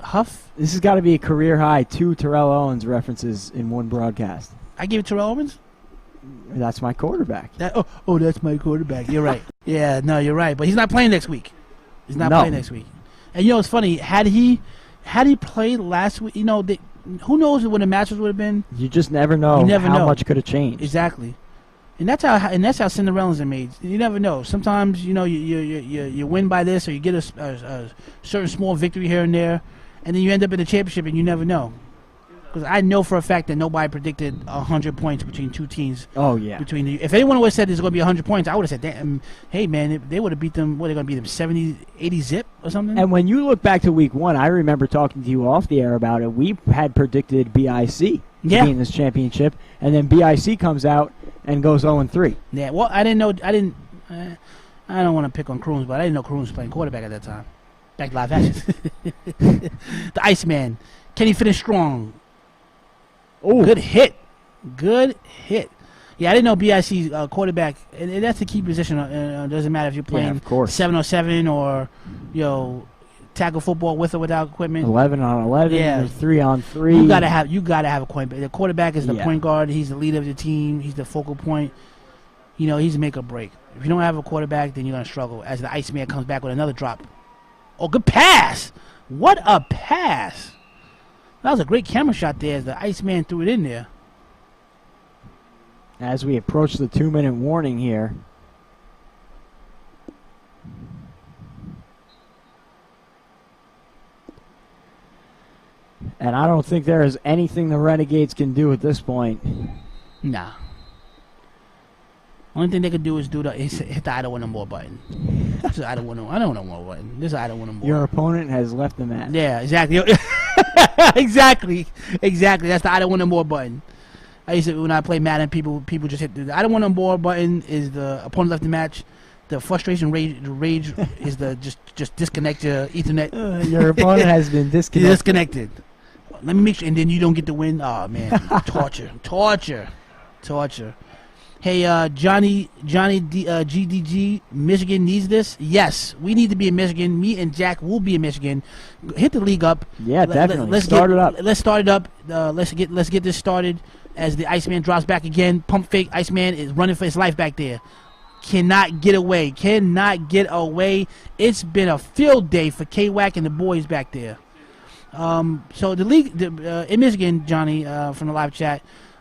Huff. This has got to be a career high. 2 Terrell Owens references in one broadcast. I give it to Terrell Owens. That's my quarterback. That's my quarterback. You're right. Yeah, no, you're right. But he's not playing next week. He's not playing next week. And you know, it's funny. Had he played last week, you know, who knows what the matches would have been? You just never know how much could have changed. Exactly. And that's how Cinderellas are made. You never know. Sometimes, you know, you win by this, or you get a certain small victory here and there, and then you end up in the championship, and you never know. Because I know for a fact that nobody predicted 100 points between two teams. Oh, yeah. If anyone would have said there's going to be 100 points, I would have said, damn, hey, man, they would have beat them, what, they're going to beat them 70, 80 zip or something? And when you look back to week 1, I remember talking to you off the air about it. We had predicted BIC to be in this championship, and then BIC comes out and goes 0-3. Yeah, well, I didn't know, I don't want to pick on Crooms, but I didn't know Crooms was playing quarterback at that time. Back to live action. The Iceman, can he finish strong? Oh, good hit. Yeah, I didn't know BIC's quarterback, and that's the key position. It doesn't matter if you're playing 7-on-7 or, you know, tackle football with or without equipment. 11-on-11, or 3-on-3. You gotta have a quarterback. The quarterback is the point guard. He's the leader of the team. He's the focal point. You know, he's a make or break. If you don't have a quarterback, then you're gonna struggle. As the Iceman comes back with another drop. Oh, good pass! What a pass! That was a great camera shot there as the Iceman threw it in there. As we approach the 2-minute warning here. And I don't think there is anything the Renegades can do at this point. Nah. Only thing they could do is hit the I don't want no more button. This is I don't want no more button. This is I don't want no more. Your opponent has left the mat. Yeah, exactly. Exactly. That's the I don't want no more button. I used to, when I play Madden, people just hit the I don't want no more button is the opponent left the match. The frustration rage is the just disconnect your Ethernet. Your opponent has been disconnected. Let me make sure, and then you don't get the win. Oh man, torture. Hey, Johnny GDG, Michigan needs this. Yes, we need to be in Michigan. Me and Jack will be in Michigan. Hit the league up. Yeah, definitely. Let's start it up. Let's start it up. Let's get this started. As the Iceman drops back again, pump fake. Iceman is running for his life back there. Cannot get away. It's been a field day for K-Wack and the boys back there. So the league in Michigan, Johnny, from the live chat.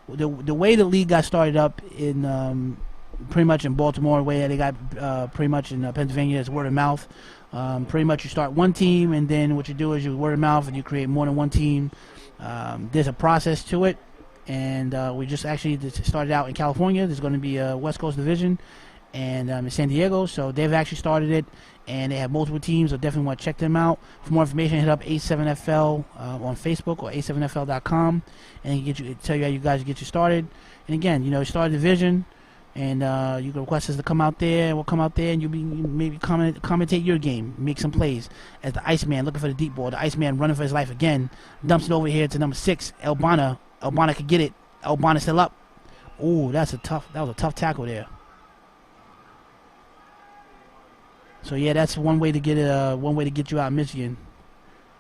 The way the league got started up in pretty much in Baltimore, the way they got pretty much in Pennsylvania is word of mouth. Pretty much you start one team, and then what you do is you word of mouth, and you create more than one team. There's a process to it, and we just actually started out in California. There's going to be a West Coast division, and in San Diego, so they've actually started it, and they have multiple teams, so definitely want to check them out. For more information, hit up A7FL on Facebook or A7FL.com, and tell you how you guys get you started. And again, you start a division, and you can request us to come out there, and we'll come out there, and maybe commentate your game, make some plays. As the Iceman looking for the deep ball, the Iceman running for his life again, dumps it over here to number 6, Elbana. Elbana could get it. Elbana still up. Ooh, that was a tough tackle there. So yeah, that's one way to get you out of Michigan.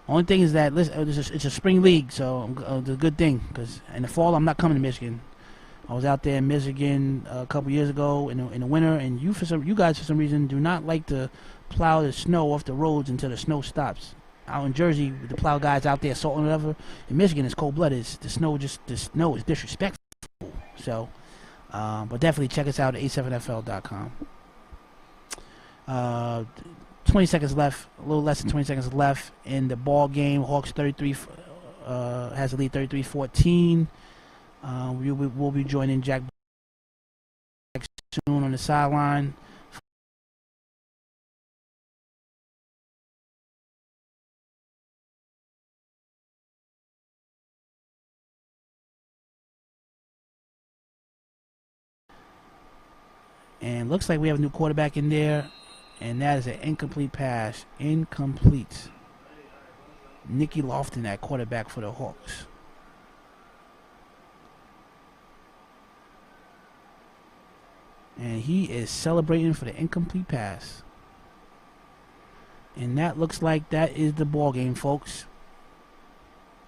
Only thing is that it's a spring league, so it's a good thing, because in the fall I'm not coming to Michigan. I was out there in Michigan a couple years ago in the winter, and you guys for some reason do not like to plow the snow off the roads until the snow stops. Out in Jersey, the plow guys out there salting whatever. In Michigan, it's cold-blooded. The snow is disrespectful. So, but definitely check us out at A7FL.com. 20 seconds left, a little less than 20 seconds left in the ball game. Hawks 33 has the lead 33-14. We'll be joining Jack soon on the sideline. And looks like we have a new quarterback in there. And that is an incomplete pass. Incomplete. Nicky Lofton at quarterback for the Hawks. And he is celebrating for the incomplete pass. And that looks like that is the ball game, folks.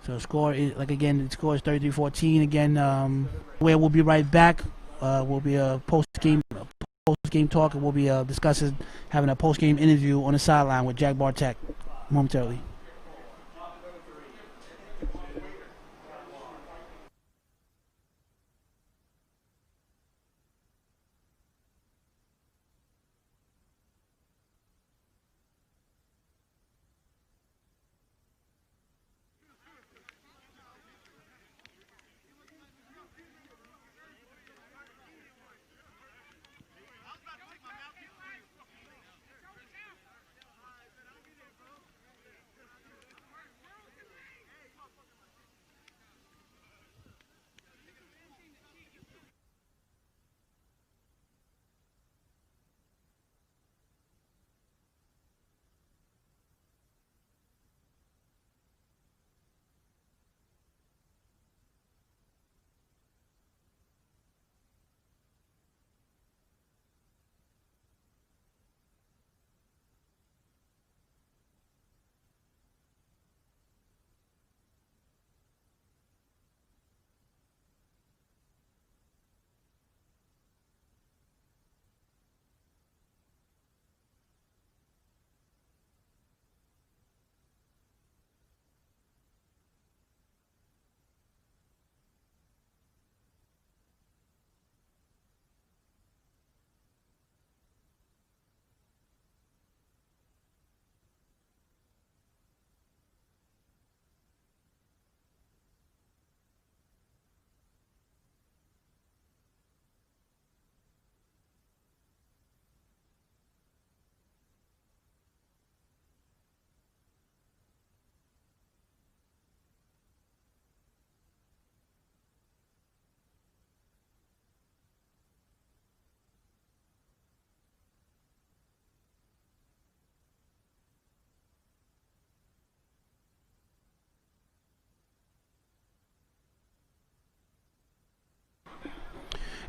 So the score is, the score is 33-14. Again, where we'll be right back. We'll be a post-game talk, and we'll be having a post-game interview on the sideline with Jack Bartek momentarily.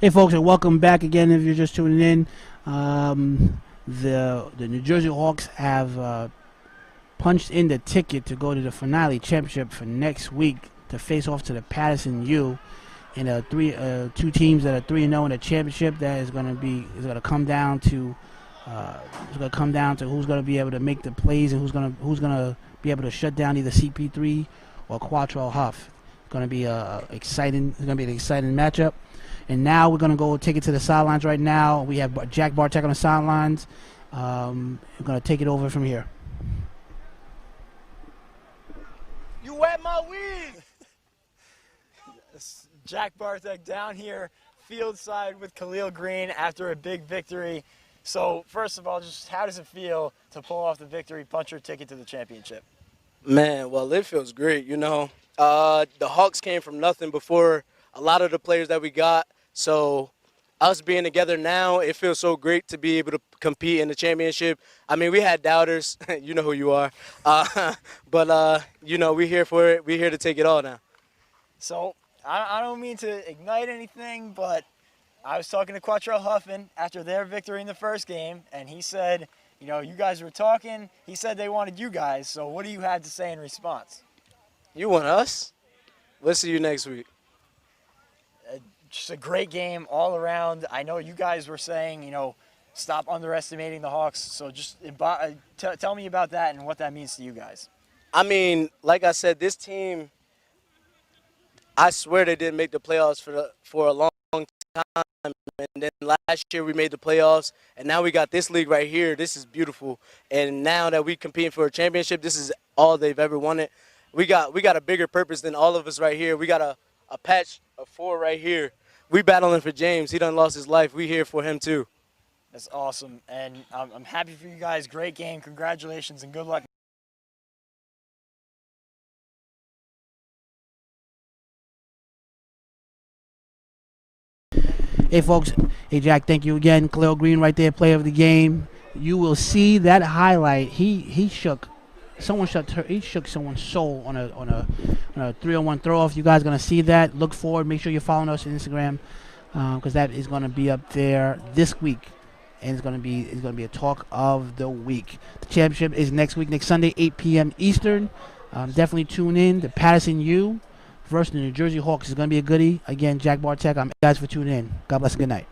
Hey folks, and welcome back again. If you're just tuning in, the New Jersey Hawks have punched in the ticket to go to the finale championship for next week to face off to the Paterson U, and two teams that are 3-0 in the championship. That is going to come down to who's going to be able to make the plays and who's going to be able to shut down either CP3 or Quattro Huff. It's going to be an exciting matchup. And now we're going to go take it to the sidelines right now. We have Jack Bartek on the sidelines. We're going to take it over from here. You wet my weed! Jack Bartek down here, field side with Khalil Green after a big victory. So, first of all, just how does it feel to pull off the victory, punch your ticket to the championship? Man, well, it feels great, you know. The Hawks came from nothing before a lot of the players that we got. So us being together now, it feels so great to be able to compete in the championship. I mean, we had doubters. You know who you are. But you know, we're here for it. We're here to take it all now. So I don't mean to ignite anything, but I was talking to Quattro Huffman after their victory in the first game, and he said, you know, you guys were talking. He said they wanted you guys. So what do you have to say in response? You want us? We'll see you next week. Just a great game all around. I know you guys were saying, you know, stop underestimating the Hawks. So just tell me about that and what that means to you guys. I mean, like I said, this team, I swear they didn't make the playoffs for a long time. And then last year we made the playoffs, and now we got this league right here. This is beautiful. And now that we're competing for a championship, this is all they've ever wanted. We got a bigger purpose than all of us right here. We got a patch of 4 right here. We battling for James. He done lost his life. We here for him too. That's awesome, and I'm happy for you guys. Great game. Congratulations and good luck. Hey folks, hey Jack, thank you again. Khalil Green right there, player of the game. You will see that highlight. He shook he shook someone's soul on a 3-on-1 throw off. You guys are gonna see that. Look forward. Make sure you're following us on Instagram because that is gonna be up there this week, and it's gonna be a talk of the week. The championship is next Sunday, 8 p.m. Eastern. Definitely tune in. The Paterson U versus the New Jersey Hawks is gonna be a goodie. Again, Jack Bartek. I'm guys for tuning in. God bless and good night.